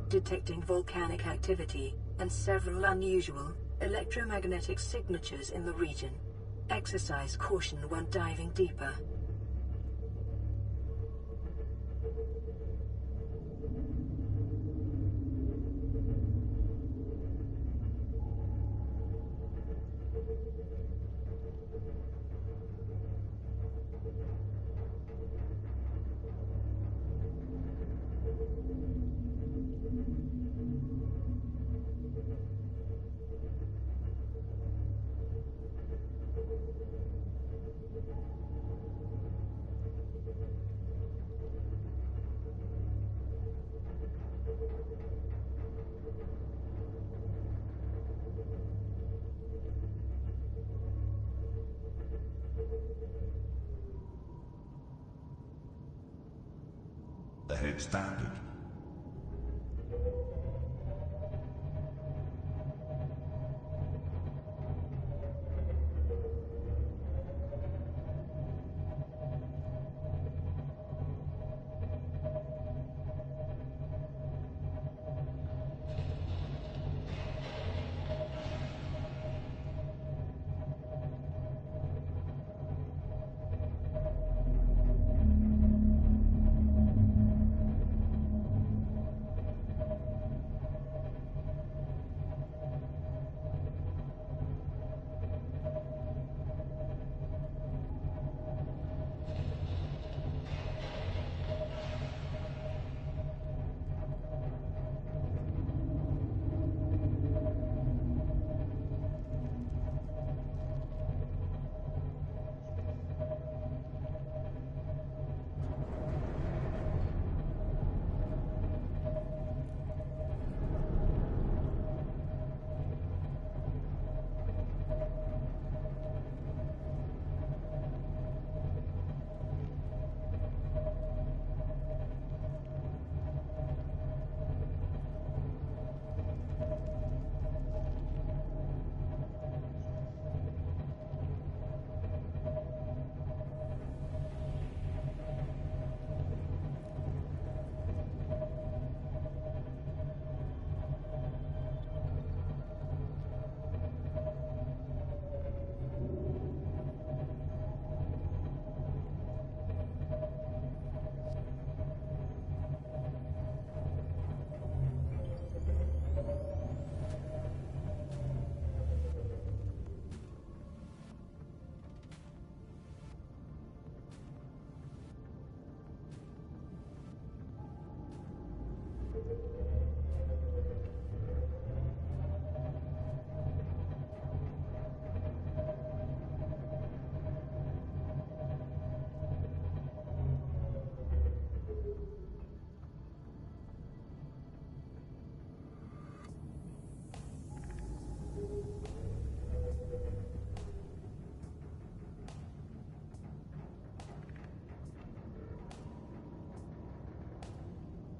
Detecting volcanic activity and several unusual electromagnetic signatures in the region. Exercise caution when diving deeper. Ahead standard.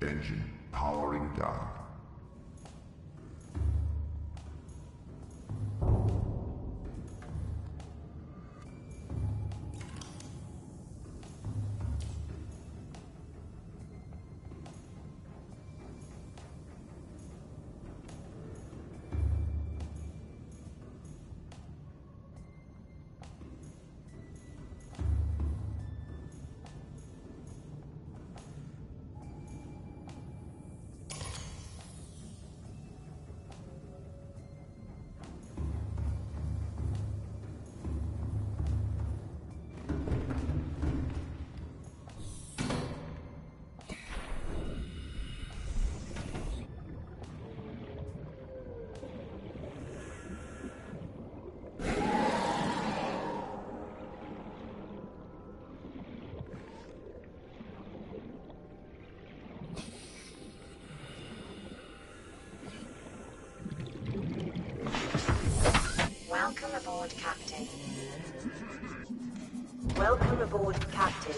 Engine powering down. aboard, Captain. Welcome aboard, Captain.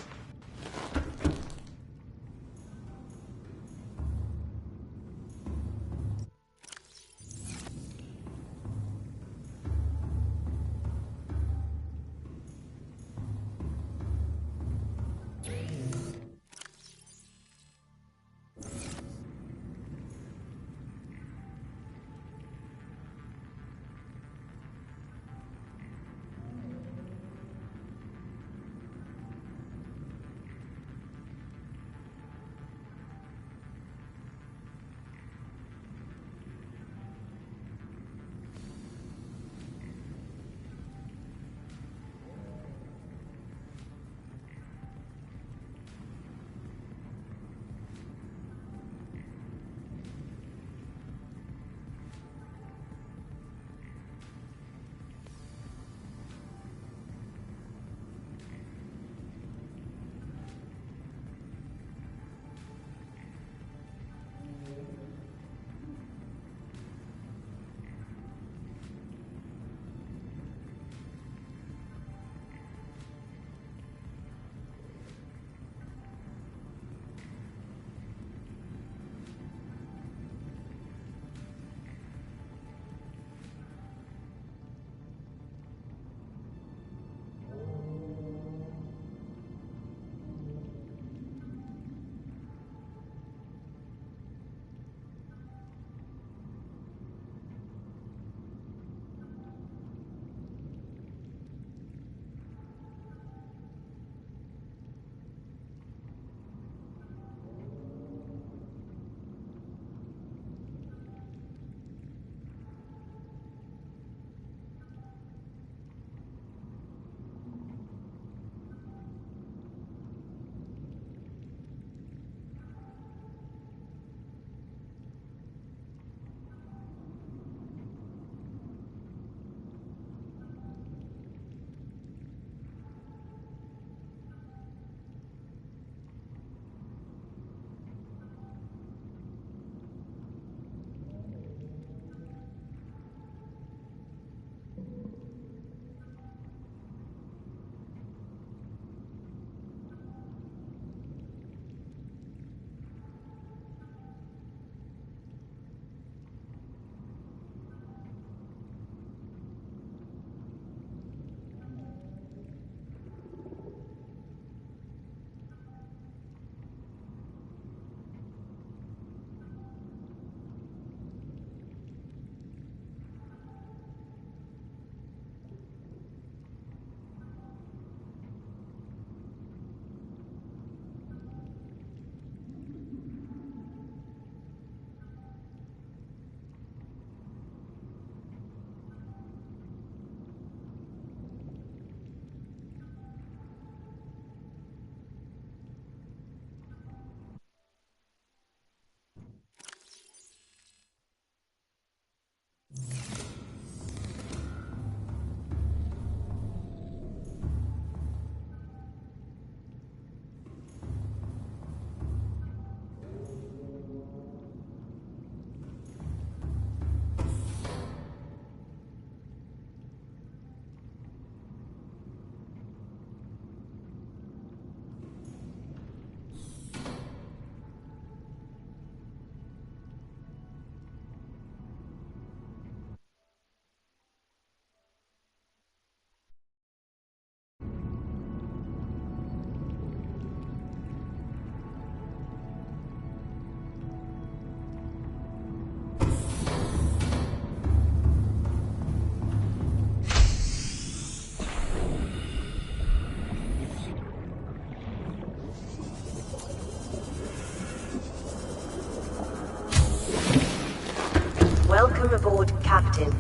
Welcome aboard, Captain.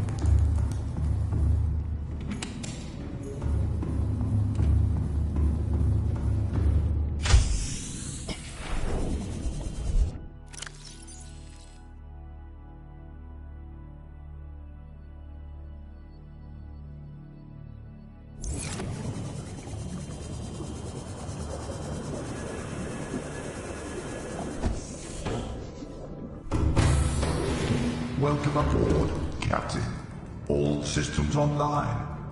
Welcome aboard, Captain. All systems online.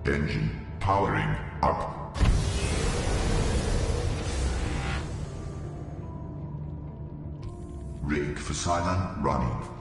Engine powering up. Rig for Cylon running.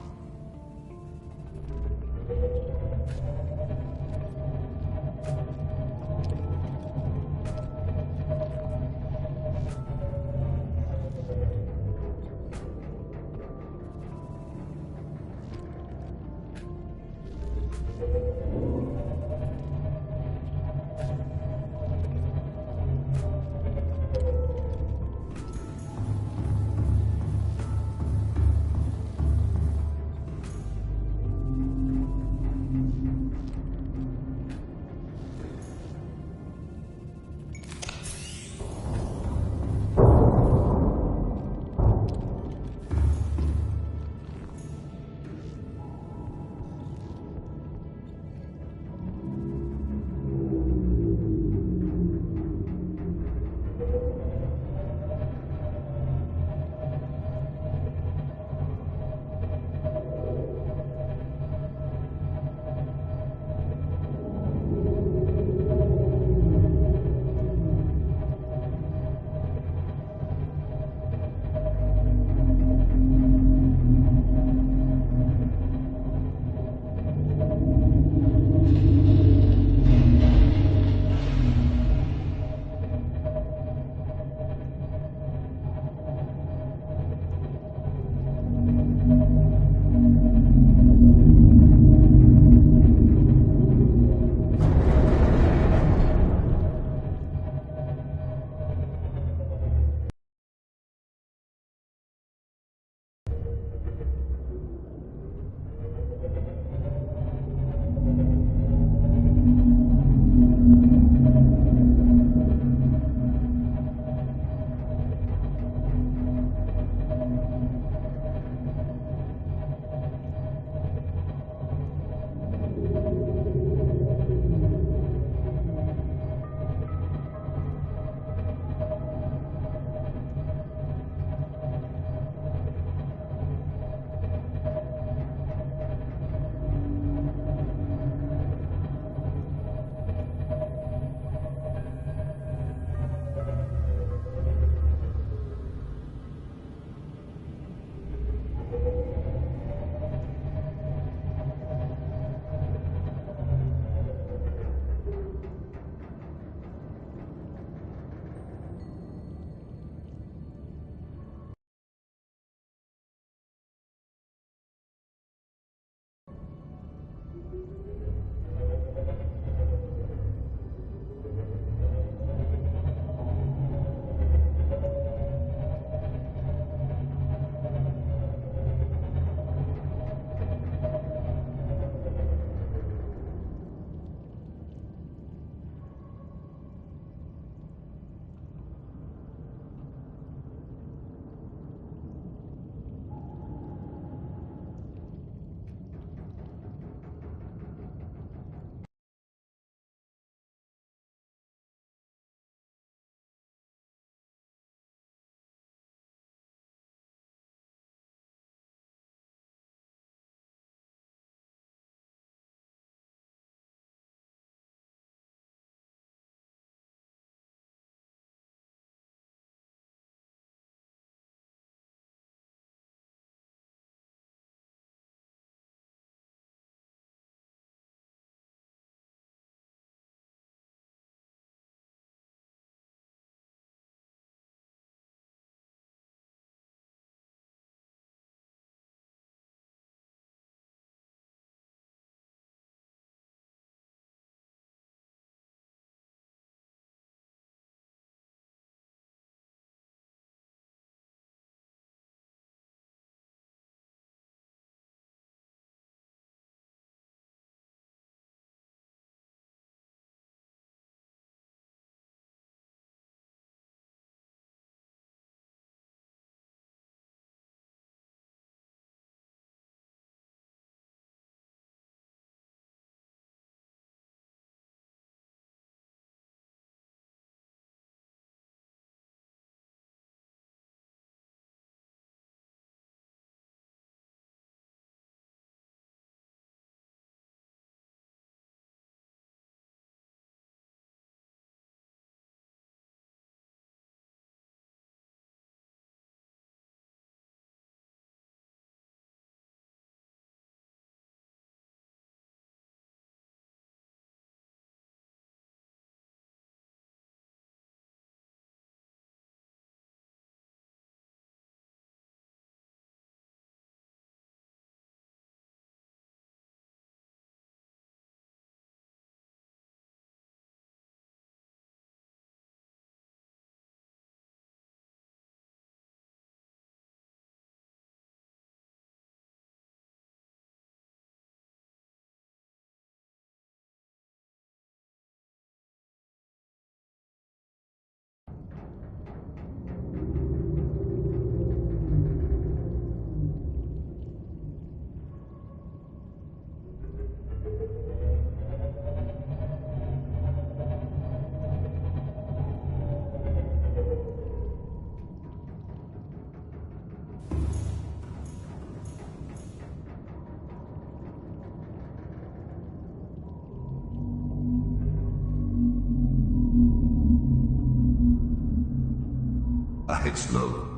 Ahead slow.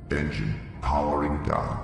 Engine powering down.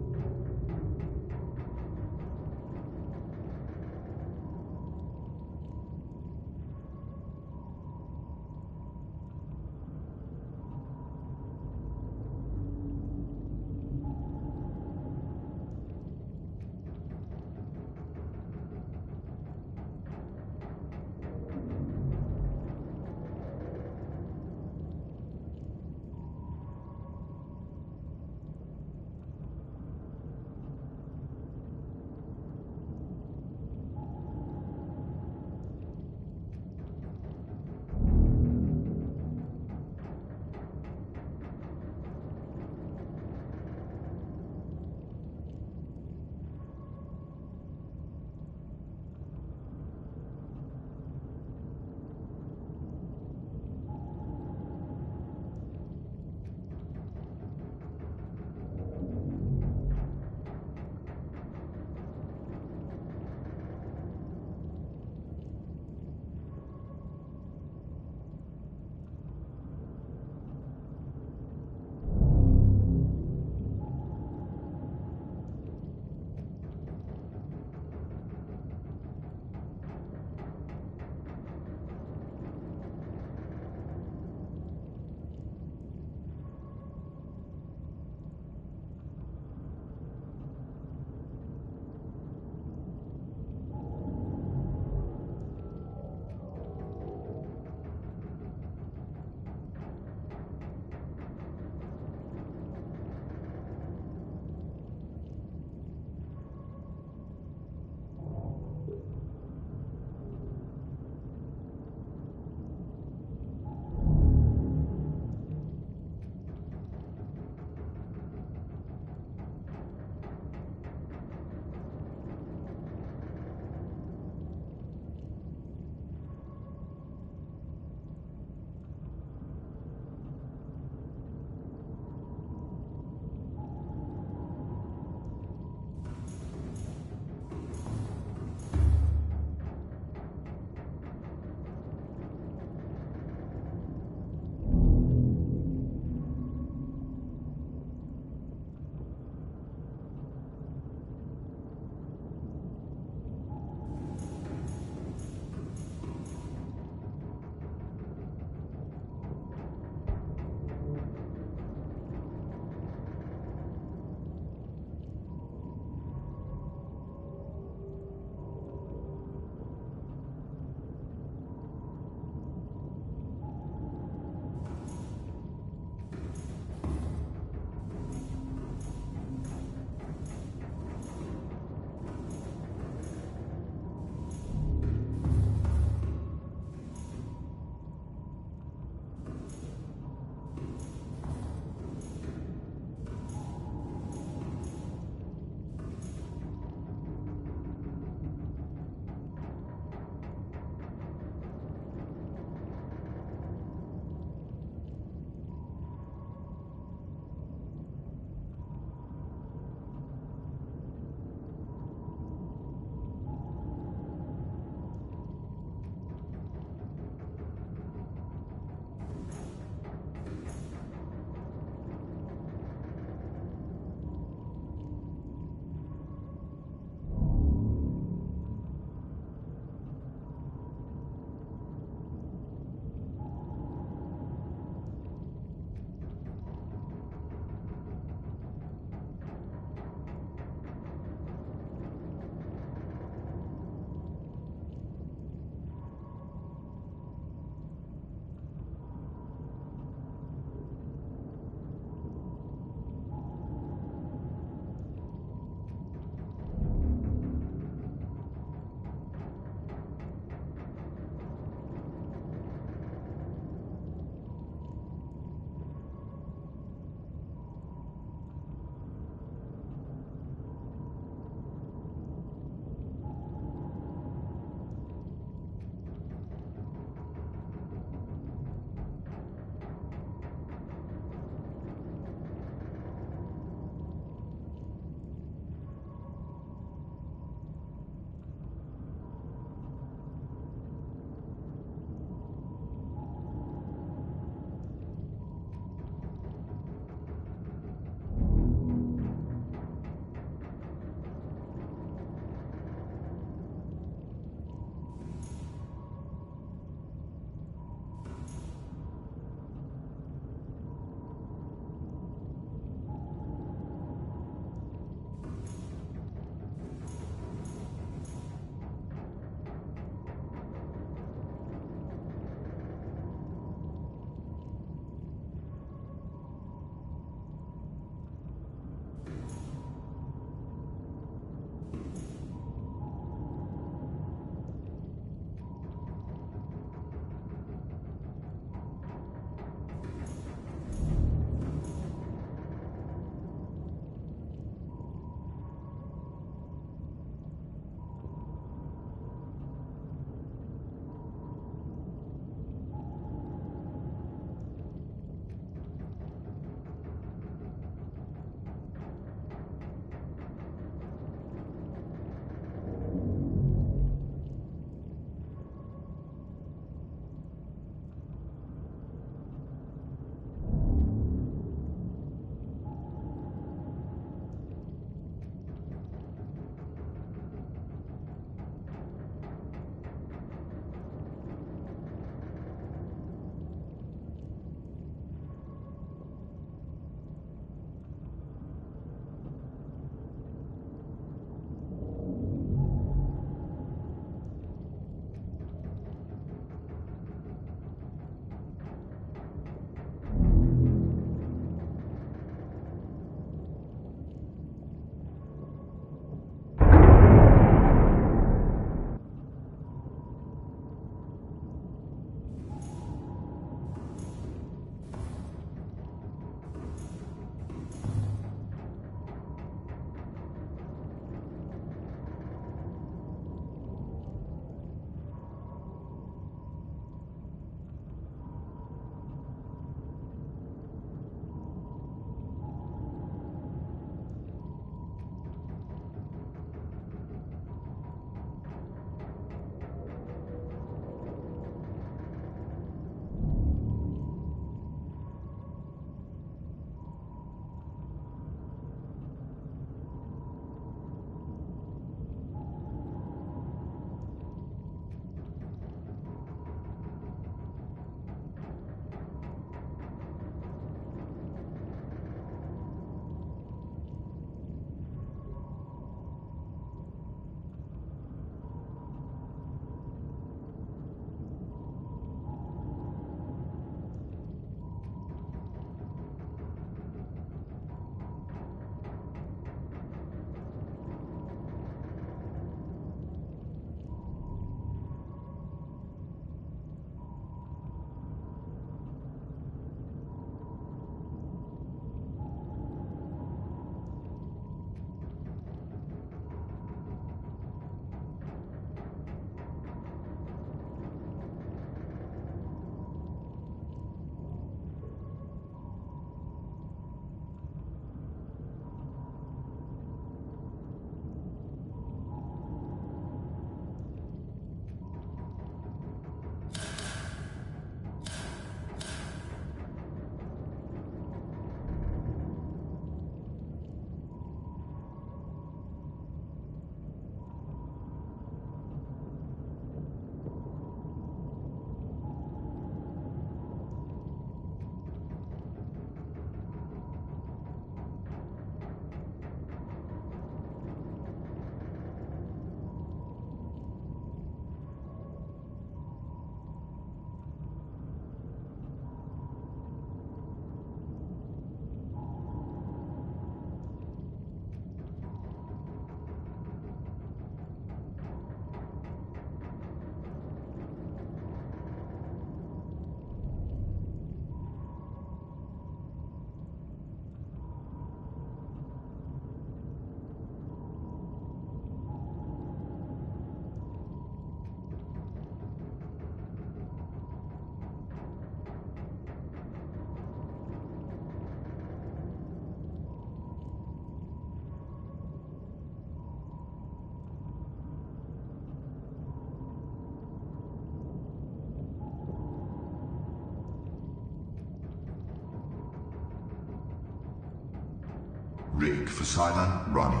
to silent running.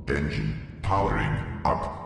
Engine powering up.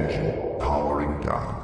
Engine powering down.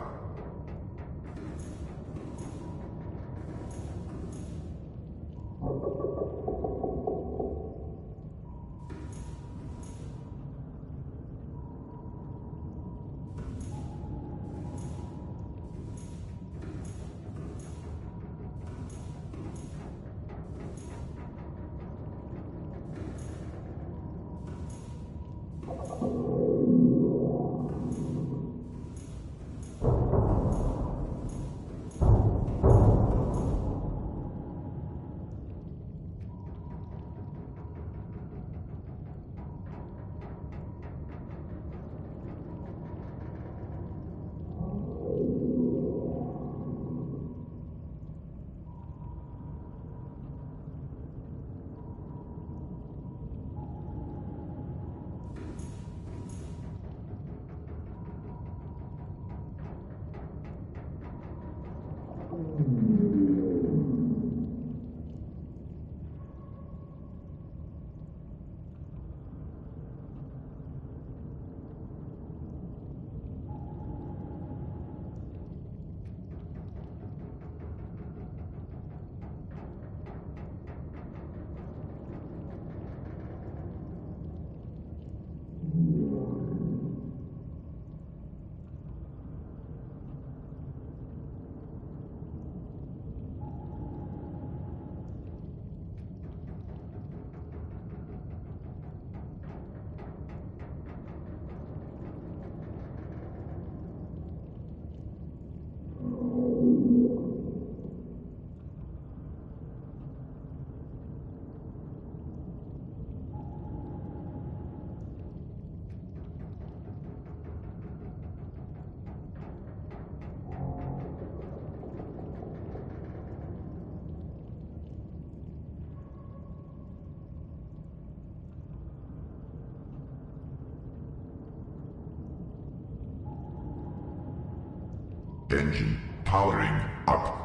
Engine powering up.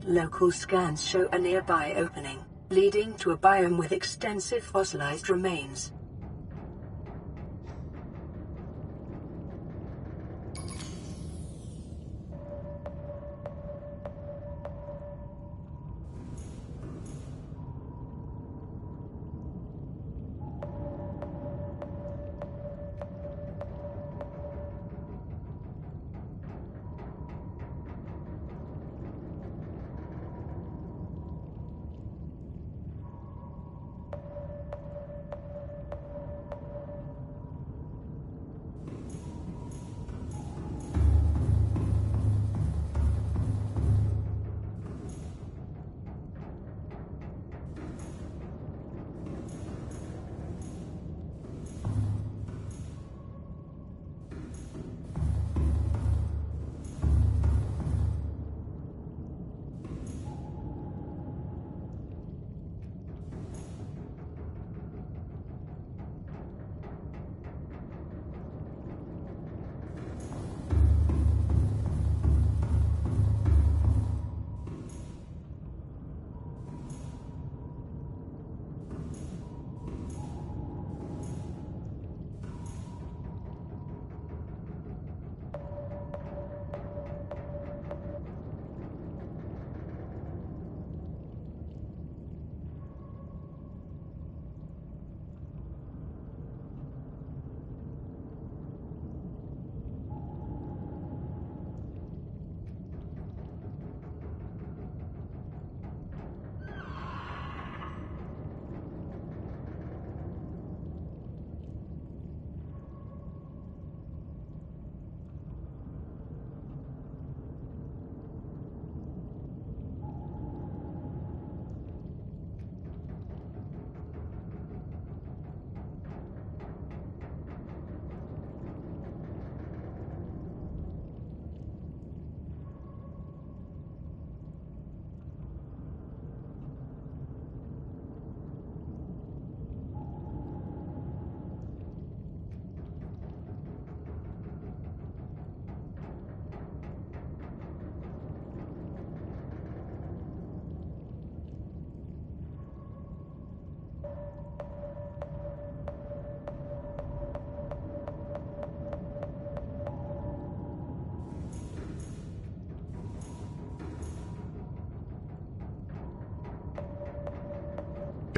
Local scans show a nearby opening, leading to a biome with extensive fossilized remains.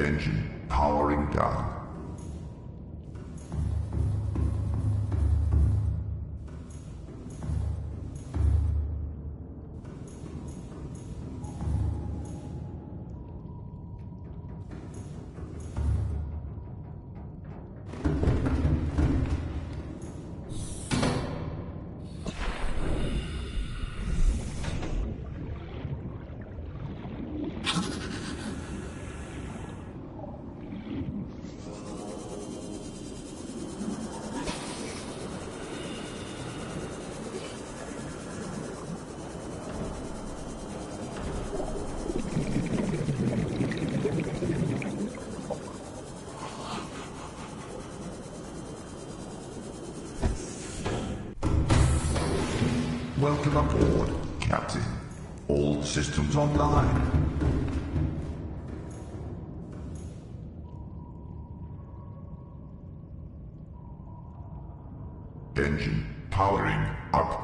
Engine powering down. Welcome aboard, Captain. All systems online. Engine powering up.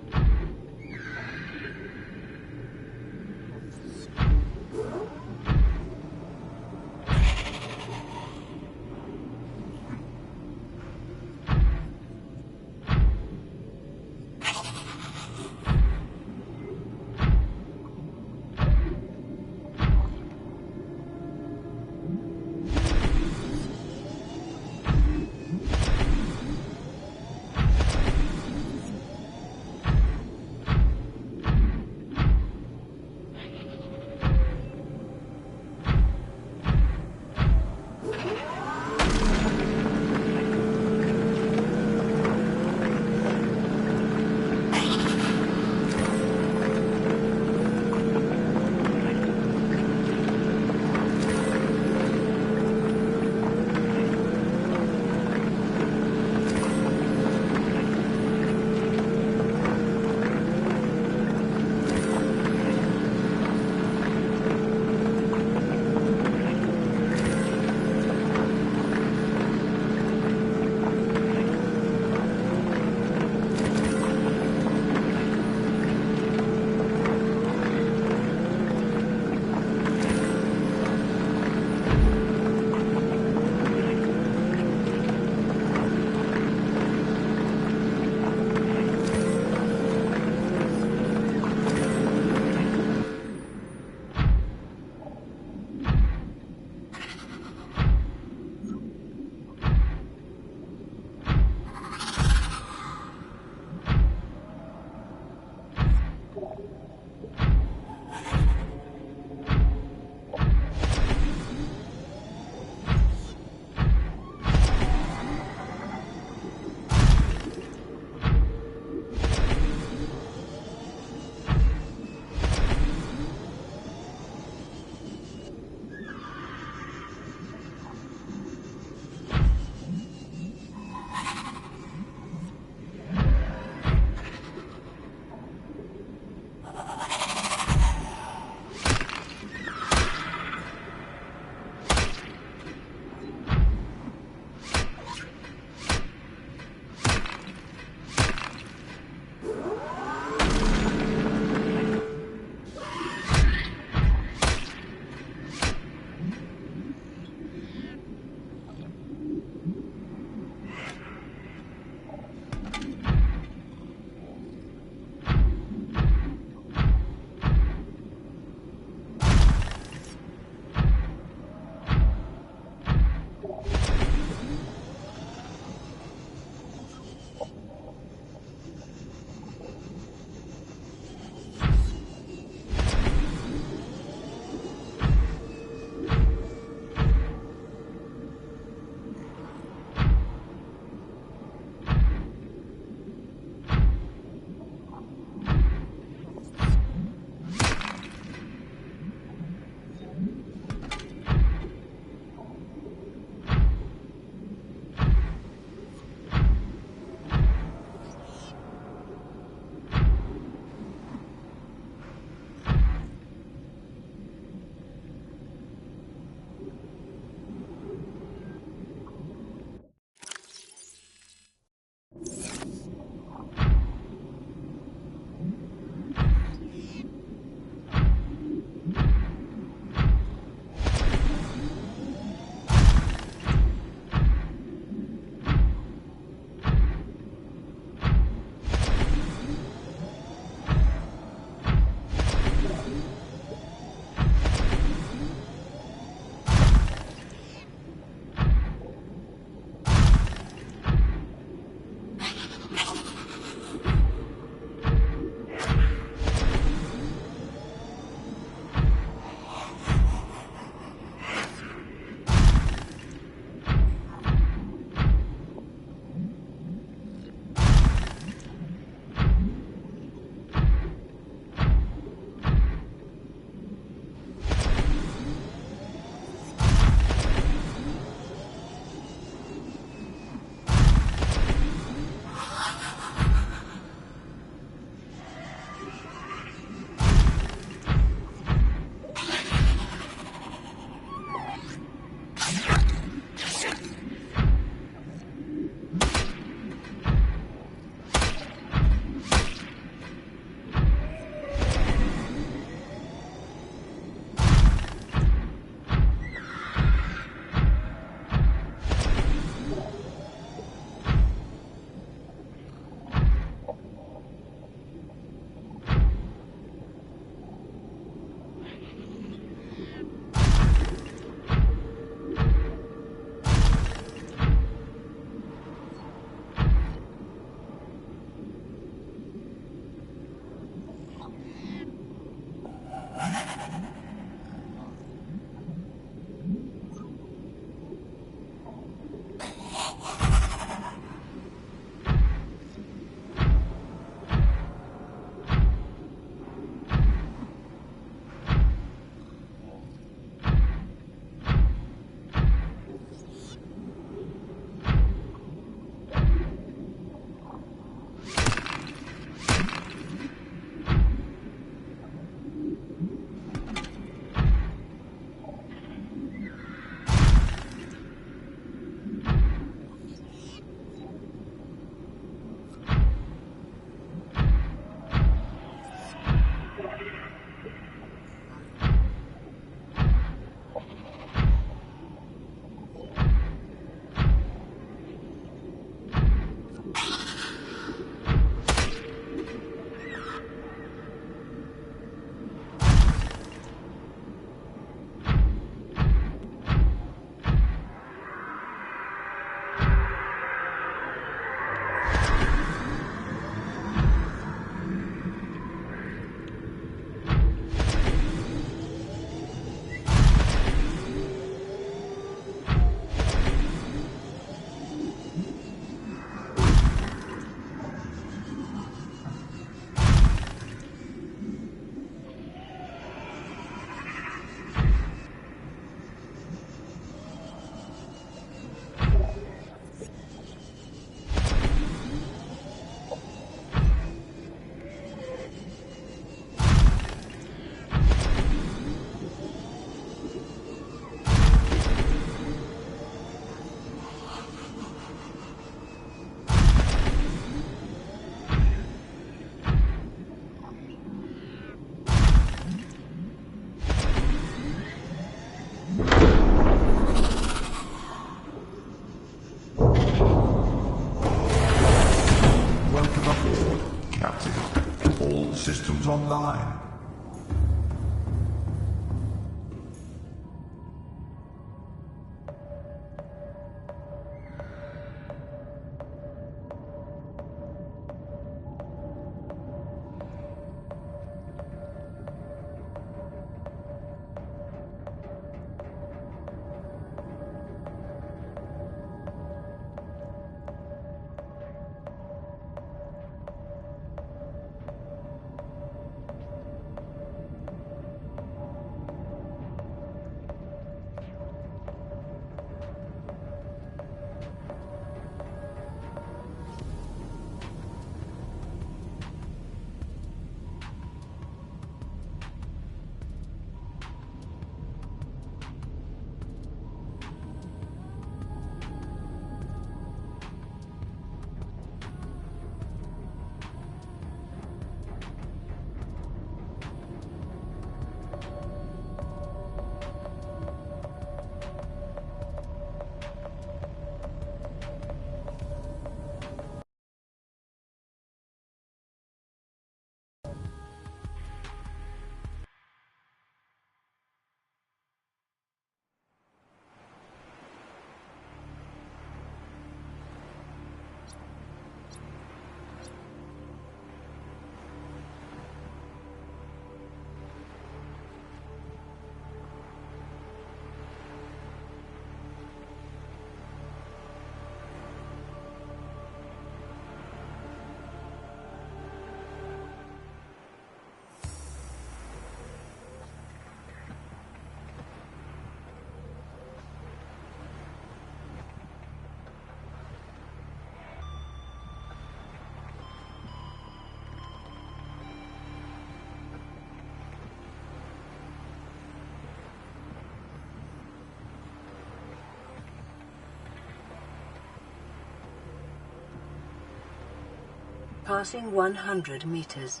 passing 100 meters.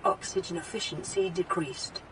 Oxygen efficiency decreased.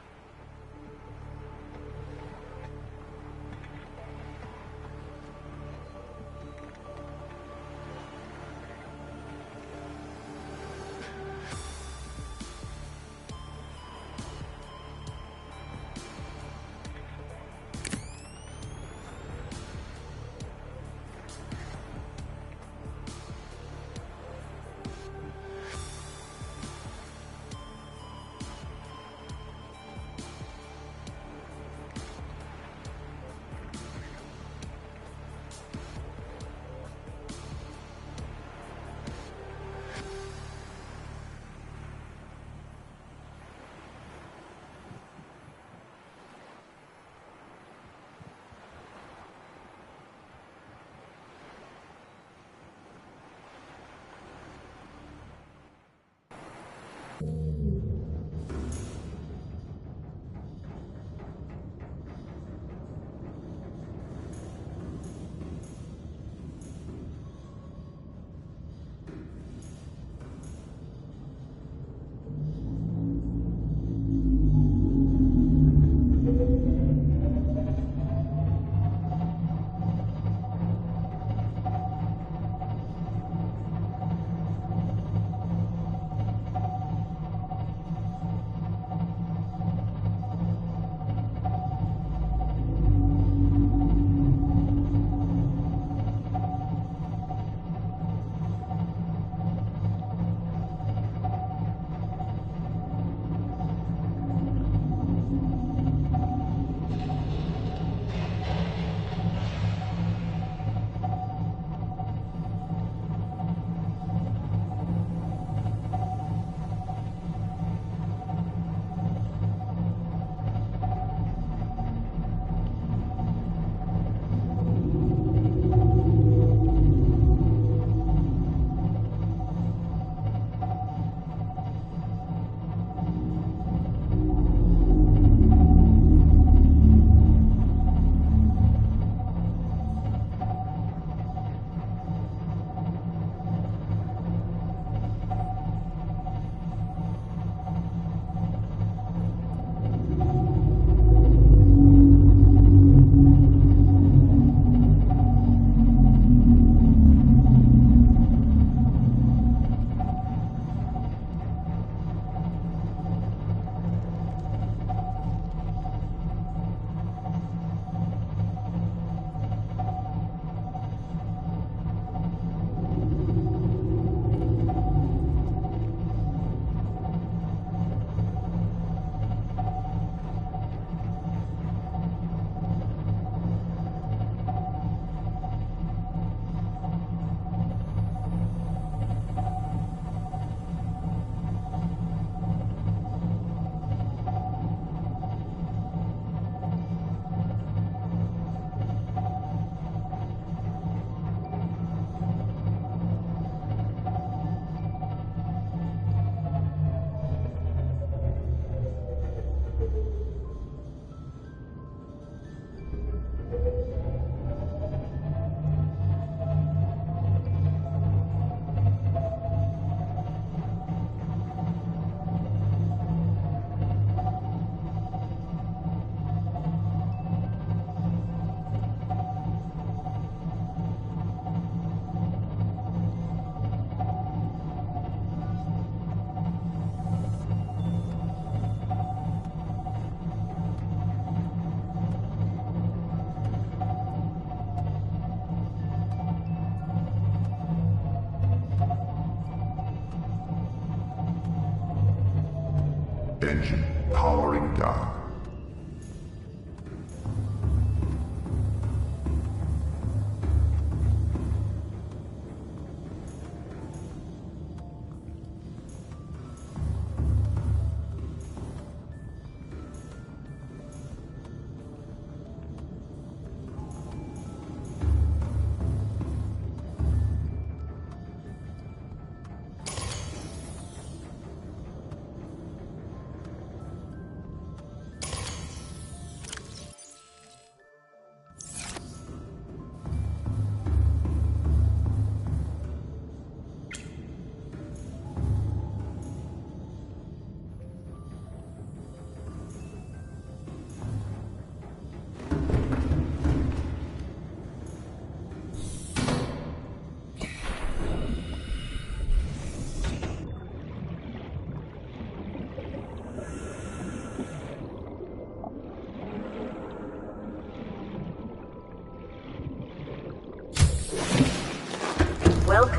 Engine powering down.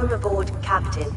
Welcome aboard, Captain.